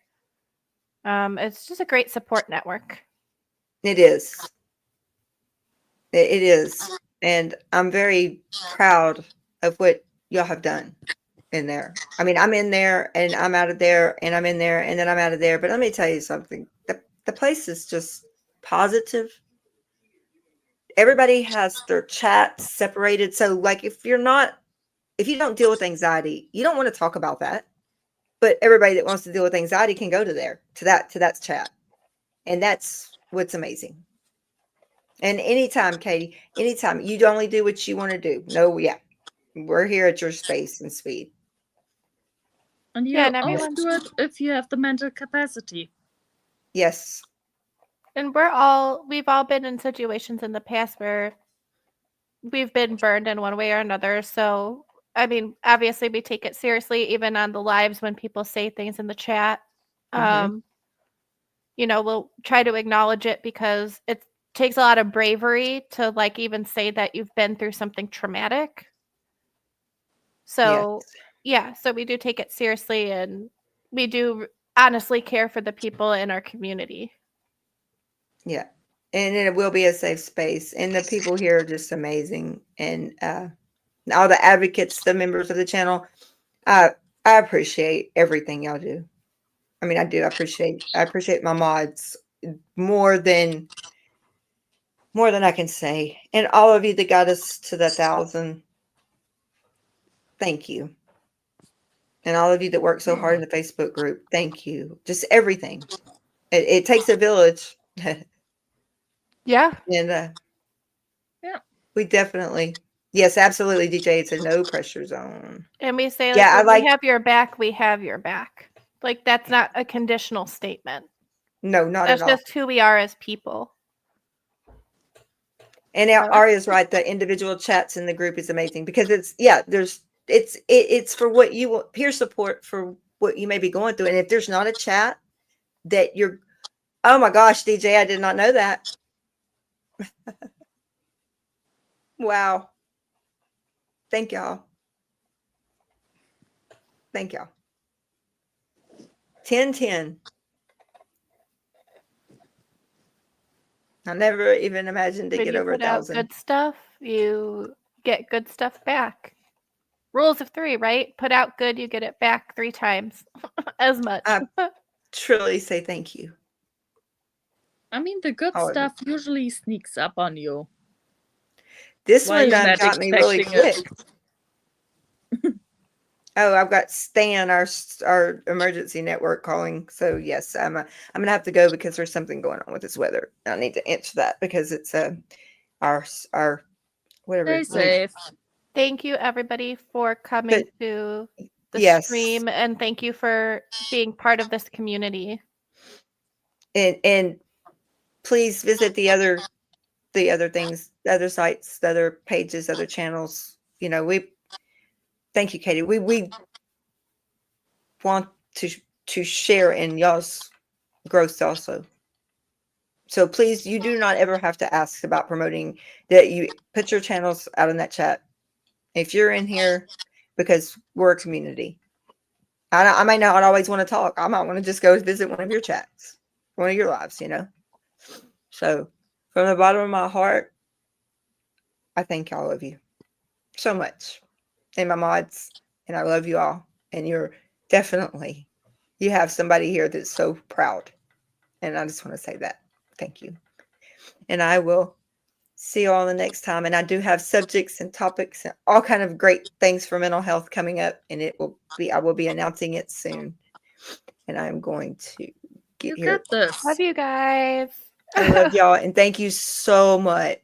It's just a great support network. It is. It is. And I'm very proud of what y'all have done in there. I mean, I'm in there and I'm out of there and I'm in there and then I'm out of there. But let me tell you something. The place is just positive. Everybody has their chats separated. So if you don't deal with anxiety, you don't want to talk about that. but everybody that wants to deal with anxiety can go to that chat. And that's what's amazing. And anytime, Katie, anytime, you only do what you want to do. No, yeah. We're here at your space and speed. And you Yeah, and only everyone's do it if you have the mental capacity. Yes. And we've all been in situations in the past where we've been burned in one way or another. So, I mean, obviously we take it seriously, even on the lives when people say things in the chat. Mhm. You know, we'll try to acknowledge it because it takes a lot of bravery to like even say that you've been through something traumatic. So, yeah, so we do take it seriously, and we do honestly care for the people in our community. Yeah. And it will be a safe space. And the people here are just amazing. And all the advocates, the members of the channel, I appreciate everything y'all do. I mean, I do. I appreciate my mods more than I can say. And all of you that got us to the 1,000, thank you. And all of you that work so hard in the Facebook group, thank you. Just everything. It takes a village. Yeah. And Yeah. we definitely, yes, absolutely, DJ. It's a no pressure zone. And we say, like, Yeah, when we have your back, we have your back. Like, that's not a conditional statement. No, not That's at all. just who we are as people. And now Aria's right. The individual chats in the group is amazing because it's for what you want, peer support for what you may be going through. And if there's not a chat that you're, oh my gosh, DJ, I did not know that. Wow. Thank y'all. Thank y'all. 10-10. I never even imagined to When get you over put out 1,000. good stuff, you get good stuff back. Rules of 3, right? Put out good, you get it back 3 times as much. I truly say thank you. I mean, the good All of stuff usually sneaks up on you. This While one you're done not got me really expecting quick. Oh, I've got Stan, our emergency network calling. So yes, I'm gonna have to go because there's something going on with this weather. I need to answer that because it's our whatever. Stay safe. Thank you, everybody, for coming to the Yes. stream, and thank you for being part of this community. And please visit the other things, the other sites, the other pages, other channels. You know, thank you, Katie. We want to share in y'all's growth also. So please, you do not ever have to ask about promoting that. You put your channels out in that chat. If you're in here, because we're a community. I might not always want to talk. I might want to just go visit one of your chats, one of your lives, you know. So from the bottom of my heart, I thank all of you so much. And my mods, and I love you all. And you're definitely, you have somebody here that's so proud. And I just want to say that. Thank you. And I will see you all the next time. And I do have subjects and topics and all kind of great things for mental health coming up. And I will be announcing it soon. And I'm going to get here. Got this. Love you guys. I love y'all. And thank you so much.